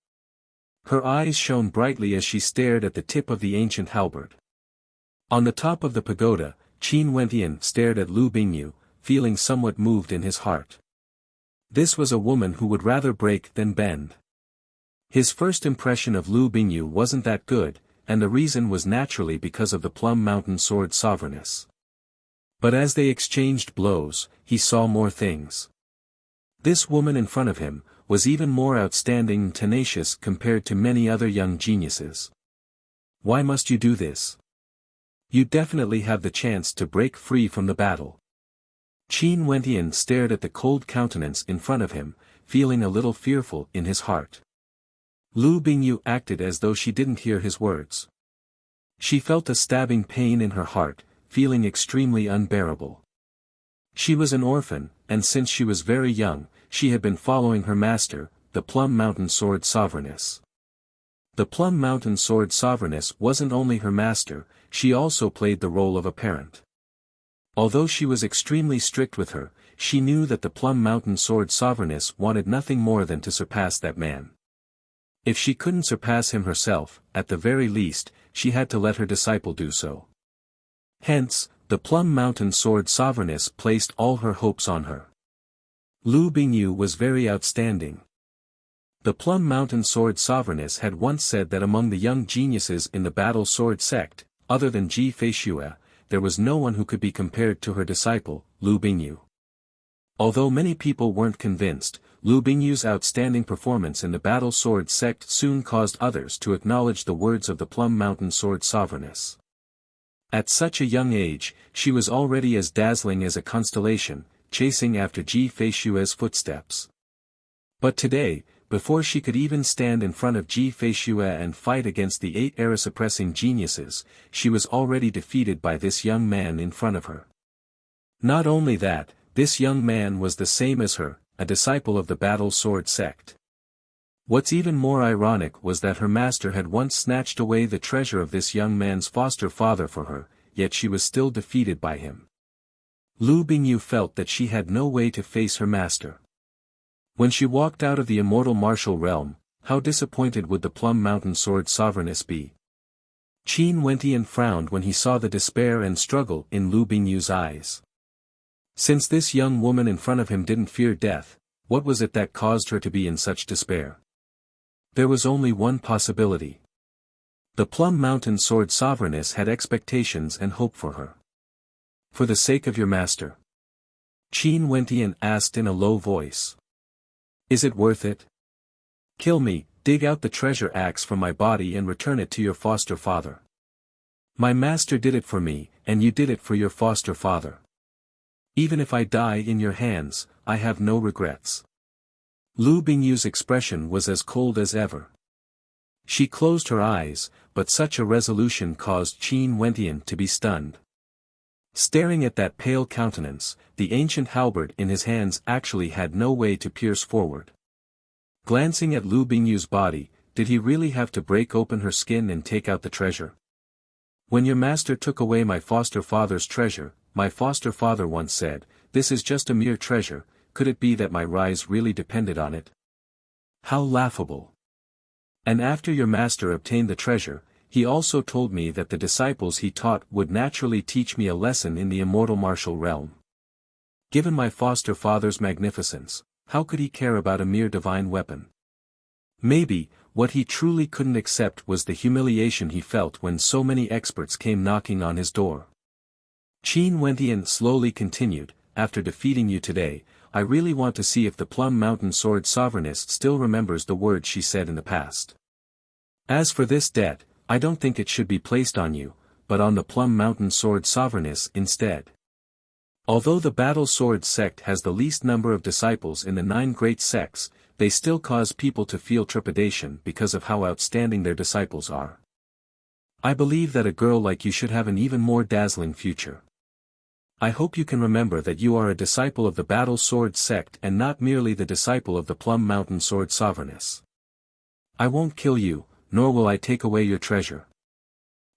Her eyes shone brightly as she stared at the tip of the ancient halberd. On the top of the pagoda, Qin Wentian stared at Lu Bingyu, feeling somewhat moved in his heart. This was a woman who would rather break than bend. His first impression of Lu Bingyu wasn't that good, and the reason was naturally because of the Plum Mountain Sword Sovereigness. But as they exchanged blows, he saw more things. This woman in front of him was even more outstanding and tenacious compared to many other young geniuses. Why must you do this? You definitely have the chance to break free from the battle. Qin Wentian stared at the cold countenance in front of him, feeling a little fearful in his heart. Lu Bingyu acted as though she didn't hear his words. She felt a stabbing pain in her heart, feeling extremely unbearable. She was an orphan, and since she was very young, she had been following her master, the Plum Mountain Sword Sovereigness. The Plum Mountain Sword Sovereigness wasn't only her master, she also played the role of a parent. Although she was extremely strict with her, she knew that the Plum Mountain Sword Sovereigness wanted nothing more than to surpass that man. If she couldn't surpass him herself, at the very least, she had to let her disciple do so. Hence, the Plum Mountain Sword Sovereigness placed all her hopes on her. Lu Bingyu was very outstanding. The Plum Mountain Sword Sovereigness had once said that among the young geniuses in the Battle Sword sect, other than Ji Feishue, there was no one who could be compared to her disciple, Lu Bingyu. Although many people weren't convinced, Lu Bingyu's outstanding performance in the Battle Sword sect soon caused others to acknowledge the words of the Plum Mountain Sword Sovereigness. At such a young age, she was already as dazzling as a constellation, chasing after Ji Feishue's footsteps. But today, before she could even stand in front of Ji Feishue and fight against the 8 era-suppressing geniuses, she was already defeated by this young man in front of her. Not only that, this young man was the same as her, a disciple of the Battle Sword sect. What's even more ironic was that her master had once snatched away the treasure of this young man's foster father for her, yet she was still defeated by him. Lu Bingyu felt that she had no way to face her master. When she walked out of the immortal martial realm, how disappointed would the Plum Mountain Sword Sovereigness be? Qin Wentian frowned when he saw the despair and struggle in Lu Bingyu's eyes. Since this young woman in front of him didn't fear death, what was it that caused her to be in such despair? There was only one possibility. The Plum Mountain Sword Sovereigness had expectations and hope for her. For the sake of your master? Qin Wentian asked in a low voice. Is it worth it? Kill me, dig out the treasure axe from my body and return it to your foster father. My master did it for me, and you did it for your foster father. Even if I die in your hands, I have no regrets. Lu Bingyu's expression was as cold as ever. She closed her eyes, but such a resolution caused Qin Wentian to be stunned. Staring at that pale countenance, the ancient halberd in his hands actually had no way to pierce forward. Glancing at Lu Bingyu's body, did he really have to break open her skin and take out the treasure? When your master took away my foster father's treasure, my foster father once said, this is just a mere treasure, could it be that my rise really depended on it? How laughable. And after your master obtained the treasure, he also told me that the disciples he taught would naturally teach me a lesson in the immortal martial realm. Given my foster father's magnificence, how could he care about a mere divine weapon? Maybe, what he truly couldn't accept was the humiliation he felt when so many experts came knocking on his door. Qin Wentian slowly continued, after defeating you today, I really want to see if the Plum Mountain Sword Sovereignist still remembers the words she said in the past. As for this debt, I don't think it should be placed on you, but on the Plum Mountain Sword Sovereigness instead. Although the Battle Sword sect has the least number of disciples in the 9 great sects, they still cause people to feel trepidation because of how outstanding their disciples are. I believe that a girl like you should have an even more dazzling future. I hope you can remember that you are a disciple of the Battle Sword sect and not merely the disciple of the Plum Mountain Sword Sovereigness. I won't kill you, nor will I take away your treasure.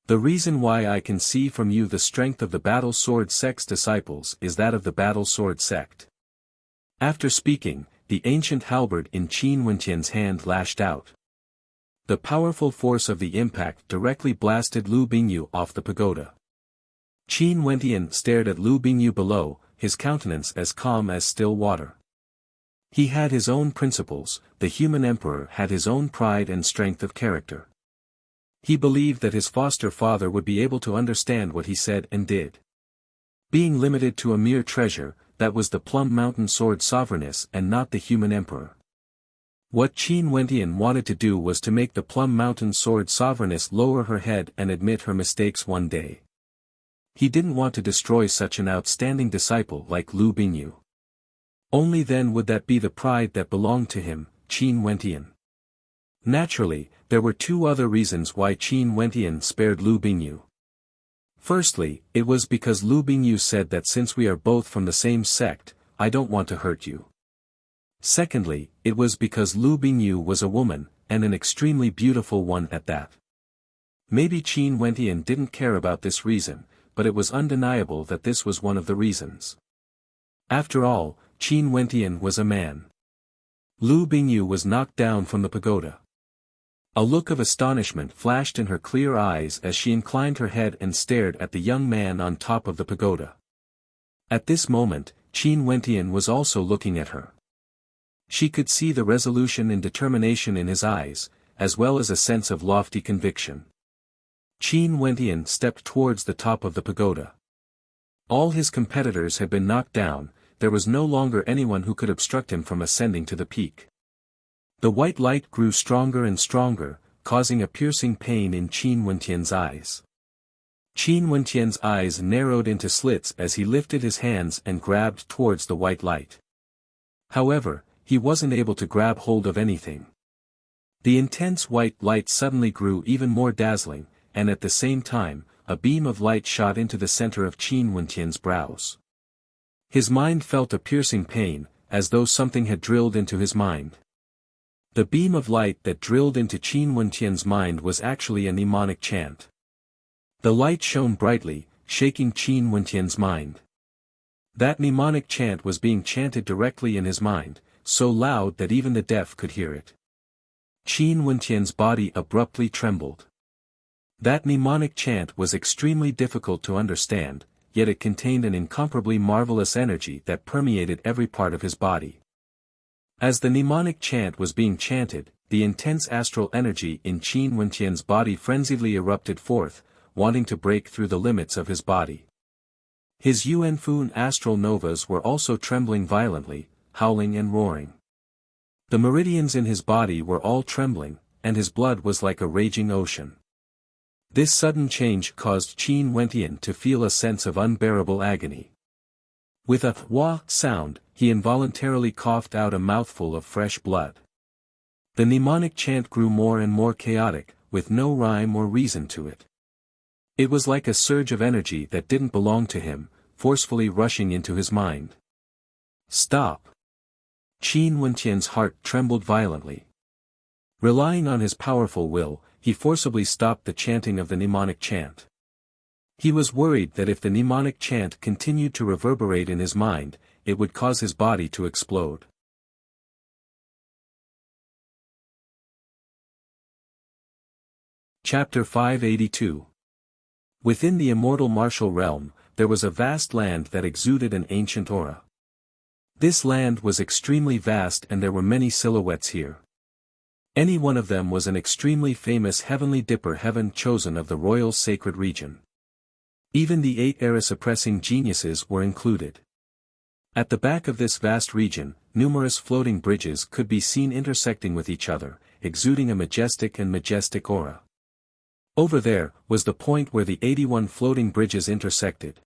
The reason why I can see from you the strength of the Battle Sword sect's disciples is that of the Battle Sword sect. After speaking, the ancient halberd in Qin Wentian's hand lashed out. The powerful force of the impact directly blasted Lu Bingyu off the pagoda. Qin Wentian stared at Lu Bingyu below, his countenance as calm as still water. He had his own principles, the human emperor had his own pride and strength of character. He believed that his foster father would be able to understand what he said and did. Being limited to a mere treasure, that was the Plum Mountain Sword Sovereigness and not the human emperor. What Qin Wentian wanted to do was to make the Plum Mountain Sword Sovereigness lower her head and admit her mistakes one day. He didn't want to destroy such an outstanding disciple like Lu Bingyu. Only then would that be the pride that belonged to him, Qin Wentian. Naturally, there were 2 other reasons why Qin Wentian spared Lu Bingyu. Firstly, it was because Lu Bingyu said that since we are both from the same sect, I don't want to hurt you. Secondly, it was because Lu Bingyu was a woman, and an extremely beautiful one at that. Maybe Qin Wentian didn't care about this reason, but it was undeniable that this was one of the reasons. After all, Qin Wentian was a man. Lu Bingyu was knocked down from the pagoda. A look of astonishment flashed in her clear eyes as she inclined her head and stared at the young man on top of the pagoda. At this moment, Qin Wentian was also looking at her. She could see the resolution and determination in his eyes, as well as a sense of lofty conviction. Qin Wentian stepped towards the top of the pagoda. All his competitors had been knocked down, there was no longer anyone who could obstruct him from ascending to the peak. The white light grew stronger and stronger, causing a piercing pain in Qin Wentian's eyes. Qin Wentian's eyes narrowed into slits as he lifted his hands and grabbed towards the white light. However, he wasn't able to grab hold of anything. The intense white light suddenly grew even more dazzling, and at the same time, a beam of light shot into the center of Qin Wentian's brows. His mind felt a piercing pain, as though something had drilled into his mind. The beam of light that drilled into Qin Wentian's mind was actually a mnemonic chant. The light shone brightly, shaking Qin Wentian's mind. That mnemonic chant was being chanted directly in his mind, so loud that even the deaf could hear it. Qin Wentian's body abruptly trembled. That mnemonic chant was extremely difficult to understand, yet it contained an incomparably marvelous energy that permeated every part of his body. As the mnemonic chant was being chanted, the intense astral energy in Qin Wentian's body frenziedly erupted forth, wanting to break through the limits of his body. His Yuanfun astral novas were also trembling violently, howling and roaring. The meridians in his body were all trembling, and his blood was like a raging ocean. This sudden change caused Qin Wentian to feel a sense of unbearable agony. With a "wah" sound, he involuntarily coughed out a mouthful of fresh blood. The mnemonic chant grew more and more chaotic, with no rhyme or reason to it. It was like a surge of energy that didn't belong to him, forcefully rushing into his mind. Stop! Qin Wentian's heart trembled violently. Relying on his powerful will, he forcibly stopped the chanting of the mnemonic chant. He was worried that if the mnemonic chant continued to reverberate in his mind, it would cause his body to explode. Chapter 582. Within the immortal martial realm, there was a vast land that exuded an ancient aura. This land was extremely vast and there were many silhouettes here. Any one of them was an extremely famous heavenly dipper heaven chosen of the royal sacred region. Even the 8 era-suppressing geniuses were included. At the back of this vast region, numerous floating bridges could be seen intersecting with each other, exuding a majestic aura. Over there was the point where the 81 floating bridges intersected.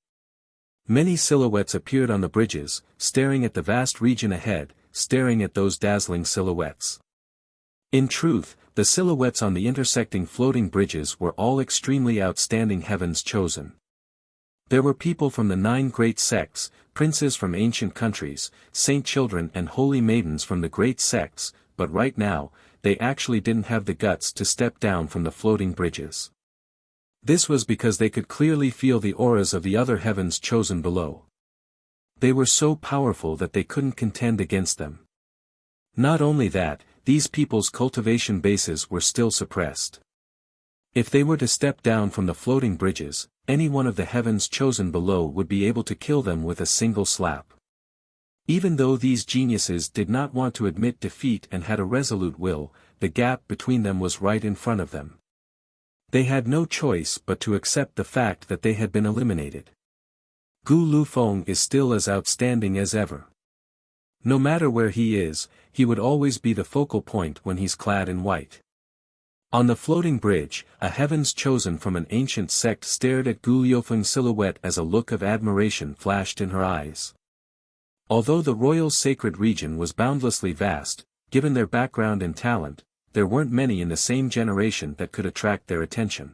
Many silhouettes appeared on the bridges, staring at the vast region ahead, staring at those dazzling silhouettes. In truth, the silhouettes on the intersecting floating bridges were all extremely outstanding heavens chosen. There were people from the 9 great sects, princes from ancient countries, saint children and holy maidens from the great sects, but right now, they actually didn't have the guts to step down from the floating bridges. This was because they could clearly feel the auras of the other heavens chosen below. They were so powerful that they couldn't contend against them. Not only that, these people's cultivation bases were still suppressed. If they were to step down from the floating bridges, any one of the heavens chosen below would be able to kill them with a single slap. Even though these geniuses did not want to admit defeat and had a resolute will, the gap between them was right in front of them. They had no choice but to accept the fact that they had been eliminated. Gu Lufeng is still as outstanding as ever. No matter where he is, he would always be the focal point when he's clad in white. On the floating bridge, a heavens chosen from an ancient sect stared at Gu Lufeng's silhouette as a look of admiration flashed in her eyes. Although the royal sacred region was boundlessly vast, given their background and talent, there weren't many in the same generation that could attract their attention.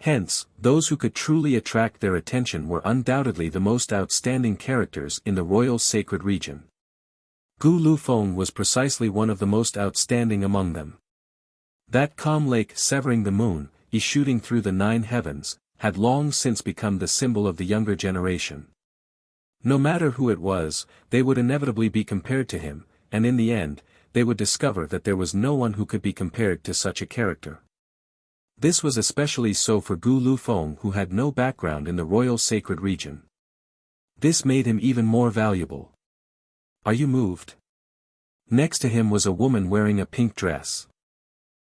Hence, those who could truly attract their attention were undoubtedly the most outstanding characters in the royal sacred region. Gu Lufeng was precisely one of the most outstanding among them. That calm lake severing the moon, shooting through the 9 heavens, had long since become the symbol of the younger generation. No matter who it was, they would inevitably be compared to him, and in the end, they would discover that there was no one who could be compared to such a character. This was especially so for Gu Lufeng, who had no background in the royal sacred region. This made him even more valuable. Are you moved? Next to him was a woman wearing a pink dress.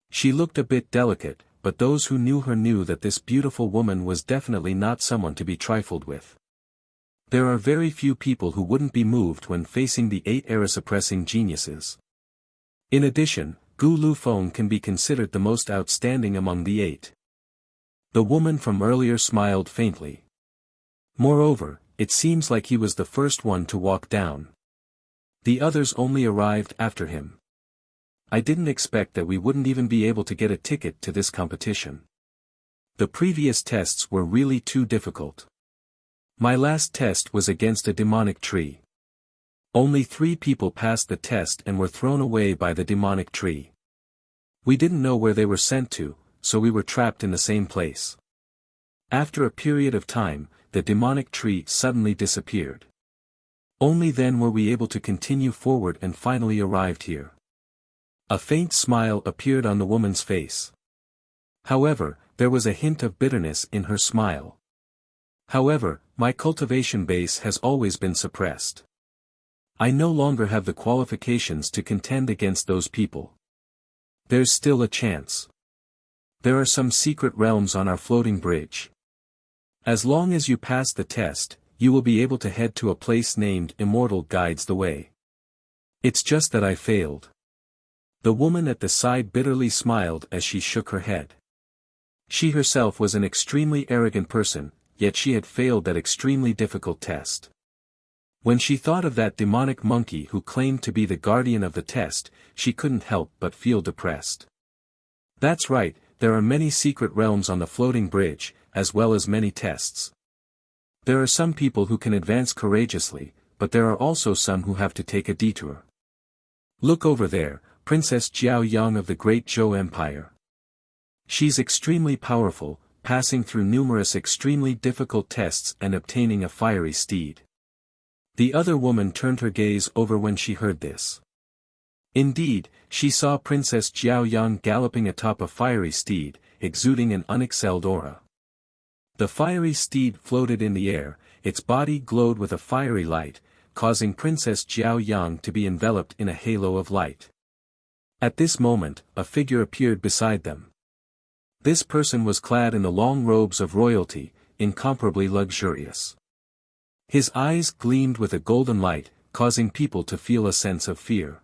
She looked a bit delicate, but those who knew her knew that this beautiful woman was definitely not someone to be trifled with. There are very few people who wouldn't be moved when facing the 8 era-suppressing geniuses. In addition, Gu Lufeng can be considered the most outstanding among the 8. The woman from earlier smiled faintly. Moreover, it seems like he was the first one to walk down. The others only arrived after him. I didn't expect that we wouldn't even be able to get a ticket to this competition. The previous tests were really too difficult. My last test was against a demonic tree. Only 3 people passed the test and were thrown away by the demonic tree. We didn't know where they were sent to, so we were trapped in the same place. After a period of time, the demonic tree suddenly disappeared. Only then were we able to continue forward and finally arrived here. A faint smile appeared on the woman's face. However, there was a hint of bitterness in her smile. However, my cultivation base has always been suppressed. I no longer have the qualifications to contend against those people. There's still a chance. There are some secret realms on our floating bridge. As long as you pass the test, you will be able to head to a place named Immortal guides the way. It's just that I failed. The woman at the side bitterly smiled as she shook her head. She herself was an extremely arrogant person, yet she had failed that extremely difficult test. When she thought of that demonic monkey who claimed to be the guardian of the test, she couldn't help but feel depressed. That's right, there are many secret realms on the floating bridge, as well as many tests. There are some people who can advance courageously, but there are also some who have to take a detour. Look over there, Princess Jiao Yang of the Great Zhou Empire. She's extremely powerful, passing through numerous extremely difficult tests and obtaining a fiery steed. The other woman turned her gaze over when she heard this. Indeed, she saw Princess Jiao Yang galloping atop a fiery steed, exuding an unexcelled aura. The fiery steed floated in the air, its body glowed with a fiery light, causing Princess Jiao Yang to be enveloped in a halo of light. At this moment, a figure appeared beside them. This person was clad in the long robes of royalty, incomparably luxurious. His eyes gleamed with a golden light, causing people to feel a sense of fear.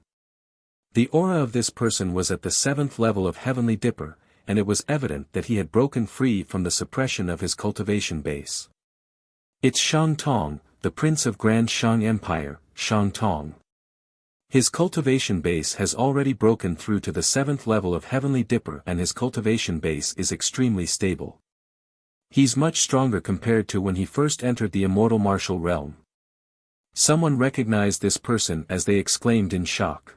The aura of this person was at the 7th level of Heavenly Dipper, and it was evident that he had broken free from the suppression of his cultivation base. It's Shang Tong, the Prince of Grand Shang Empire, Shang Tong. His cultivation base has already broken through to the 7th level of Heavenly Dipper, and his cultivation base is extremely stable. He's much stronger compared to when he first entered the Immortal Martial Realm. Someone recognized this person as they exclaimed in shock.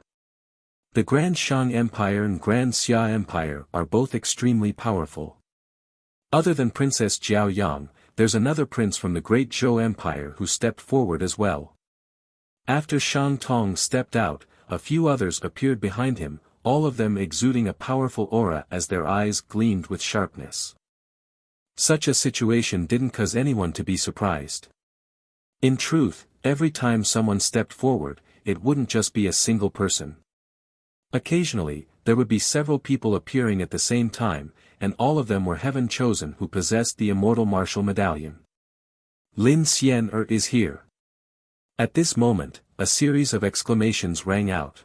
The Grand Shang Empire and Grand Xia Empire are both extremely powerful. Other than Princess Jiao Yang, there's another prince from the Great Zhou Empire who stepped forward as well. After Shang Tong stepped out, a few others appeared behind him, all of them exuding a powerful aura as their eyes gleamed with sharpness. Such a situation didn't cause anyone to be surprised. In truth, every time someone stepped forward, it wouldn't just be a single person. Occasionally, there would be several people appearing at the same time, and all of them were heaven chosen who possessed the Immortal Martial Medallion. Lin Xian'er is here. At this moment, a series of exclamations rang out.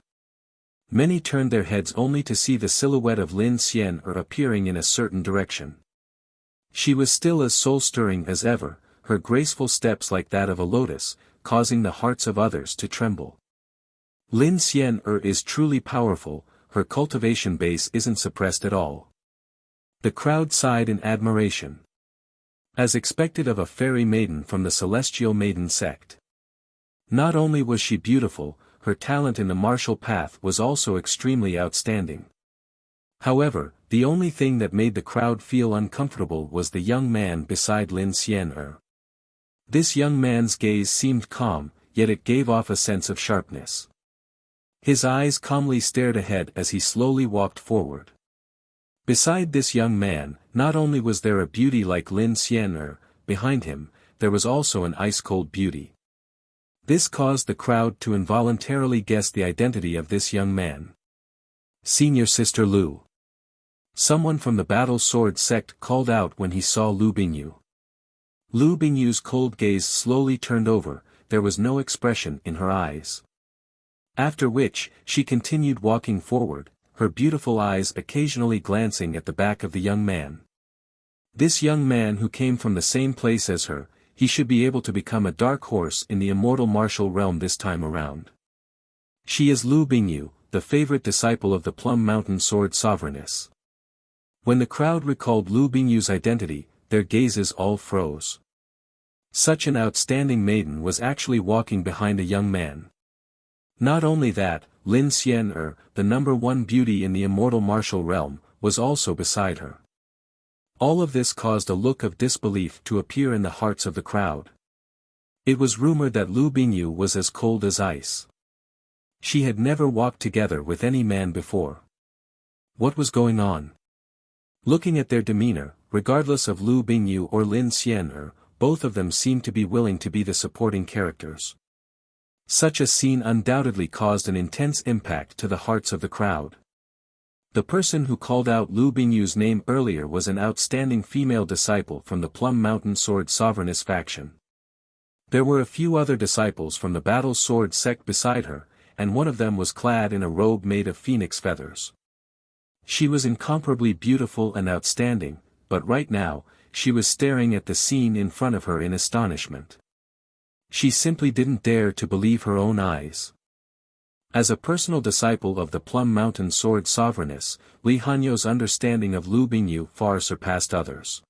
Many turned their heads only to see the silhouette of Lin Xian'er appearing in a certain direction. She was still as soul-stirring as ever, her graceful steps like that of a lotus, causing the hearts of others to tremble. Lin Xian'er is truly powerful, her cultivation base isn't suppressed at all. The crowd sighed in admiration. As expected of a fairy maiden from the Celestial Maiden sect. Not only was she beautiful, her talent in the martial path was also extremely outstanding. However, the only thing that made the crowd feel uncomfortable was the young man beside Lin Xian'er. This young man's gaze seemed calm, yet it gave off a sense of sharpness. His eyes calmly stared ahead as he slowly walked forward. Beside this young man, not only was there a beauty like Lin Xian'er, behind him, there was also an ice-cold beauty. This caused the crowd to involuntarily guess the identity of this young man. Senior Sister Lu. Someone from the Battle Sword sect called out when he saw Lu Bingyu. Lu Bingyu's cold gaze slowly turned over, there was no expression in her eyes. After which, she continued walking forward, her beautiful eyes occasionally glancing at the back of the young man. This young man who came from the same place as her, he should be able to become a dark horse in the Immortal Martial Realm this time around. She is Lu Bingyu, the favorite disciple of the Plum Mountain Sword Sovereigness. When the crowd recalled Lu Bingyu's identity, their gazes all froze. Such an outstanding maiden was actually walking behind a young man. Not only that, Lin Xian'er, the #1 beauty in the Immortal Martial Realm, was also beside her. All of this caused a look of disbelief to appear in the hearts of the crowd. It was rumored that Lu Bingyu was as cold as ice. She had never walked together with any man before. What was going on? Looking at their demeanor, regardless of Lu Bingyu or Lin Xian'er, both of them seemed to be willing to be the supporting characters. Such a scene undoubtedly caused an intense impact to the hearts of the crowd. The person who called out Lu Bingyu's name earlier was an outstanding female disciple from the Plum Mountain Sword Sovereigness faction. There were a few other disciples from the Battle Sword sect beside her, and one of them was clad in a robe made of phoenix feathers. She was incomparably beautiful and outstanding, but right now, she was staring at the scene in front of her in astonishment. She simply didn't dare to believe her own eyes. As a personal disciple of the Plum Mountain Sword Sovereigness, Li Hanyo's understanding of Lu Bingyu far surpassed others.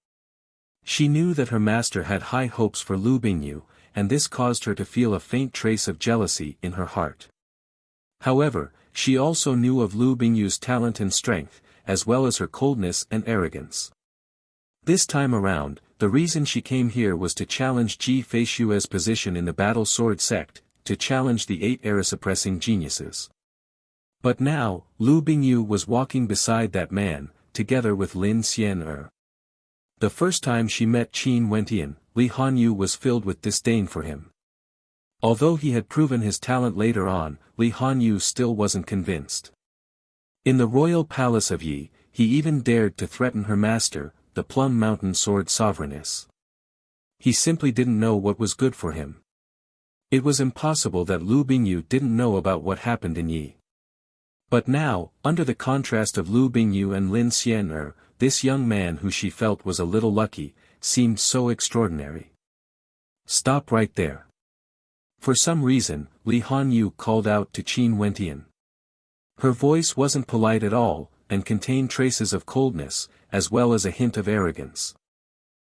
She knew that her master had high hopes for Lu Bingyu, and this caused her to feel a faint trace of jealousy in her heart. However, she also knew of Lu Bingyu's talent and strength, as well as her coldness and arrogance. This time around, the reason she came here was to challenge Ji Feishue's position in the Battle Sword sect, to challenge the 8 era-suppressing geniuses. But now, Lu Bingyu was walking beside that man, together with Lin Xian'er. The first time she met Qin Wentian, Li Hanyu was filled with disdain for him. Although he had proven his talent later on, Li Hanyu still wasn't convinced. In the royal palace of Yi, he even dared to threaten her master, the Plum Mountain Sword Sovereigness. He simply didn't know what was good for him. It was impossible that Lu Bingyu didn't know about what happened in Yi. But now, under the contrast of Lu Bingyu and Lin Xian'er, this young man who she felt was a little lucky, seemed so extraordinary. Stop right there. For some reason, Li Hanyu called out to Qin Wentian. Her voice wasn't polite at all, and contained traces of coldness, as well as a hint of arrogance.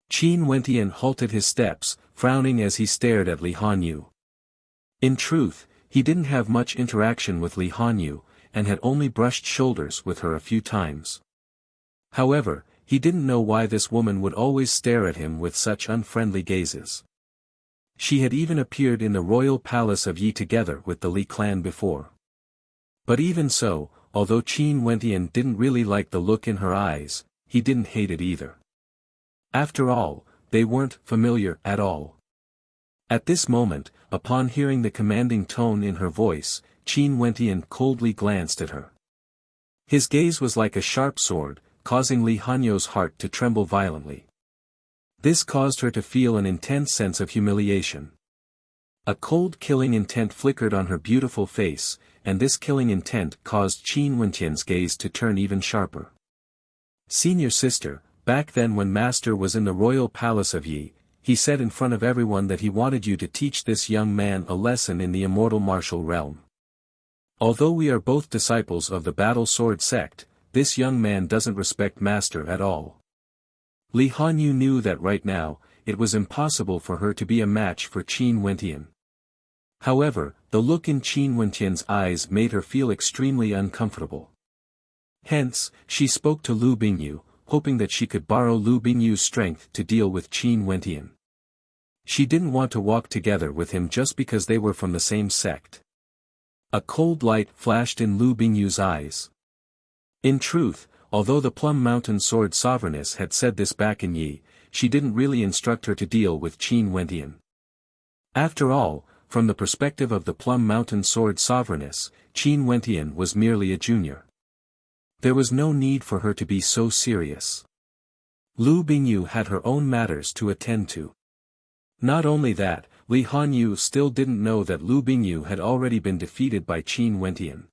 Qin Wentian halted his steps, frowning as he stared at Li Hanyu. In truth, he didn't have much interaction with Li Hanyu, and had only brushed shoulders with her a few times. However, he didn't know why this woman would always stare at him with such unfriendly gazes. She had even appeared in the royal palace of Yi together with the Li clan before. But even so, although Qin Wentian didn't really like the look in her eyes, he didn't hate it either. After all, they weren't familiar at all. At this moment, upon hearing the commanding tone in her voice, Qin Wentian coldly glanced at her. His gaze was like a sharp sword, causing Li Hanyu's heart to tremble violently. This caused her to feel an intense sense of humiliation. A cold killing intent flickered on her beautiful face, and this killing intent caused Qin Wentian's gaze to turn even sharper. Senior sister, back then when Master was in the royal palace of Yi, he said in front of everyone that he wanted you to teach this young man a lesson in the immortal martial realm. Although we are both disciples of the battle sword sect, this young man doesn't respect Master at all. Li Hanyu knew that right now, it was impossible for her to be a match for Qin Wentian. However, the look in Qin Wentian's eyes made her feel extremely uncomfortable. Hence, she spoke to Lu Bingyu, hoping that she could borrow Lu Bingyu's strength to deal with Qin Wentian. She didn't want to walk together with him just because they were from the same sect. A cold light flashed in Lu Bingyu's eyes. In truth, although the Plum Mountain Sword Sovereigness had said this back in Yi, she didn't really instruct her to deal with Qin Wentian. After all, from the perspective of the Plum Mountain Sword Sovereigness, Qin Wentian was merely a junior. There was no need for her to be so serious. Lu Bingyu had her own matters to attend to. Not only that, Li Hanyu still didn't know that Lu Bingyu had already been defeated by Qin Wentian.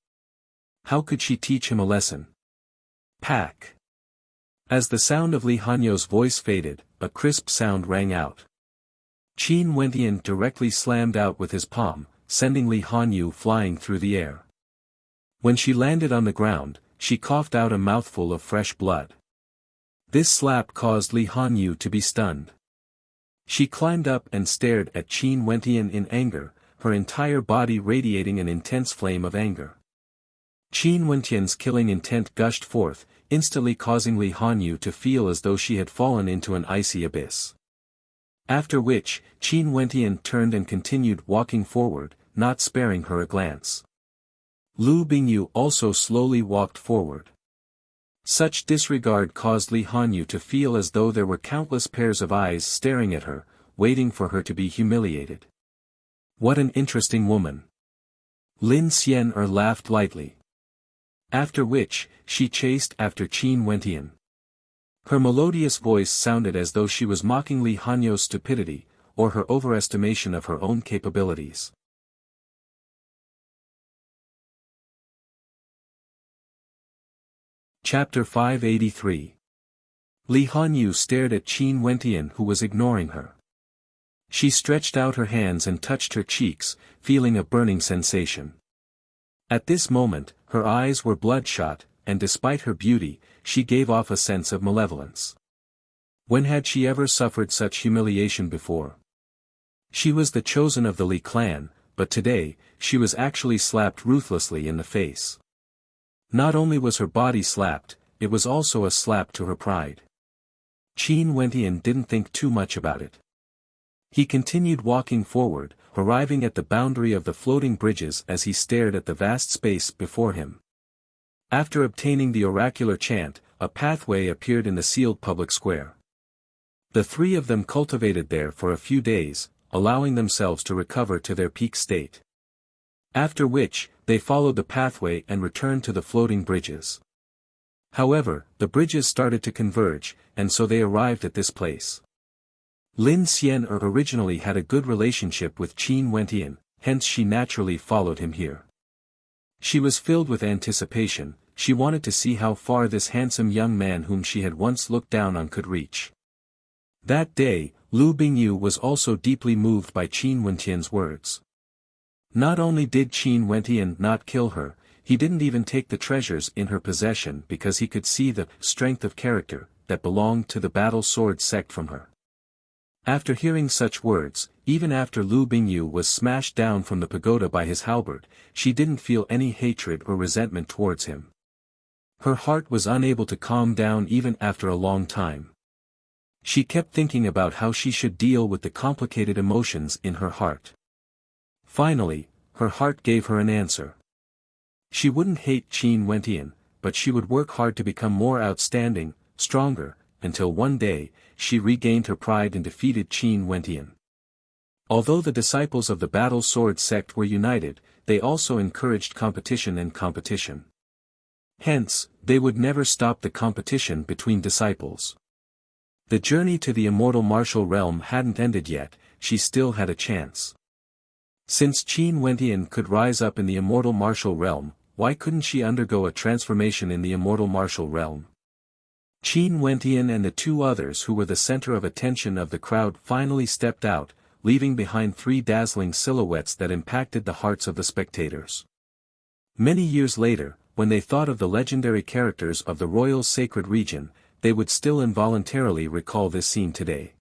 How could she teach him a lesson? Pack. As the sound of Li Hanyu's voice faded, a crisp sound rang out. Qin Wentian directly slammed out with his palm, sending Li Hanyu flying through the air. When she landed on the ground, she coughed out a mouthful of fresh blood. This slap caused Li Hanyu to be stunned. She climbed up and stared at Qin Wentian in anger, her entire body radiating an intense flame of anger. Qin Wentian's killing intent gushed forth, instantly causing Li Hanyu to feel as though she had fallen into an icy abyss. After which, Qin Wentian turned and continued walking forward, not sparing her a glance. Lu Bingyu also slowly walked forward. Such disregard caused Li Hanyu to feel as though there were countless pairs of eyes staring at her, waiting for her to be humiliated. What an interesting woman. Lin Xian'er laughed lightly. After which, she chased after Qin Wentian. Her melodious voice sounded as though she was mocking Li Hanyu's stupidity, or her overestimation of her own capabilities. Chapter 583. Li Hanyu stared at Qin Wentian who was ignoring her. She stretched out her hands and touched her cheeks, feeling a burning sensation. At this moment, her eyes were bloodshot, and despite her beauty, she gave off a sense of malevolence. When had she ever suffered such humiliation before? She was the chosen of the Li clan, but today, she was actually slapped ruthlessly in the face. Not only was her body slapped, it was also a slap to her pride. Qin Wentian didn't think too much about it. He continued walking forward, arriving at the boundary of the floating bridges as he stared at the vast space before him. After obtaining the oracular chant, a pathway appeared in the sealed public square. The three of them cultivated there for a few days, allowing themselves to recover to their peak state. After which, they followed the pathway and returned to the floating bridges. However, the bridges started to converge, and so they arrived at this place. Lin Xian originally had a good relationship with Qin Wentian, hence she naturally followed him here. She was filled with anticipation. She wanted to see how far this handsome young man whom she had once looked down on could reach. That day, Lu Bingyu was also deeply moved by Qin Wentian's words. Not only did Qin Wentian not kill her, he didn't even take the treasures in her possession because he could see the strength of character that belonged to the battle sword sect from her. After hearing such words, even after Lu Bingyu was smashed down from the pagoda by his halberd, she didn't feel any hatred or resentment towards him. Her heart was unable to calm down even after a long time. She kept thinking about how she should deal with the complicated emotions in her heart. Finally, her heart gave her an answer. She wouldn't hate Qin Wentian, but she would work hard to become more outstanding, stronger, until one day, she regained her pride and defeated Qin Wentian. Although the disciples of the battle sword sect were united, they also encouraged competition. Hence, they would never stop the competition between disciples. The journey to the immortal martial realm hadn't ended yet, she still had a chance. Since Qin Wentian could rise up in the immortal martial realm, why couldn't she undergo a transformation in the immortal martial realm? Qin Wentian and the two others who were the center of attention of the crowd finally stepped out, leaving behind three dazzling silhouettes that impacted the hearts of the spectators. Many years later, when they thought of the legendary characters of the royal sacred region, they would still involuntarily recall this scene today.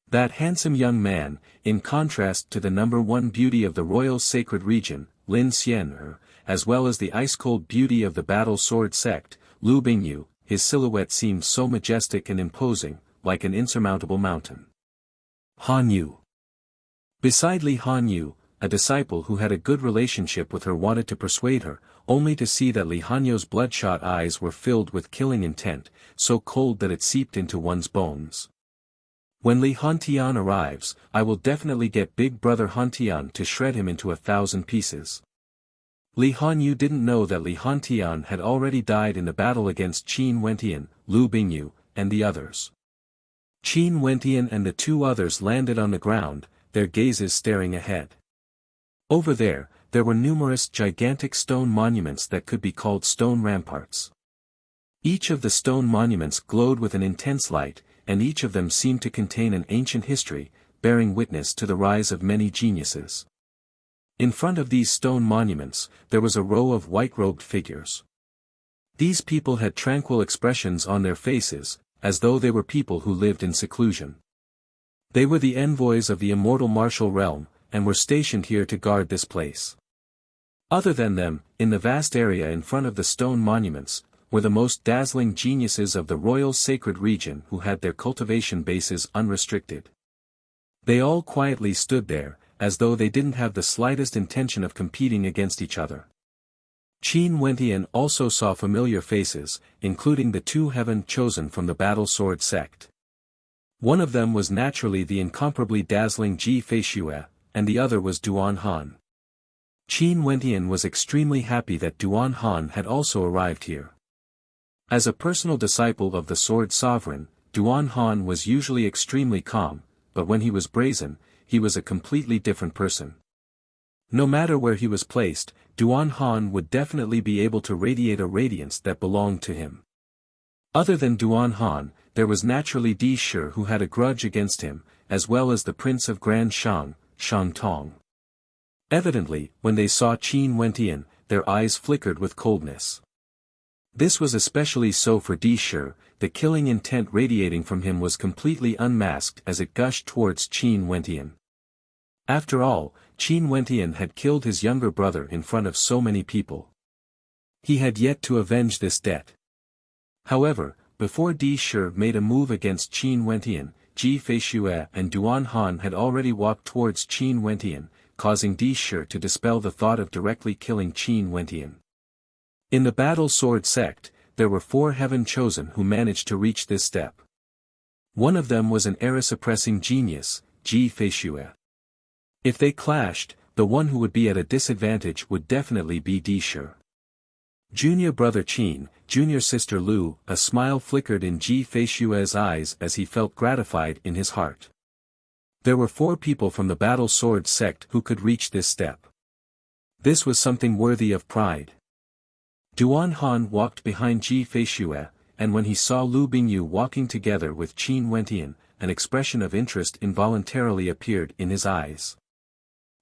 That handsome young man, in contrast to the number one beauty of the royal sacred region, Lin Xian, as well as the ice-cold beauty of the battle sword sect, Lu Bingyu, his silhouette seemed so majestic and imposing, like an insurmountable mountain. Han Yu. Beside Li Han Yu, a disciple who had a good relationship with her wanted to persuade her, only to see that Li Hanyu's bloodshot eyes were filled with killing intent, so cold that it seeped into one's bones. When Li Hantian arrives, I will definitely get big brother Hantian to shred him into 1,000 pieces. Li Hanyu didn't know that Li Hantian had already died in the battle against Qin Wentian, Lu Bingyu, and the others. Qin Wentian and the two others landed on the ground, their gazes staring ahead. Over there were numerous gigantic stone monuments that could be called stone ramparts. Each of the stone monuments glowed with an intense light, and each of them seemed to contain an ancient history, bearing witness to the rise of many geniuses. In front of these stone monuments, there was a row of white-robed figures. These people had tranquil expressions on their faces, as though they were people who lived in seclusion. They were the envoys of the immortal martial realm, and were stationed here to guard this place. Other than them, in the vast area in front of the stone monuments, were the most dazzling geniuses of the royal sacred region who had their cultivation bases unrestricted. They all quietly stood there, as though they didn't have the slightest intention of competing against each other. Qin Wentian also saw familiar faces, including the two heaven chosen from the battle sword sect. One of them was naturally the incomparably dazzling Ji Feishue, and the other was Duan Han. Qin Wentian was extremely happy that Duan Han had also arrived here. As a personal disciple of the Sword Sovereign, Duan Han was usually extremely calm, but when he was brazen, he was a completely different person. No matter where he was placed, Duan Han would definitely be able to radiate a radiance that belonged to him. Other than Duan Han, there was naturally Di Shi who had a grudge against him, as well as the Prince of Grand Shang, Shang Tong. Evidently, when they saw Qin Wentian, their eyes flickered with coldness. This was especially so for Di Shi. The killing intent radiating from him was completely unmasked as it gushed towards Qin Wentian. After all, Qin Wentian had killed his younger brother in front of so many people. He had yet to avenge this debt. However, before Di Shi made a move against Qin Wentian, Ji Feishue and Duan Han had already walked towards Qin Wentian, causing Di Shi to dispel the thought of directly killing Qin Wentian. In the battle sword sect, there were 4 heaven chosen who managed to reach this step. One of them was an era-suppressing genius, Ji Feishue. If they clashed, the one who would be at a disadvantage would definitely be Disher. Junior brother Qin, junior sister Lu, a smile flickered in Ji Feishue's eyes as he felt gratified in his heart. There were 4 people from the battle sword sect who could reach this step. This was something worthy of pride. Duan Han walked behind Ji Feishue, and when he saw Lu Bingyu walking together with Qin Wentian, an expression of interest involuntarily appeared in his eyes.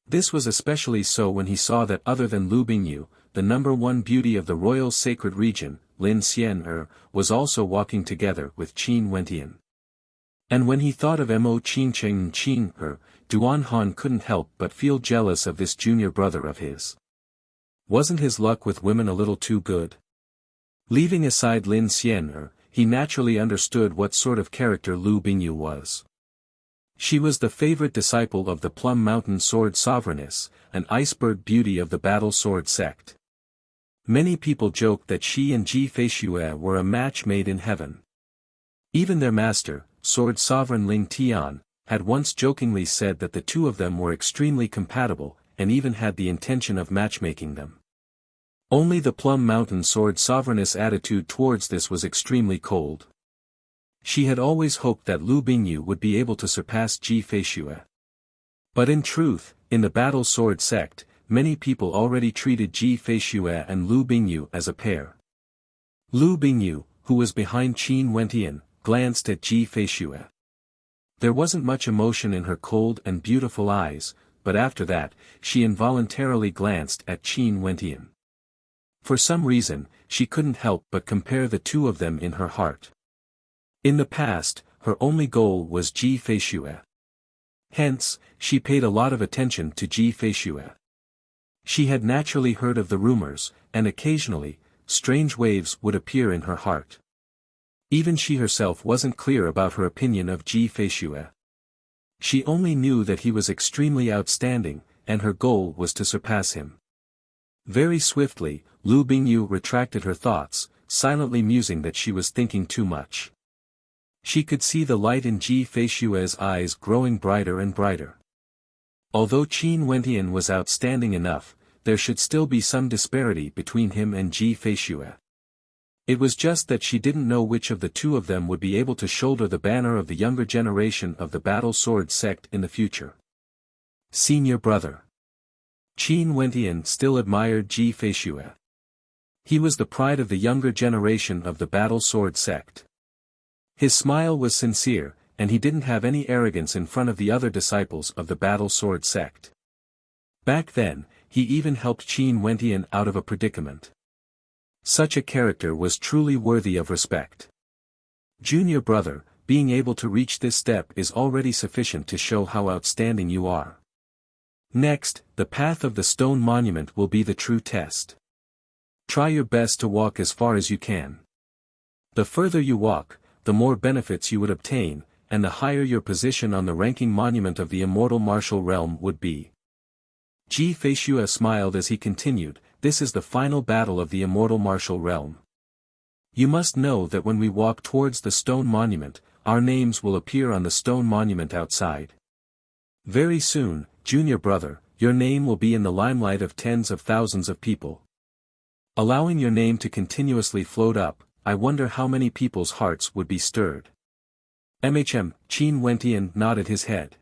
This was especially so when he saw that other than Lu Bingyu, the number 1 beauty of the royal sacred region, Lin Xian was also walking together with Qin Wentian. And when he thought of Mo Qincheng and Qin Duan Han couldn't help but feel jealous of this junior brother of his. Wasn't his luck with women a little too good? Leaving aside Lin Xian he naturally understood what sort of character Lu Bingyu was. She was the favorite disciple of the Plum Mountain Sword Sovereigness, an iceberg beauty of the battle sword sect. Many people joked that she and Ji Feishue were a match made in heaven. Even their master, Sword Sovereign Ling Tian, had once jokingly said that the two of them were extremely compatible, and even had the intention of matchmaking them. Only the Plum Mountain Sword Sovereigness attitude towards this was extremely cold. She had always hoped that Lu Bingyu would be able to surpass Ji Feishue. But in truth, in the battle sword sect, many people already treated Ji Feishue and Lu Bingyu as a pair. Lu Bingyu, who was behind Qin Wentian, glanced at Ji Feishue. There wasn't much emotion in her cold and beautiful eyes, but after that, she involuntarily glanced at Qin Wentian. For some reason, she couldn't help but compare the two of them in her heart. In the past, her only goal was Ji Feishue. Hence, she paid a lot of attention to Ji Feishue. She had naturally heard of the rumors, and occasionally, strange waves would appear in her heart. Even she herself wasn't clear about her opinion of Ji Feishue. She only knew that he was extremely outstanding, and her goal was to surpass him. Very swiftly, Lu Bingyu retracted her thoughts, silently musing that she was thinking too much. She could see the light in Ji Feishue's eyes growing brighter and brighter. Although Qin Wentian was outstanding enough, there should still be some disparity between him and Ji Feishue. It was just that she didn't know which of the two of them would be able to shoulder the banner of the younger generation of the battle sword sect in the future. Senior brother. Qin Wentian still admired Ji Feishue. He was the pride of the younger generation of the battle sword sect. His smile was sincere, and he didn't have any arrogance in front of the other disciples of the battle sword sect. Back then, he even helped Qin Wentian out of a predicament. Such a character was truly worthy of respect. Junior brother, being able to reach this step is already sufficient to show how outstanding you are. Next, the path of the stone monument will be the true test. Try your best to walk as far as you can. The further you walk, the more benefits you would obtain, and the higher your position on the ranking monument of the immortal martial realm would be. Ji Feishue smiled as he continued, "This is the final battle of the immortal martial realm. You must know that when we walk towards the stone monument, our names will appear on the stone monument outside. Very soon, junior brother, your name will be in the limelight of tens of thousands of people. Allowing your name to continuously float up, I wonder how many people's hearts would be stirred." Qin Wentian nodded his head.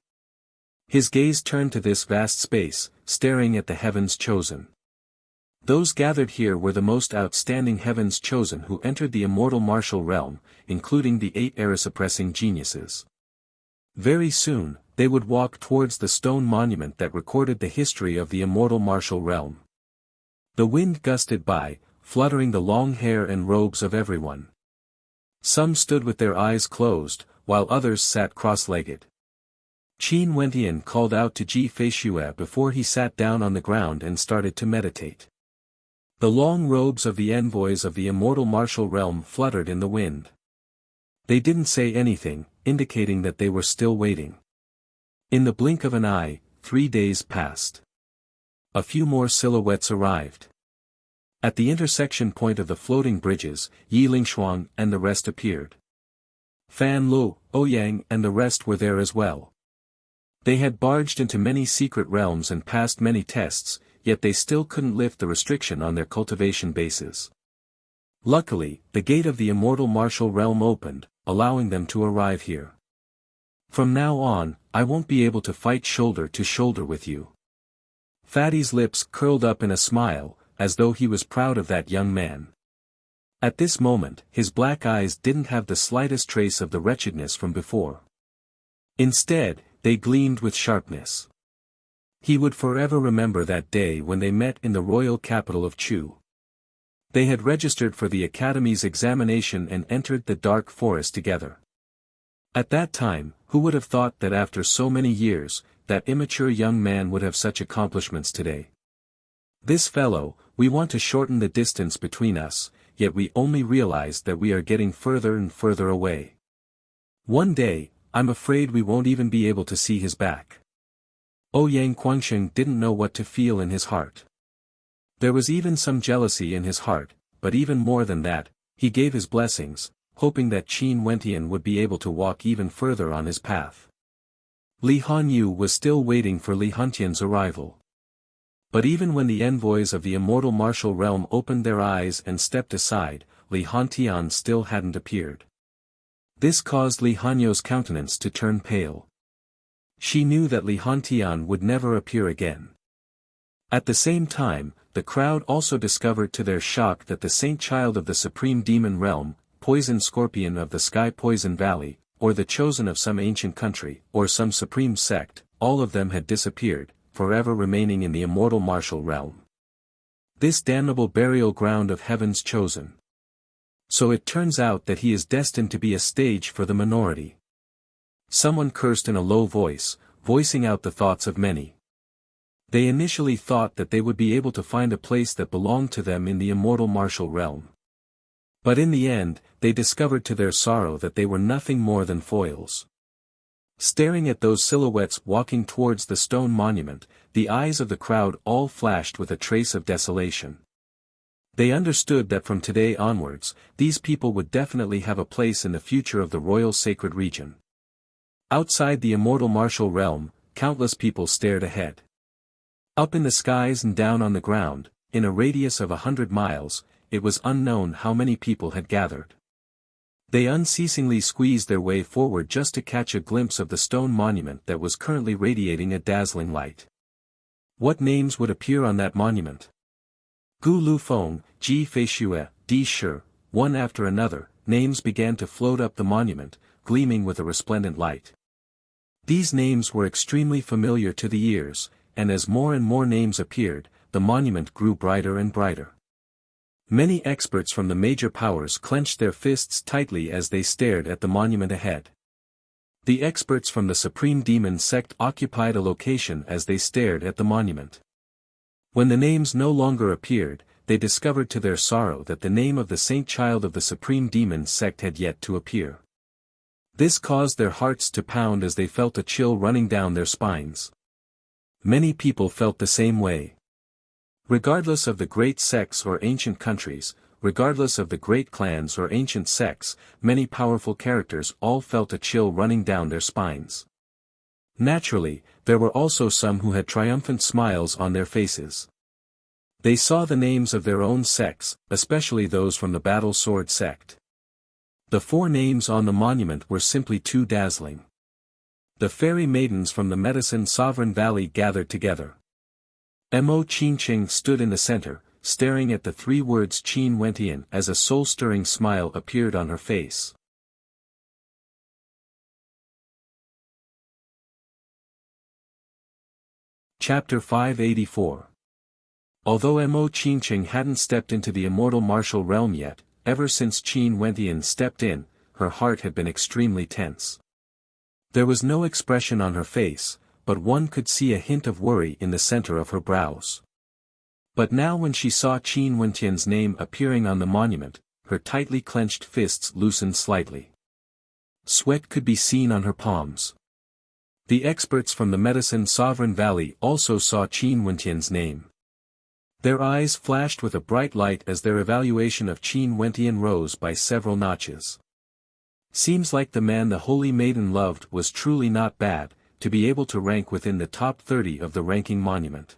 His gaze turned to this vast space, staring at the heavens chosen. Those gathered here were the most outstanding heavens chosen who entered the immortal martial realm, including the 8 era-suppressing geniuses. Very soon, they would walk towards the stone monument that recorded the history of the immortal martial realm. The wind gusted by, fluttering the long hair and robes of everyone. Some stood with their eyes closed, while others sat cross-legged. Qin Wentian called out to Ji Feishue before he sat down on the ground and started to meditate. The long robes of the envoys of the immortal martial realm fluttered in the wind. They didn't say anything, indicating that they were still waiting. In the blink of an eye, 3 days passed. A few more silhouettes arrived. At the intersection point of the floating bridges, Yi Lingshuang and the rest appeared. Fan Lu, Ouyang and the rest were there as well. They had barged into many secret realms and passed many tests, yet they still couldn't lift the restriction on their cultivation bases. Luckily, the gate of the immortal martial realm opened, allowing them to arrive here. From now on, I won't be able to fight shoulder to shoulder with you. Fatty's lips curled up in a smile, as though he was proud of that young man. At this moment, his black eyes didn't have the slightest trace of the wretchedness from before. Instead, they gleamed with sharpness. He would forever remember that day when they met in the royal capital of Chu. They had registered for the Academy's examination and entered the dark forest together. At that time, who would have thought that after so many years, that immature young man would have such accomplishments today? This fellow, we want to shorten the distance between us, yet we only realize that we are getting further and further away. One day, I'm afraid we won't even be able to see his back. Ouyang Guangsheng didn't know what to feel in his heart. There was even some jealousy in his heart, but even more than that, he gave his blessings, hoping that Qin Wentian would be able to walk even further on his path. Li Hanyu was still waiting for Li Hantian's arrival. But even when the envoys of the immortal martial realm opened their eyes and stepped aside, Li Hantian still hadn't appeared. This caused Li Hanyu's countenance to turn pale. She knew that Li Hantian would never appear again. At the same time, the crowd also discovered to their shock that the saint child of the supreme demon realm, poison scorpion of the sky poison valley, or the chosen of some ancient country, or some supreme sect, all of them had disappeared, forever remaining in the immortal martial realm. This damnable burial ground of heaven's chosen. So it turns out that he is destined to be a stage for the minority. Someone cursed in a low voice, voicing out the thoughts of many. They initially thought that they would be able to find a place that belonged to them in the immortal martial realm. But in the end, they discovered to their sorrow that they were nothing more than foils. Staring at those silhouettes walking towards the stone monument, the eyes of the crowd all flashed with a trace of desolation. They understood that from today onwards, these people would definitely have a place in the future of the royal sacred region. Outside the immortal martial realm, countless people stared ahead. Up in the skies and down on the ground, in a radius of 100 miles, it was unknown how many people had gathered. They unceasingly squeezed their way forward just to catch a glimpse of the stone monument that was currently radiating a dazzling light. What names would appear on that monument? Gu Lufeng, Ji Feishue, Di Shi, one after another, names began to float up the monument, gleaming with a resplendent light. These names were extremely familiar to the ears, and as more and more names appeared, the monument grew brighter and brighter. Many experts from the major powers clenched their fists tightly as they stared at the monument ahead. The experts from the Supreme Demon sect occupied a location as they stared at the monument. When the names no longer appeared, they discovered to their sorrow that the name of the saint child of the Supreme Demon sect had yet to appear. This caused their hearts to pound as they felt a chill running down their spines. Many people felt the same way. Regardless of the great sects or ancient countries, regardless of the great clans or ancient sects, many powerful characters all felt a chill running down their spines. Naturally, there were also some who had triumphant smiles on their faces. They saw the names of their own sects, especially those from the Battle Sword sect. The 4 names on the monument were simply too dazzling. The fairy maidens from the Medicine Sovereign Valley gathered together. Mo Qingqing stood in the center, staring at the 3 words Qin Wentian as a soul-stirring smile appeared on her face. Chapter 584. Although Mo Qingqing hadn't stepped into the immortal martial realm yet, ever since Qin Wentian stepped in, her heart had been extremely tense. There was no expression on her face, but one could see a hint of worry in the center of her brows. But now when she saw Qin Wentian's name appearing on the monument, her tightly clenched fists loosened slightly. Sweat could be seen on her palms. The experts from the Medicine Sovereign Valley also saw Qin Wentian's name. Their eyes flashed with a bright light as their evaluation of Qin Wentian rose by several notches. Seems like the man the holy maiden loved was truly not bad, to be able to rank within the top 30 of the ranking monument.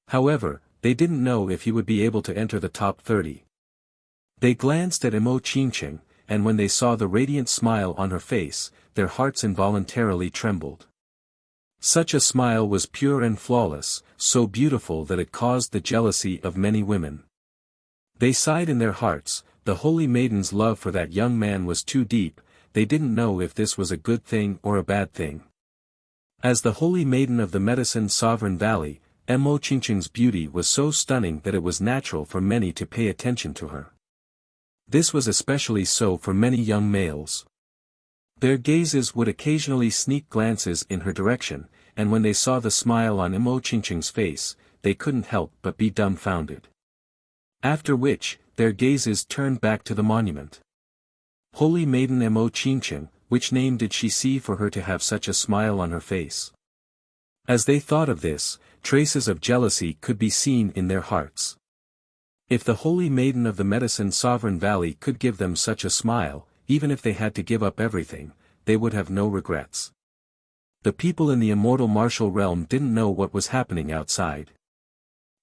However, they didn't know if he would be able to enter the top 30. They glanced at Imo Qingqing, and when they saw the radiant smile on her face, their hearts involuntarily trembled. Such a smile was pure and flawless, so beautiful that it caused the jealousy of many women. They sighed in their hearts, the holy maiden's love for that young man was too deep, they didn't know if this was a good thing or a bad thing. As the holy maiden of the Medicine Sovereign Valley, Imo Qingqing's beauty was so stunning that it was natural for many to pay attention to her. This was especially so for many young males. Their gazes would occasionally sneak glances in her direction, and when they saw the smile on Imo Qingqing's face, they couldn't help but be dumbfounded. After which, their gazes turned back to the monument. Holy Maiden Imo Qingqing, which name did she see for her to have such a smile on her face? As they thought of this, traces of jealousy could be seen in their hearts. If the Holy Maiden of the Medicine Sovereign Valley could give them such a smile, even if they had to give up everything, they would have no regrets. The people in the immortal martial realm didn't know what was happening outside.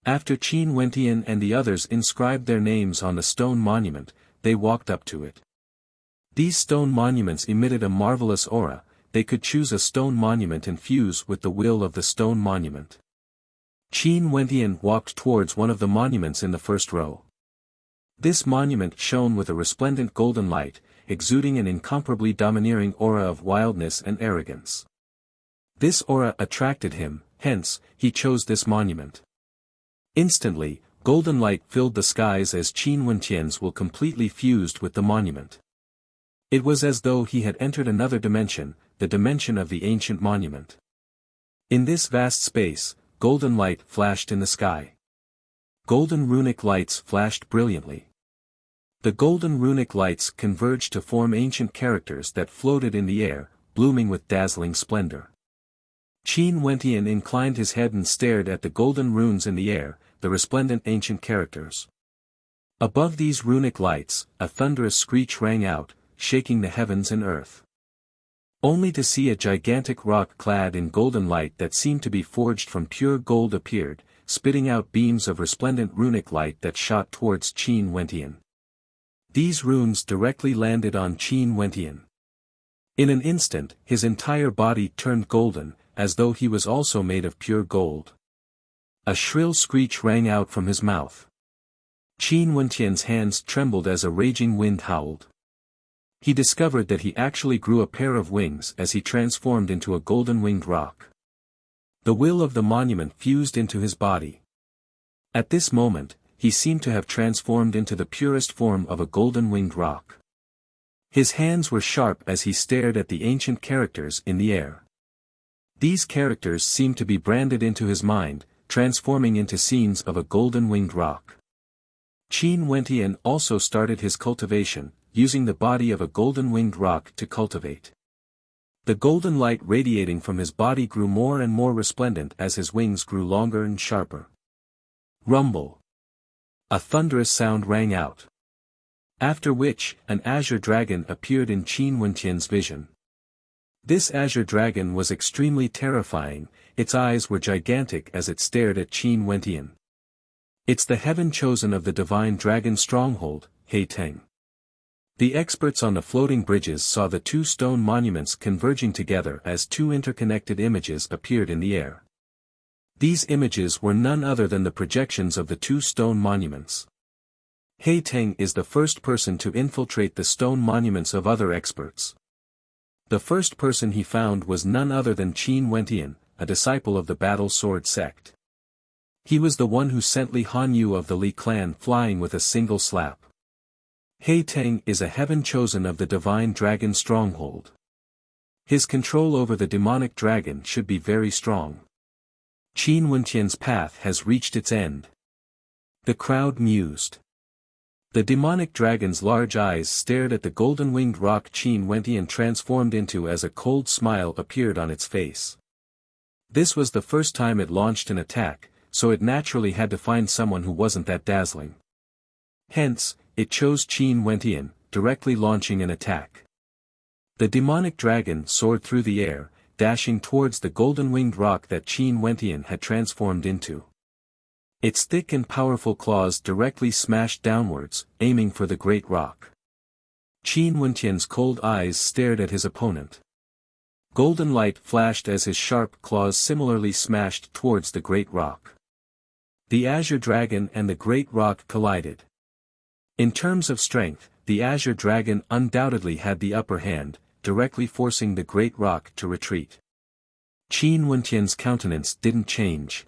After Qin Wentian and the others inscribed their names on the stone monument, they walked up to it. These stone monuments emitted a marvelous aura, they could choose a stone monument and fuse with the will of the stone monument. Qin Wentian walked towards one of the monuments in the first row. This monument shone with a resplendent golden light, exuding an incomparably domineering aura of wildness and arrogance. This aura attracted him, hence, he chose this monument. Instantly, golden light filled the skies as Qin Wentian's will completely fused with the monument. It was as though he had entered another dimension, the dimension of the ancient monument. In this vast space, golden light flashed in the sky. Golden runic lights flashed brilliantly. The golden runic lights converged to form ancient characters that floated in the air, blooming with dazzling splendor. Qin Wentian inclined his head and stared at the golden runes in the air, the resplendent ancient characters. Above these runic lights, a thunderous screech rang out, shaking the heavens and earth. Only to see a gigantic rock clad in golden light that seemed to be forged from pure gold appeared, spitting out beams of resplendent runic light that shot towards Qin Wentian. These runes directly landed on Qin Wentian. In an instant, his entire body turned golden, as though he was also made of pure gold. A shrill screech rang out from his mouth. Qin Wentian's hands trembled as a raging wind howled. He discovered that he actually grew a pair of wings as he transformed into a golden-winged rock. The will of the monument fused into his body. At this moment, he seemed to have transformed into the purest form of a golden-winged rock. His hands were sharp as he stared at the ancient characters in the air. These characters seemed to be branded into his mind, transforming into scenes of a golden-winged rock. Qin Wentian also started his cultivation, using the body of a golden-winged rock to cultivate. The golden light radiating from his body grew more and more resplendent as his wings grew longer and sharper. Rumble. A thunderous sound rang out. After which, an azure dragon appeared in Qin Wentian's vision. This azure dragon was extremely terrifying, its eyes were gigantic as it stared at Qin Wentian. It's the heaven chosen of the divine dragon stronghold, He Teng. The experts on the floating bridges saw the two stone monuments converging together as two interconnected images appeared in the air. These images were none other than the projections of the two stone monuments. He Teng is the first person to infiltrate the stone monuments of other experts. The first person he found was none other than Qin Wentian, a disciple of the Battle Sword sect. He was the one who sent Li Hanyu of the Li clan flying with a single slap. He Teng is a heaven chosen of the divine dragon stronghold. His control over the demonic dragon should be very strong. Qin Wentian's path has reached its end. The crowd mused. The demonic dragon's large eyes stared at the golden-winged rock Qin Wentian transformed into as a cold smile appeared on its face. This was the first time it launched an attack, so it naturally had to find someone who wasn't that dazzling. Hence, it chose Qin Wentian, directly launching an attack. The demonic dragon soared through the air, dashing towards the golden-winged rock that Qin Wentian had transformed into. Its thick and powerful claws directly smashed downwards, aiming for the great rock. Qin Wentian's cold eyes stared at his opponent. Golden light flashed as his sharp claws similarly smashed towards the great rock. The Azure Dragon and the great rock collided. In terms of strength, the Azure Dragon undoubtedly had the upper hand, directly forcing the great rock to retreat. Qin Wentian's countenance didn't change.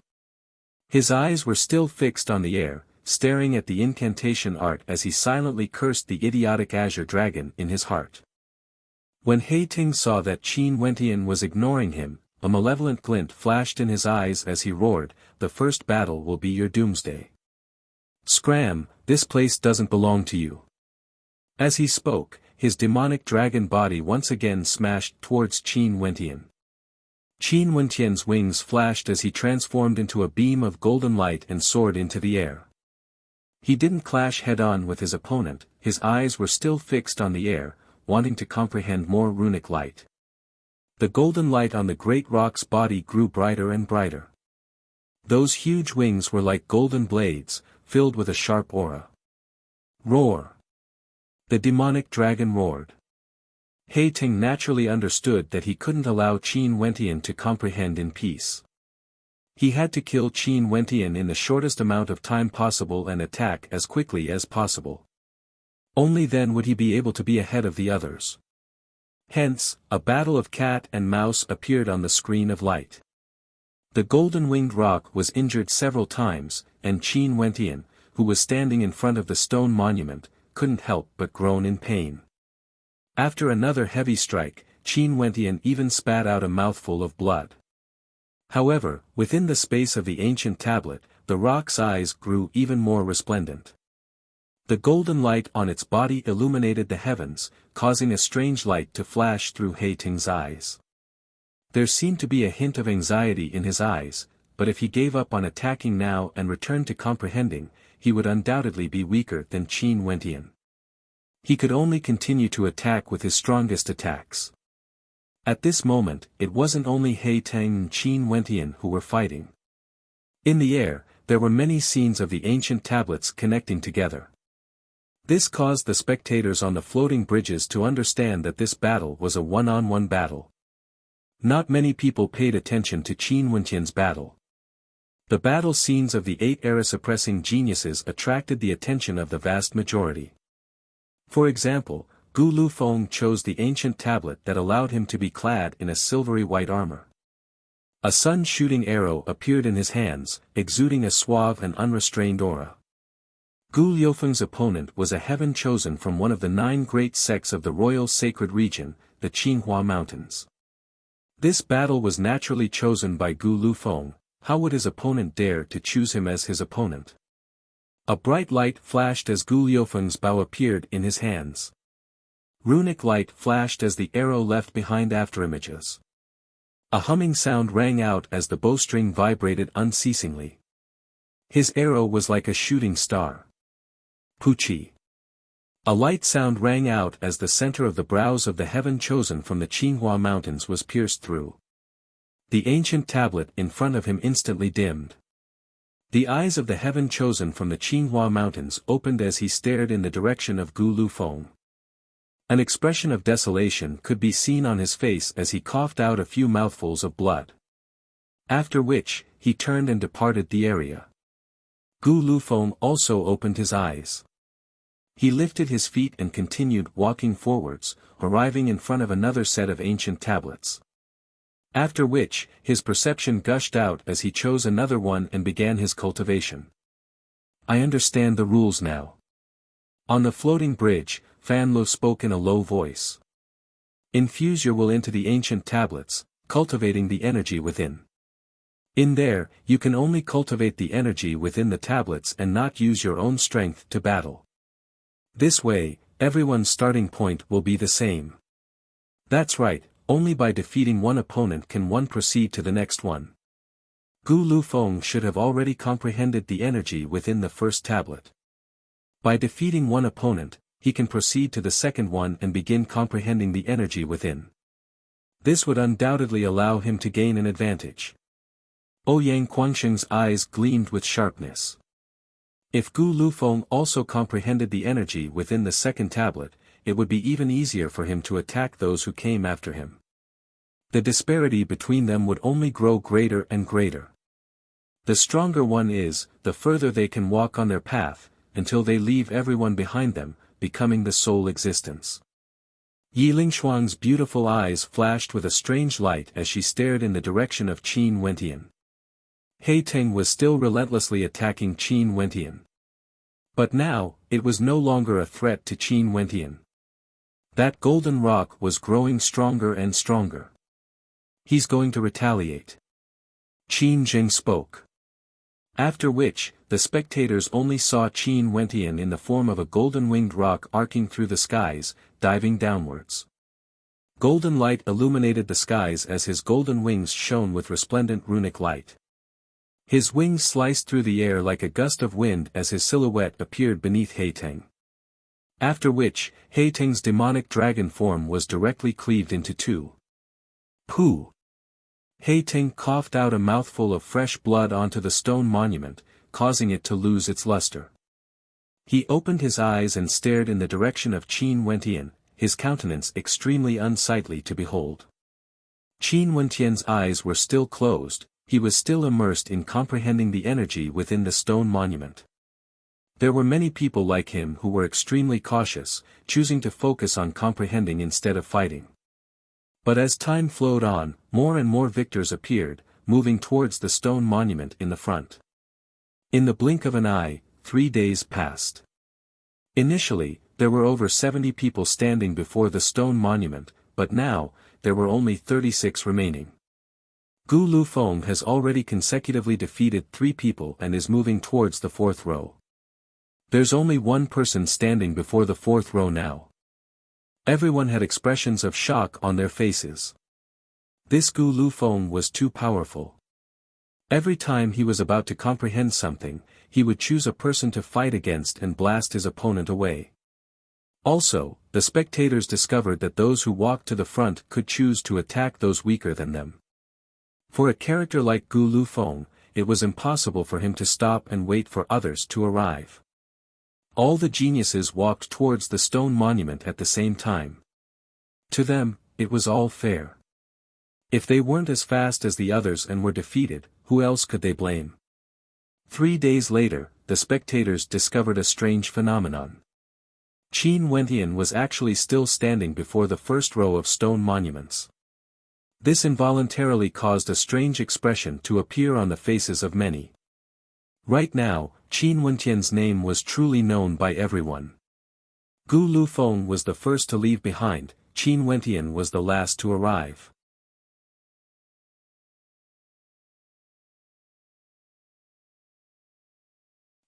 His eyes were still fixed on the air, staring at the incantation art as he silently cursed the idiotic Azure Dragon in his heart. When He Ting saw that Qin Wentian was ignoring him, a malevolent glint flashed in his eyes as he roared, "The first battle will be your doomsday. Scram, this place doesn't belong to you." As he spoke, his demonic dragon body once again smashed towards Qin Wentian. Qin Wentian's wings flashed as he transformed into a beam of golden light and soared into the air. He didn't clash head-on with his opponent, his eyes were still fixed on the air, wanting to comprehend more runic light. The golden light on the great rock's body grew brighter and brighter. Those huge wings were like golden blades, filled with a sharp aura. Roar! The demonic dragon roared. He Ting naturally understood that he couldn't allow Qin Wentian to comprehend in peace. He had to kill Qin Wentian in the shortest amount of time possible and attack as quickly as possible. Only then would he be able to be ahead of the others. Hence, a battle of cat and mouse appeared on the screen of light. The golden-winged rock was injured several times, and Qin Wentian, who was standing in front of the stone monument, couldn't help but groan in pain. After another heavy strike, Qin Wentian even spat out a mouthful of blood. However, within the space of the ancient tablet, the rock's eyes grew even more resplendent. The golden light on its body illuminated the heavens, causing a strange light to flash through He Ting's eyes. There seemed to be a hint of anxiety in his eyes, but if he gave up on attacking now and returned to comprehending, he would undoubtedly be weaker than Qin Wentian. He could only continue to attack with his strongest attacks. At this moment, it wasn't only He Ting and Qin Wentian who were fighting. In the air, there were many scenes of the ancient tablets connecting together. This caused the spectators on the floating bridges to understand that this battle was a one-on-one battle. Not many people paid attention to Qin Wentian's battle. The battle scenes of the 8 era-suppressing geniuses attracted the attention of the vast majority. For example, Gu Lufeng chose the ancient tablet that allowed him to be clad in a silvery white armor. A sun-shooting arrow appeared in his hands, exuding a suave and unrestrained aura. Gu Liufeng's opponent was a heaven chosen from one of the 9 great sects of the royal sacred region, the Qinghua Mountains. This battle was naturally chosen by Gu Lufeng. How would his opponent dare to choose him as his opponent? A bright light flashed as Gu Liufeng's bow appeared in his hands. Runic light flashed as the arrow left behind afterimages. A humming sound rang out as the bowstring vibrated unceasingly. His arrow was like a shooting star. Puchi. A light sound rang out as the center of the brows of the heaven chosen from the Qinghua Mountains was pierced through. The ancient tablet in front of him instantly dimmed. The eyes of the heaven chosen from the Qinghua Mountains opened as he stared in the direction of Gu Lufeng. An expression of desolation could be seen on his face as he coughed out a few mouthfuls of blood. After which, he turned and departed the area. Gu Lufeng also opened his eyes. He lifted his feet and continued walking forwards, arriving in front of another set of ancient tablets. After which, his perception gushed out as he chose another one and began his cultivation. I understand the rules now. On the floating bridge, Fan Lo spoke in a low voice. Infuse your will into the ancient tablets, cultivating the energy within. In there, you can only cultivate the energy within the tablets and not use your own strength to battle. This way, everyone's starting point will be the same. That's right, only by defeating one opponent can one proceed to the next one. Gu Lufeng should have already comprehended the energy within the first tablet. By defeating one opponent, he can proceed to the second one and begin comprehending the energy within. This would undoubtedly allow him to gain an advantage. Ouyang Quansheng's eyes gleamed with sharpness. If Gu Lufeng also comprehended the energy within the second tablet, it would be even easier for him to attack those who came after him. The disparity between them would only grow greater and greater. The stronger one is, the further they can walk on their path, until they leave everyone behind them, becoming the sole existence. Yi Lingshuang's beautiful eyes flashed with a strange light as she stared in the direction of Qin Wentian. He Teng was still relentlessly attacking Qin Wentian. But now, it was no longer a threat to Qin Wentian. That golden rock was growing stronger and stronger. He's going to retaliate. Qin Jing spoke. After which, the spectators only saw Qin Wentian in the form of a golden-winged rock arcing through the skies, diving downwards. Golden light illuminated the skies as his golden wings shone with resplendent runic light. His wings sliced through the air like a gust of wind as his silhouette appeared beneath He Teng. After which, He Teng's demonic dragon form was directly cleaved into two. Pooh! He Teng coughed out a mouthful of fresh blood onto the stone monument, causing it to lose its luster. He opened his eyes and stared in the direction of Qin Wentian, his countenance extremely unsightly to behold. Qin Wentian's eyes were still closed, he was still immersed in comprehending the energy within the stone monument. There were many people like him who were extremely cautious, choosing to focus on comprehending instead of fighting. But as time flowed on, more and more victors appeared, moving towards the stone monument in the front. In the blink of an eye, 3 days passed. Initially, there were over 70 people standing before the stone monument, but now, there were only 36 remaining. Gu Lufeng has already consecutively defeated 3 people and is moving towards the 4th row. There's only one person standing before the 4th row now. Everyone had expressions of shock on their faces. This Gu Lufeng was too powerful. Every time he was about to comprehend something, he would choose a person to fight against and blast his opponent away. Also, the spectators discovered that those who walked to the front could choose to attack those weaker than them. For a character like Gu Lufeng, it was impossible for him to stop and wait for others to arrive. All the geniuses walked towards the stone monument at the same time. To them, it was all fair. If they weren't as fast as the others and were defeated, who else could they blame? 3 days later, the spectators discovered a strange phenomenon. Qin Wentian was actually still standing before the first row of stone monuments. This involuntarily caused a strange expression to appear on the faces of many. Right now, Qin Wentian's name was truly known by everyone. Gu Lufeng was the first to leave behind, Qin Wentian was the last to arrive.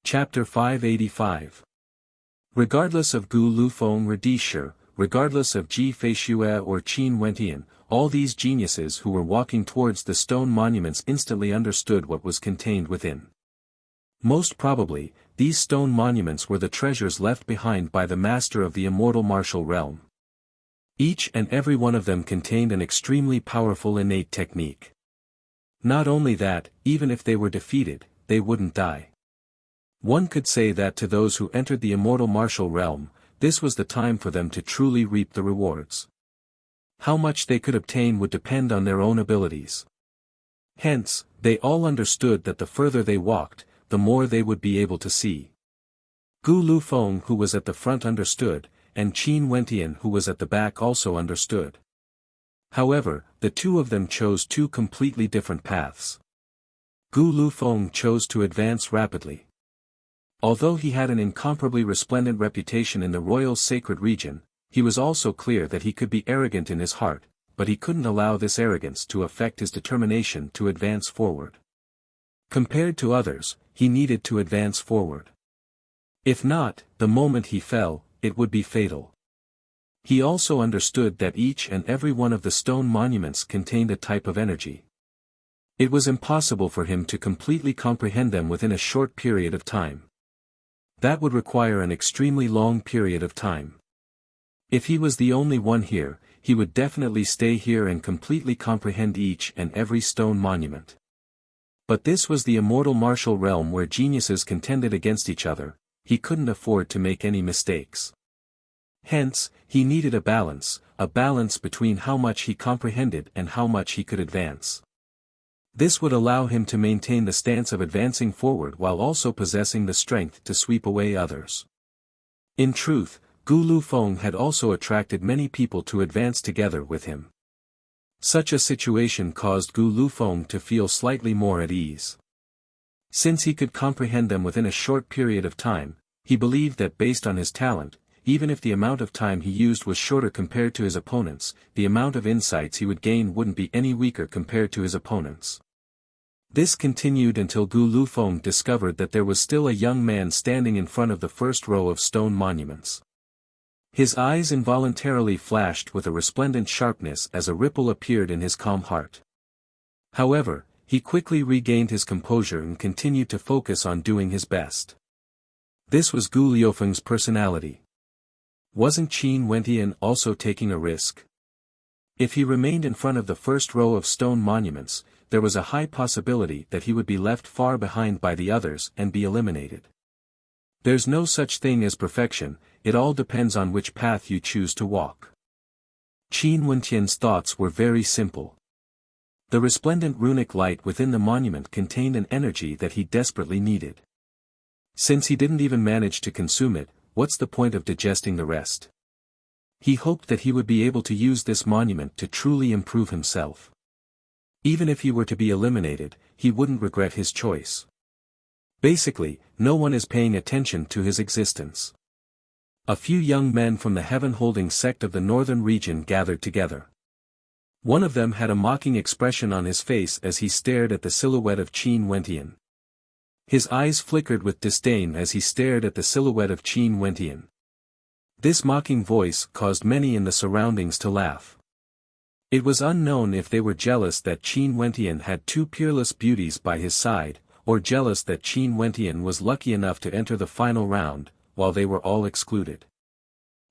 Chapter 585. Regardless of Gu Lufeng or Di Shi, regardless of Ji Feishue or Qin Wentian, all these geniuses who were walking towards the stone monuments instantly understood what was contained within. Most probably, these stone monuments were the treasures left behind by the master of the immortal martial realm. Each and every one of them contained an extremely powerful innate technique. Not only that, even if they were defeated, they wouldn't die. One could say that to those who entered the immortal martial realm, this was the time for them to truly reap the rewards. How much they could obtain would depend on their own abilities. Hence, they all understood that the further they walked, the more they would be able to see. Gu Lufeng who was at the front understood, and Qin Wentian who was at the back also understood. However, the two of them chose two completely different paths. Gu Lufeng chose to advance rapidly. Although he had an incomparably resplendent reputation in the royal sacred region, he was also clear that he could be arrogant in his heart, but he couldn't allow this arrogance to affect his determination to advance forward. Compared to others, he needed to advance forward. If not, the moment he fell, it would be fatal. He also understood that each and every one of the stone monuments contained a type of energy. It was impossible for him to completely comprehend them within a short period of time. That would require an extremely long period of time. If he was the only one here, he would definitely stay here and completely comprehend each and every stone monument. But this was the immortal martial realm where geniuses contended against each other. He couldn't afford to make any mistakes. Hence, he needed a balance between how much he comprehended and how much he could advance. This would allow him to maintain the stance of advancing forward while also possessing the strength to sweep away others. In truth, Gu Lufeng had also attracted many people to advance together with him. Such a situation caused Gu Lufeng to feel slightly more at ease. Since he could comprehend them within a short period of time, he believed that based on his talent, even if the amount of time he used was shorter compared to his opponents, the amount of insights he would gain wouldn't be any weaker compared to his opponents. This continued until Gu Lufeng discovered that there was still a young man standing in front of the first row of stone monuments. His eyes involuntarily flashed with a resplendent sharpness as a ripple appeared in his calm heart. However, he quickly regained his composure and continued to focus on doing his best. This was Gu Liufeng's personality. Wasn't Qin Wentian also taking a risk? If he remained in front of the first row of stone monuments, there was a high possibility that he would be left far behind by the others and be eliminated. There's no such thing as perfection, it all depends on which path you choose to walk. Qin Wentian's thoughts were very simple. The resplendent runic light within the monument contained an energy that he desperately needed. Since he didn't even manage to consume it, what's the point of digesting the rest? He hoped that he would be able to use this monument to truly improve himself. Even if he were to be eliminated, he wouldn't regret his choice. Basically, no one is paying attention to his existence. A few young men from the heaven-holding sect of the northern region gathered together. One of them had a mocking expression on his face as he stared at the silhouette of Qin Wentian. His eyes flickered with disdain as he stared at the silhouette of Qin Wentian. This mocking voice caused many in the surroundings to laugh. It was unknown if they were jealous that Qin Wentian had two peerless beauties by his side, or jealous that Qin Wentian was lucky enough to enter the final round, while they were all excluded.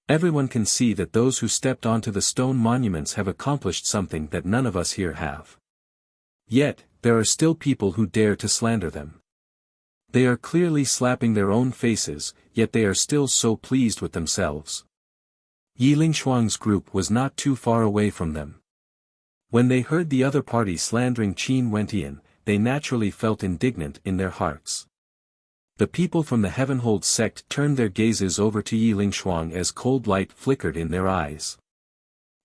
Everyone can see that those who stepped onto the stone monuments have accomplished something that none of us here have. Yet, there are still people who dare to slander them. They are clearly slapping their own faces, yet they are still so pleased with themselves. Yi Lingshuang's group was not too far away from them. When they heard the other party slandering Qin Wentian, they naturally felt indignant in their hearts. The people from the Heavenhold sect turned their gazes over to Yi Lingshuang as cold light flickered in their eyes.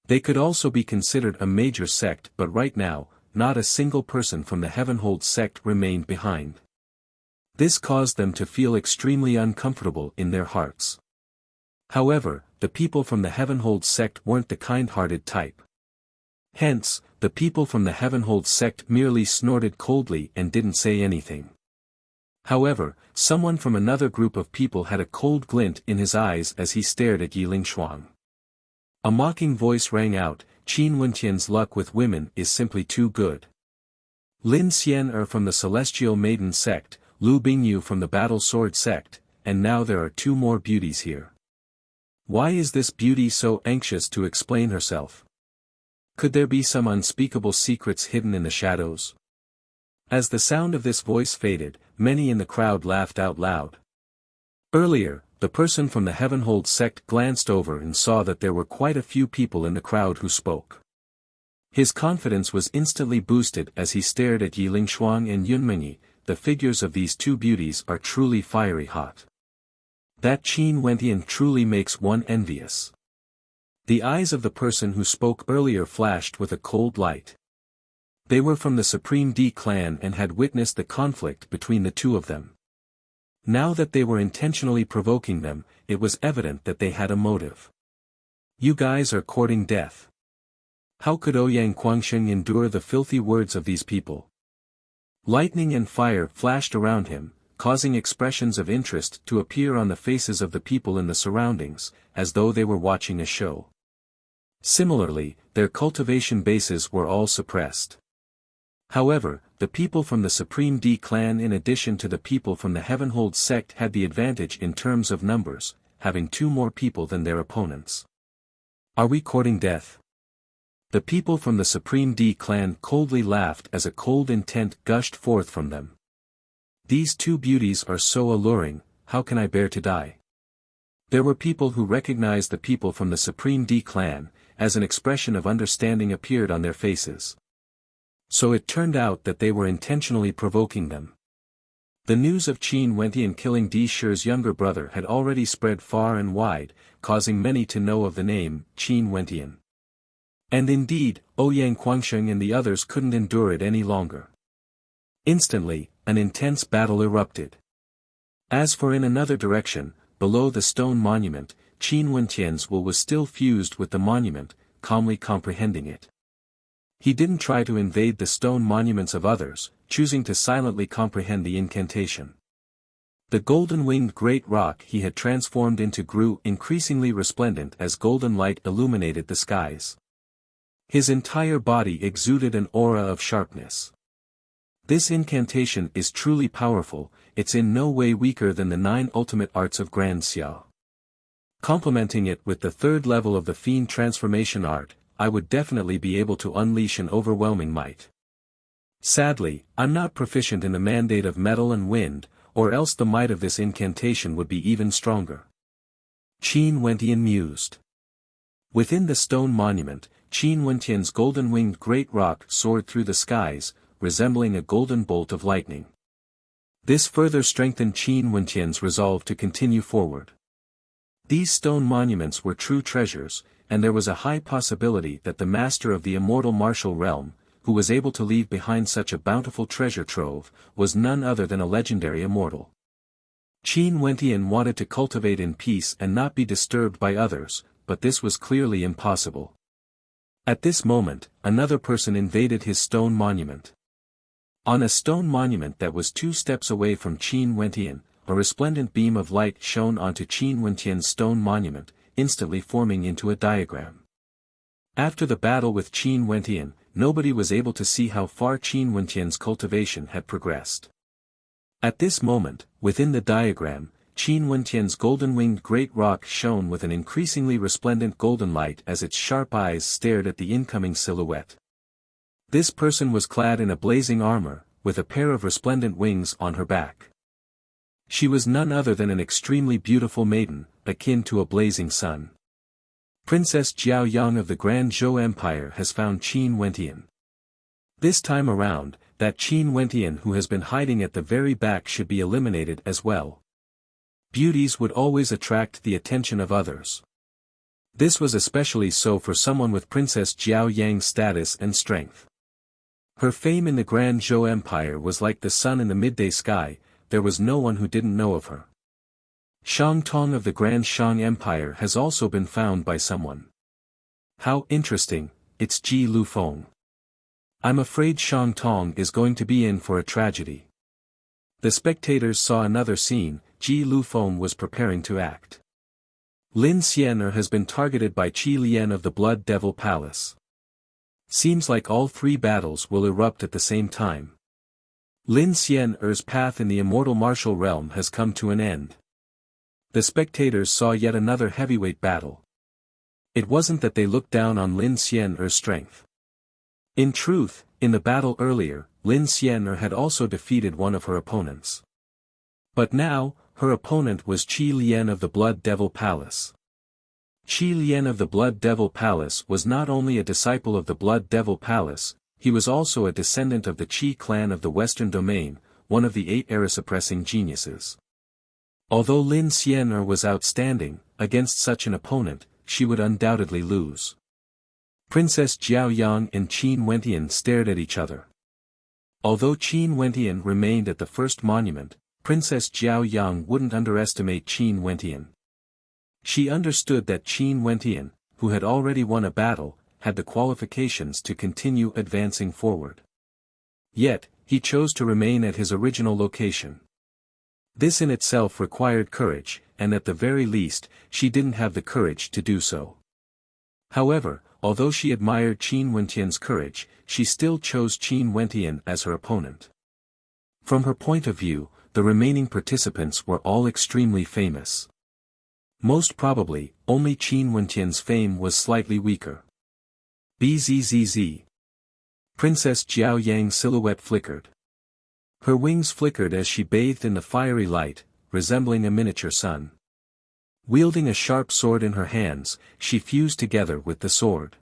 They could also be considered a major sect, but right now, not a single person from the Heavenhold sect remained behind. This caused them to feel extremely uncomfortable in their hearts. However, the people from the Heavenhold sect weren't the kind-hearted type. Hence, the people from the Heavenhold sect merely snorted coldly and didn't say anything. However, someone from another group of people had a cold glint in his eyes as he stared at Yi Lingshuang. A mocking voice rang out, Qin Wentian's luck with women is simply too good. Lin Xian from the Celestial Maiden sect, Lu Bingyu from the Battle Sword sect, and now there are two more beauties here. Why is this beauty so anxious to explain herself? Could there be some unspeakable secrets hidden in the shadows? As the sound of this voice faded, many in the crowd laughed out loud. Earlier, the person from the Heavenhold sect glanced over and saw that there were quite a few people in the crowd who spoke. His confidence was instantly boosted as he stared at Yi Lingshuang and Yunmengyi. The figures of these two beauties are truly fiery hot. That Qin Wentian truly makes one envious. The eyes of the person who spoke earlier flashed with a cold light. They were from the Supreme D clan and had witnessed the conflict between the two of them. Now that they were intentionally provoking them, it was evident that they had a motive. You guys are courting death. How could Ouyang Guangsheng endure the filthy words of these people? Lightning and fire flashed around him, causing expressions of interest to appear on the faces of the people in the surroundings, as though they were watching a show. Similarly, their cultivation bases were all suppressed. However, the people from the Supreme D clan in addition to the people from the Heavenhold sect had the advantage in terms of numbers, having two more people than their opponents. Are we courting death? The people from the Supreme D clan coldly laughed as a cold intent gushed forth from them. These two beauties are so alluring, how can I bear to die? There were people who recognized the people from the Supreme D clan, as an expression of understanding appeared on their faces. So it turned out that they were intentionally provoking them. The news of Qin Wentian killing Di Shi's younger brother had already spread far and wide, causing many to know of the name, Qin Wentian. And indeed, Ouyang Guangsheng and the others couldn't endure it any longer. Instantly, an intense battle erupted. As for in another direction, below the stone monument, Qin Wentian's will was still fused with the monument, calmly comprehending it. He didn't try to invade the stone monuments of others, choosing to silently comprehend the incantation. The golden-winged great rock he had transformed into grew increasingly resplendent as golden light illuminated the skies. His entire body exuded an aura of sharpness. This incantation is truly powerful, it's in no way weaker than the 9 ultimate arts of Grand Xiao. Complementing it with the 3rd level of the Fiend Transformation Art, I would definitely be able to unleash an overwhelming might. Sadly, I'm not proficient in the mandate of metal and wind, or else the might of this incantation would be even stronger. Qin Wentian mused. Within the stone monument, Qin Wentian's golden-winged great rock soared through the skies, resembling a golden bolt of lightning. This further strengthened Qin Wentian's resolve to continue forward. These stone monuments were true treasures, and there was a high possibility that the master of the immortal martial realm, who was able to leave behind such a bountiful treasure trove, was none other than a legendary immortal. Qin Wentian wanted to cultivate in peace and not be disturbed by others, but this was clearly impossible. At this moment, another person invaded his stone monument. On a stone monument that was 2 steps away from Qin Wentian, a resplendent beam of light shone onto Qin Wentian's stone monument, instantly forming into a diagram. After the battle with Qin Wentian, nobody was able to see how far Qin Wentian's cultivation had progressed. At this moment, within the diagram, Qin Wentian's golden-winged great rock shone with an increasingly resplendent golden light as its sharp eyes stared at the incoming silhouette. This person was clad in a blazing armor, with a pair of resplendent wings on her back. She was none other than an extremely beautiful maiden, akin to a blazing sun. Princess Jiao Yang of the Grand Zhou Empire has found Qin Wentian. This time around, that Qin Wentian who has been hiding at the very back should be eliminated as well. Beauties would always attract the attention of others. This was especially so for someone with Princess Jiao Yang's status and strength. Her fame in the Grand Zhou Empire was like the sun in the midday sky, there was no one who didn't know of her. Shang Tong of the Grand Shang Empire has also been found by someone. How interesting, it's Ji Lufeng. I'm afraid Shang Tong is going to be in for a tragedy. The spectators saw another scene, Ji Lufeng was preparing to act. Lin Xian'er has been targeted by Qi Lian of the Blood Devil Palace. Seems like all 3 battles will erupt at the same time. Lin Xian'er's path in the immortal martial realm has come to an end. The spectators saw yet another heavyweight battle. It wasn't that they looked down on Lin Xian'er's strength. In truth, in the battle earlier, Lin Xian'er had also defeated one of her opponents. But now, her opponent was Qi Lian of the Blood Devil Palace. Qi Lian of the Blood Devil Palace was not only a disciple of the Blood Devil Palace, he was also a descendant of the Qi clan of the Western Domain, one of the 8 era-suppressing geniuses. Although Lin Xian'er was outstanding, against such an opponent, she would undoubtedly lose. Princess Jiao Yang and Qin Wentian stared at each other. Although Qin Wentian remained at the first monument, Princess Jiao Yang wouldn't underestimate Qin Wentian. She understood that Qin Wentian, who had already won a battle, had the qualifications to continue advancing forward. Yet, he chose to remain at his original location. This in itself required courage, and at the very least, she didn't have the courage to do so. However, although she admired Qin Wentian's courage, she still chose Qin Wentian as her opponent. From her point of view, the remaining participants were all extremely famous. Most probably, only Qin Wentian's fame was slightly weaker. Bzzz. Princess Jiao Yang's silhouette flickered. Her wings flickered as she bathed in the fiery light, resembling a miniature sun. Wielding a sharp sword in her hands, she fused together with the sword.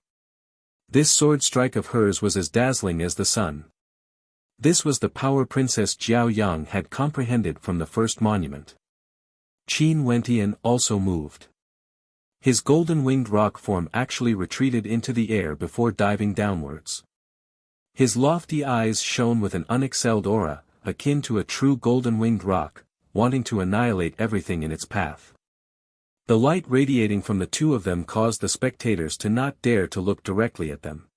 This sword strike of hers was as dazzling as the sun. This was the power Princess Jiao Yang had comprehended from the first monument. Qin Wentian also moved. His golden-winged rock form actually retreated into the air before diving downwards. His lofty eyes shone with an unexcelled aura, akin to a true golden-winged rock, wanting to annihilate everything in its path. The light radiating from the two of them caused the spectators to not dare to look directly at them.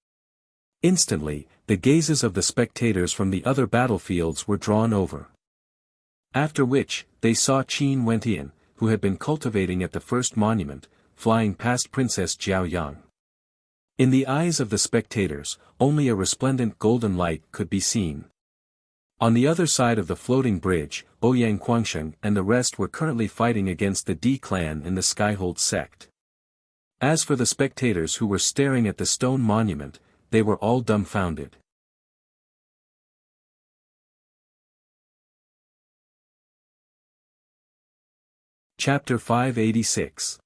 Instantly, the gazes of the spectators from the other battlefields were drawn over. After which, they saw Qin Wentian, who had been cultivating at the first monument, flying past Princess Jiao Yang. In the eyes of the spectators, only a resplendent golden light could be seen. On the other side of the floating bridge, Ouyang Guangsheng and the rest were currently fighting against the D clan in the Skyhold sect. As for the spectators who were staring at the stone monument, they were all dumbfounded. Chapter 586.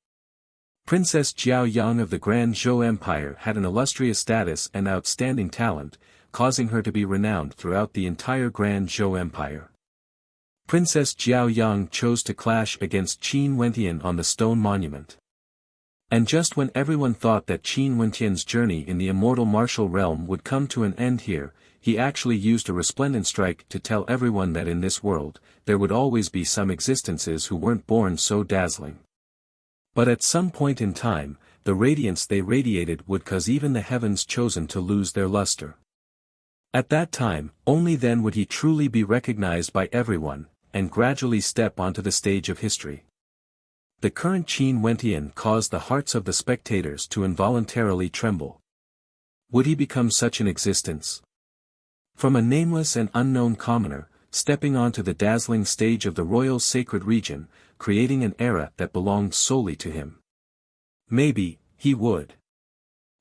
Princess Jiao Yang of the Grand Zhou Empire had an illustrious status and outstanding talent, causing her to be renowned throughout the entire Grand Zhou Empire. Princess Jiao Yang chose to clash against Qin Wentian on the stone monument. And just when everyone thought that Qin Wentian's journey in the immortal martial realm would come to an end here, he actually used a resplendent strike to tell everyone that in this world, there would always be some existences who weren't born so dazzling. But at some point in time, the radiance they radiated would cause even the heavens chosen to lose their luster. At that time, only then would he truly be recognized by everyone, and gradually step onto the stage of history. The current Qin Wentian caused the hearts of the spectators to involuntarily tremble. Would he become such an existence? From a nameless and unknown commoner, stepping onto the dazzling stage of the royal sacred region, creating an era that belonged solely to him. Maybe, he would.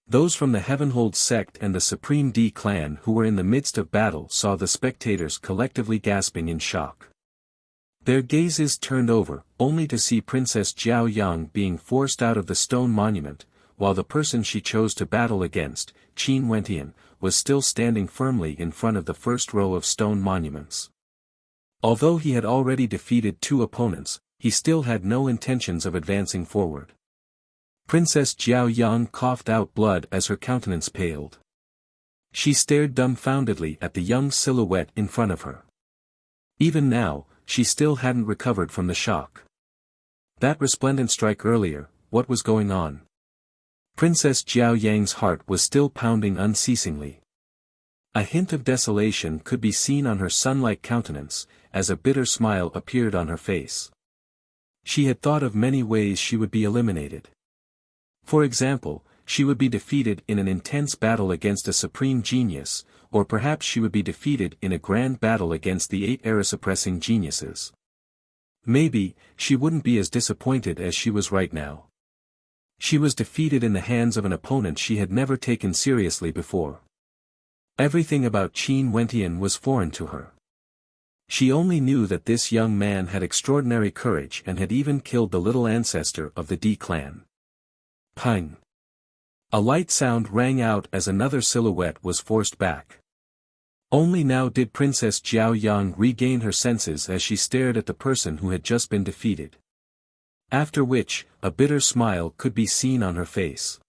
Those from the Heavenhold sect and the Supreme D clan who were in the midst of battle saw the spectators collectively gasping in shock. Their gazes turned over, only to see Princess Jiao Yang being forced out of the stone monument, while the person she chose to battle against, Qin Wentian, was still standing firmly in front of the first row of stone monuments. Although he had already defeated two opponents, he still had no intentions of advancing forward. Princess Jiao Yang coughed out blood as her countenance paled. She stared dumbfoundedly at the young silhouette in front of her. Even now, she still hadn't recovered from the shock. That resplendent strike earlier, what was going on? Princess Jiao Yang's heart was still pounding unceasingly. A hint of desolation could be seen on her sun-like countenance, as a bitter smile appeared on her face. She had thought of many ways she would be eliminated. For example, she would be defeated in an intense battle against a supreme genius, or perhaps she would be defeated in a grand battle against the 8 era-suppressing geniuses. Maybe, she wouldn't be as disappointed as she was right now. She was defeated in the hands of an opponent she had never taken seriously before. Everything about Qin Wentian was foreign to her. She only knew that this young man had extraordinary courage and had even killed the little ancestor of the D clan. Pang! A light sound rang out as another silhouette was forced back. Only now did Princess Jiao Yang regain her senses as she stared at the person who had just been defeated. After which, a bitter smile could be seen on her face.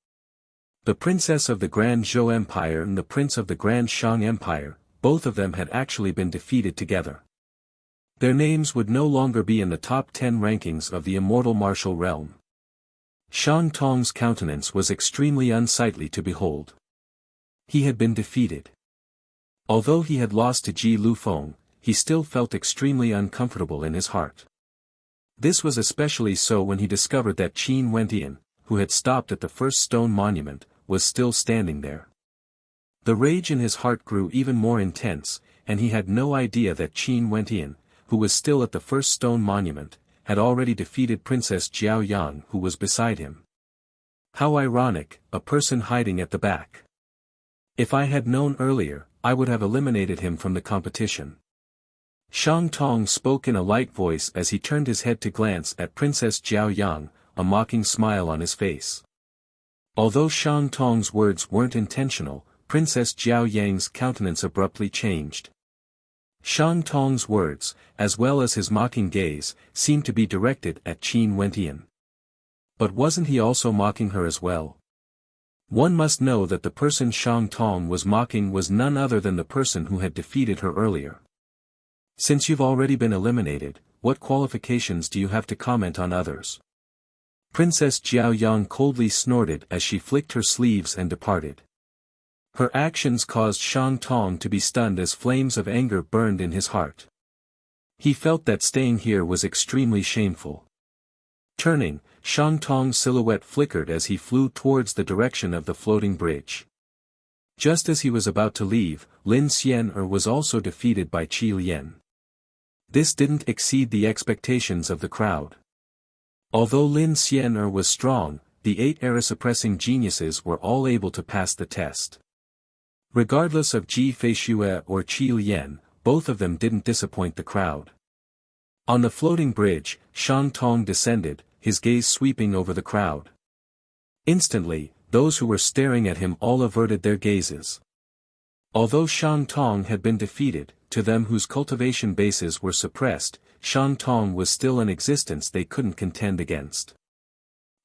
The princess of the Grand Zhou Empire and the prince of the Grand Shang Empire, both of them had actually been defeated together. Their names would no longer be in the top 10 rankings of the immortal martial realm. Shang Tong's countenance was extremely unsightly to behold. He had been defeated. Although he had lost to Ji Lufeng, he still felt extremely uncomfortable in his heart. This was especially so when he discovered that Qin Wentian, who had stopped at the first stone monument, was still standing there. The rage in his heart grew even more intense, and he had no idea that Qin Wentian, who was still at the first stone monument, had already defeated Princess Jiao Yang who was beside him. How ironic, a person hiding at the back. If I had known earlier, I would have eliminated him from the competition. Shang Tong spoke in a light voice as he turned his head to glance at Princess Jiao Yang, a mocking smile on his face. Although Shang Tong's words weren't intentional, Princess Jiao Yang's countenance abruptly changed. Shang Tong's words, as well as his mocking gaze, seemed to be directed at Qin Wentian. But wasn't he also mocking her as well? One must know that the person Shang Tong was mocking was none other than the person who had defeated her earlier. Since you've already been eliminated, what qualifications do you have to comment on others? Princess Jiao Yang coldly snorted as she flicked her sleeves and departed. Her actions caused Shang Tong to be stunned as flames of anger burned in his heart. He felt that staying here was extremely shameful. Turning, Shang Tong's silhouette flickered as he flew towards the direction of the floating bridge. Just as he was about to leave, Lin Xian'er was also defeated by Qi Lian. This didn't exceed the expectations of the crowd. Although Lin Xian'er was strong, the 8 era-suppressing geniuses were all able to pass the test. Regardless of Ji Feishue or Qi Lian, both of them didn't disappoint the crowd. On the floating bridge, Shang Tong descended, his gaze sweeping over the crowd. Instantly, those who were staring at him all averted their gazes. Although Shang Tong had been defeated, to them whose cultivation bases were suppressed, Shang Tong was still an existence they couldn't contend against.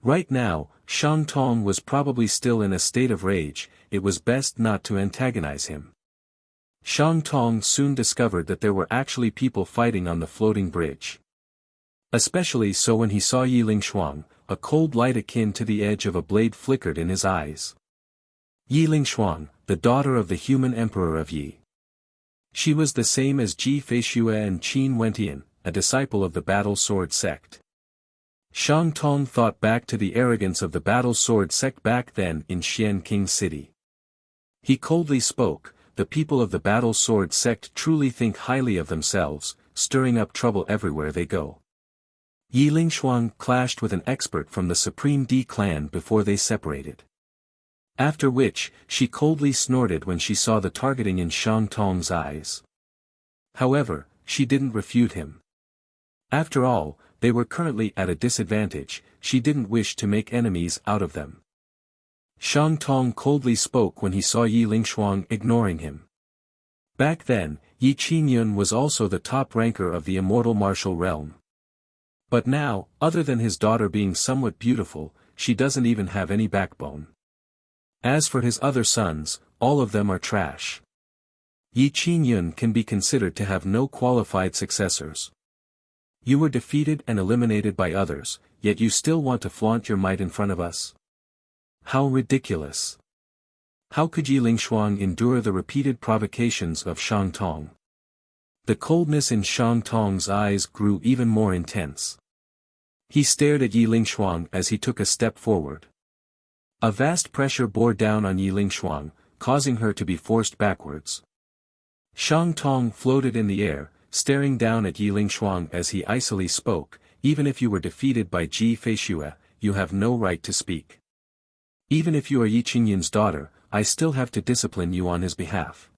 Right now, Shang Tong was probably still in a state of rage, it was best not to antagonize him. Shang Tong soon discovered that there were actually people fighting on the floating bridge. Especially so when he saw Yi Lingshuang, a cold light akin to the edge of a blade flickered in his eyes. Yi Lingshuang, the daughter of the human emperor of Yi. She was the same as Ji Feishue and Qin Wentian, a disciple of the battle sword sect. Shang Tong thought back to the arrogance of the battle sword sect back then in Xian King City. He coldly spoke, the people of the battle sword sect truly think highly of themselves, stirring up trouble everywhere they go. Yi Lingshuang clashed with an expert from the Supreme D clan before they separated. After which, she coldly snorted when she saw the targeting in Shang Tong's eyes. However, she didn't refute him. After all, they were currently at a disadvantage, she didn't wish to make enemies out of them. Shang Tong coldly spoke when he saw Yi Lingshuang ignoring him. Back then, Yi Qingyun was also the top ranker of the immortal martial realm. But now, other than his daughter being somewhat beautiful, she doesn't even have any backbone. As for his other sons, all of them are trash. Yi Qingyun can be considered to have no qualified successors. You were defeated and eliminated by others, yet you still want to flaunt your might in front of us? How ridiculous! How could Yi Lingshuang endure the repeated provocations of Shang Tong? The coldness in Shang Tong's eyes grew even more intense. He stared at Yi Lingshuang as he took a step forward. A vast pressure bore down on Yi Lingshuang, causing her to be forced backwards. Shang Tong floated in the air, staring down at Yi Lingshuang as he icily spoke, even if you were defeated by Ji Feishue, you have no right to speak. Even if you are Yi Qingyun's daughter, I still have to discipline you on his behalf.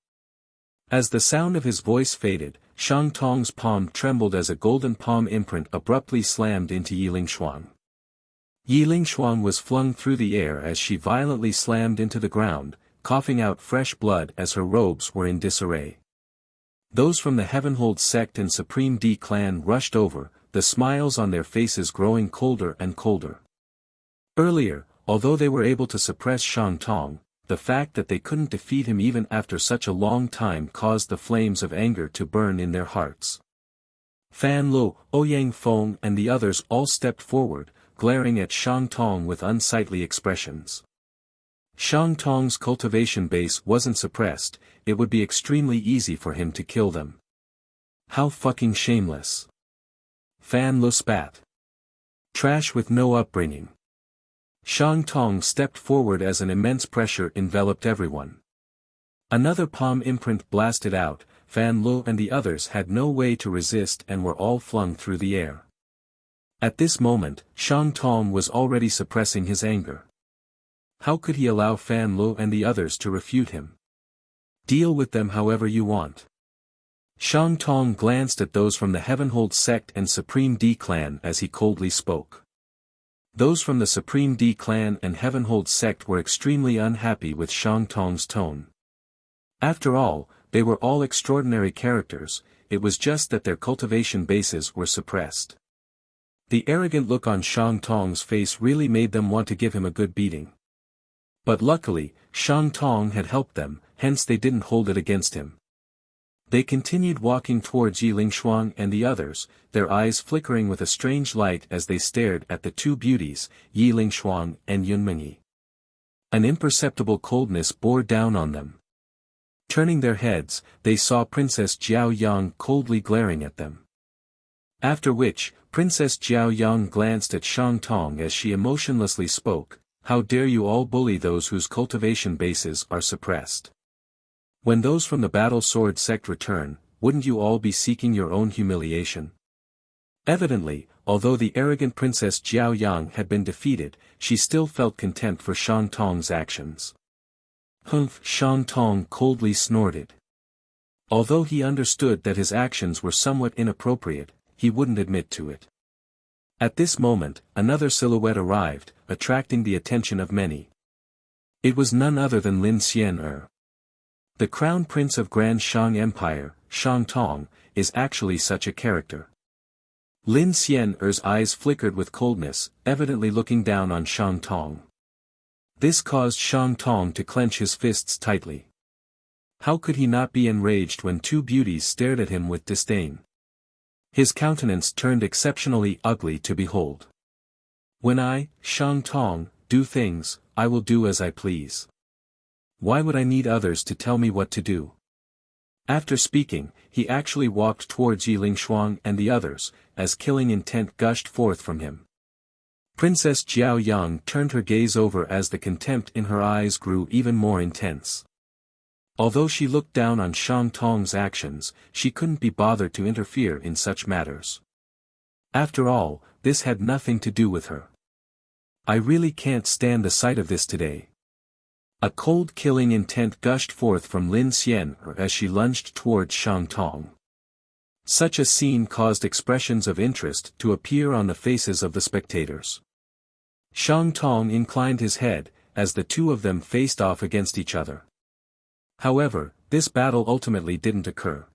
As the sound of his voice faded, Shang Tong's palm trembled as a golden palm imprint abruptly slammed into Yi Lingshuang. Yi Lingshuang was flung through the air as she violently slammed into the ground, coughing out fresh blood as her robes were in disarray. Those from the Heavenhold sect and Supreme D clan rushed over, the smiles on their faces growing colder and colder. Earlier, although they were able to suppress Shang Tong, the fact that they couldn't defeat him even after such a long time caused the flames of anger to burn in their hearts. Fan Lo, Ouyang Feng and the others all stepped forward, glaring at Shang Tong with unsightly expressions. Shang Tong's cultivation base wasn't suppressed, it would be extremely easy for him to kill them. How fucking shameless. Fan Lo spat. Trash with no upbringing. Shang Tong stepped forward as an immense pressure enveloped everyone. Another palm imprint blasted out, Fan Lo and the others had no way to resist and were all flung through the air. At this moment, Shang Tong was already suppressing his anger. How could he allow Fan Lo and the others to refute him? Deal with them however you want. Shang Tong glanced at those from the Heavenhold sect and Supreme D clan as he coldly spoke. Those from the Supreme D clan and Heavenhold sect were extremely unhappy with Shang Tong's tone. After all, they were all extraordinary characters, it was just that their cultivation bases were suppressed. The arrogant look on Shang Tong's face really made them want to give him a good beating. But luckily, Shang Tong had helped them, hence they didn't hold it against him. They continued walking towards Yi Lingshuang and the others, their eyes flickering with a strange light as they stared at the two beauties, Yi Lingshuang and Yun Mengyi. An imperceptible coldness bore down on them. Turning their heads, they saw Princess Jiao Yang coldly glaring at them. After which, Princess Jiao Yang glanced at Shang Tong as she emotionlessly spoke, "How dare you all bully those whose cultivation bases are suppressed? When those from the Battle Sword sect return, wouldn't you all be seeking your own humiliation?" Evidently, although the arrogant Princess Jiao Yang had been defeated, she still felt contempt for Shang Tong's actions. "Humph!" Shang Tong coldly snorted. Although he understood that his actions were somewhat inappropriate, he wouldn't admit to it. At this moment, another silhouette arrived, attracting the attention of many. It was none other than Lin Xian. The Crown Prince of Grand Shang Empire, Shang Tong, is actually such a character. Lin Xian's eyes flickered with coldness, evidently looking down on Shang Tong. This caused Shang Tong to clench his fists tightly. How could he not be enraged when two beauties stared at him with disdain? His countenance turned exceptionally ugly to behold. "When I, Shang Tong, do things, I will do as I please. Why would I need others to tell me what to do?" After speaking, he actually walked towards Yi Lingshuang and the others, as killing intent gushed forth from him. Princess Jiao Yang turned her gaze over as the contempt in her eyes grew even more intense. Although she looked down on Shang Tong's actions, she couldn't be bothered to interfere in such matters. After all, this had nothing to do with her. "I really can't stand the sight of this today." A cold killing intent gushed forth from Lin Xian as she lunged towards Shang Tong. Such a scene caused expressions of interest to appear on the faces of the spectators. Shang Tong inclined his head, as the two of them faced off against each other. However, this battle ultimately didn't occur.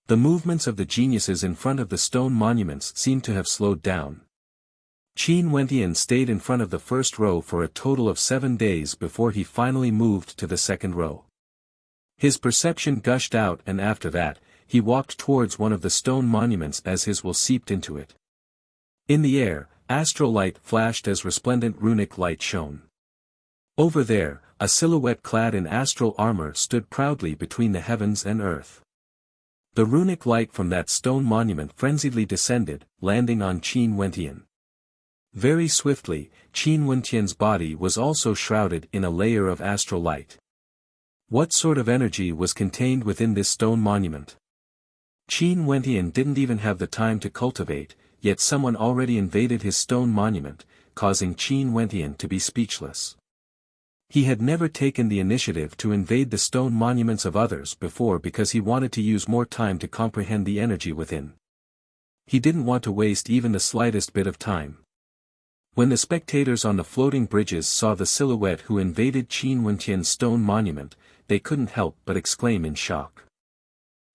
The movements of the geniuses in front of the stone monuments seemed to have slowed down. Qin Wentian stayed in front of the first row for a total of 7 days before he finally moved to the second row. His perception gushed out and after that, he walked towards one of the stone monuments as his will seeped into it. In the air, astral light flashed as resplendent runic light shone. Over there, a silhouette clad in astral armor stood proudly between the heavens and earth. The runic light from that stone monument frenziedly descended, landing on Qin Wentian. Very swiftly, Qin Wentian's body was also shrouded in a layer of astral light. What sort of energy was contained within this stone monument? Qin Wentian didn't even have the time to cultivate, yet someone already invaded his stone monument, causing Qin Wentian to be speechless. He had never taken the initiative to invade the stone monuments of others before because he wanted to use more time to comprehend the energy within. He didn't want to waste even the slightest bit of time. When the spectators on the floating bridges saw the silhouette who invaded Qin Wentian's stone monument, they couldn't help but exclaim in shock.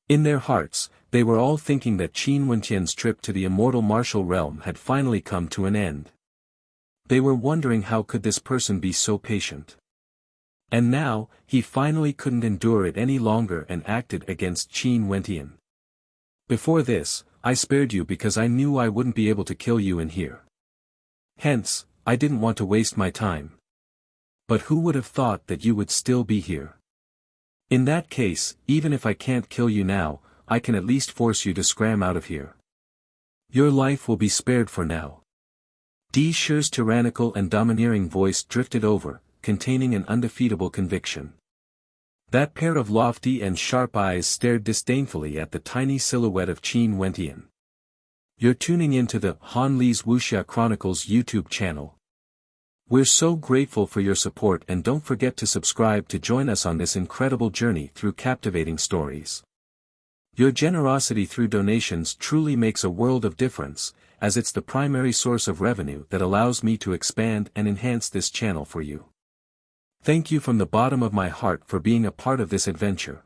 In their hearts, they were all thinking that Qin Wentian's trip to the immortal martial realm had finally come to an end. They were wondering how could this person be so patient. And now, he finally couldn't endure it any longer and acted against Qin Wentian. "Before this, I spared you because I knew I wouldn't be able to kill you in here. Hence, I didn't want to waste my time. But who would have thought that you would still be here? In that case, even if I can't kill you now, I can at least force you to scram out of here. Your life will be spared for now." Di Shi's tyrannical and domineering voice drifted over, containing an undefeatable conviction. That pair of lofty and sharp eyes stared disdainfully at the tiny silhouette of Qin Wentian. You're tuning into the Han Li's Wuxia Chronicles YouTube channel. We're so grateful for your support, and don't forget to subscribe to join us on this incredible journey through captivating stories. Your generosity through donations truly makes a world of difference, as it's the primary source of revenue that allows me to expand and enhance this channel for you. Thank you from the bottom of my heart for being a part of this adventure.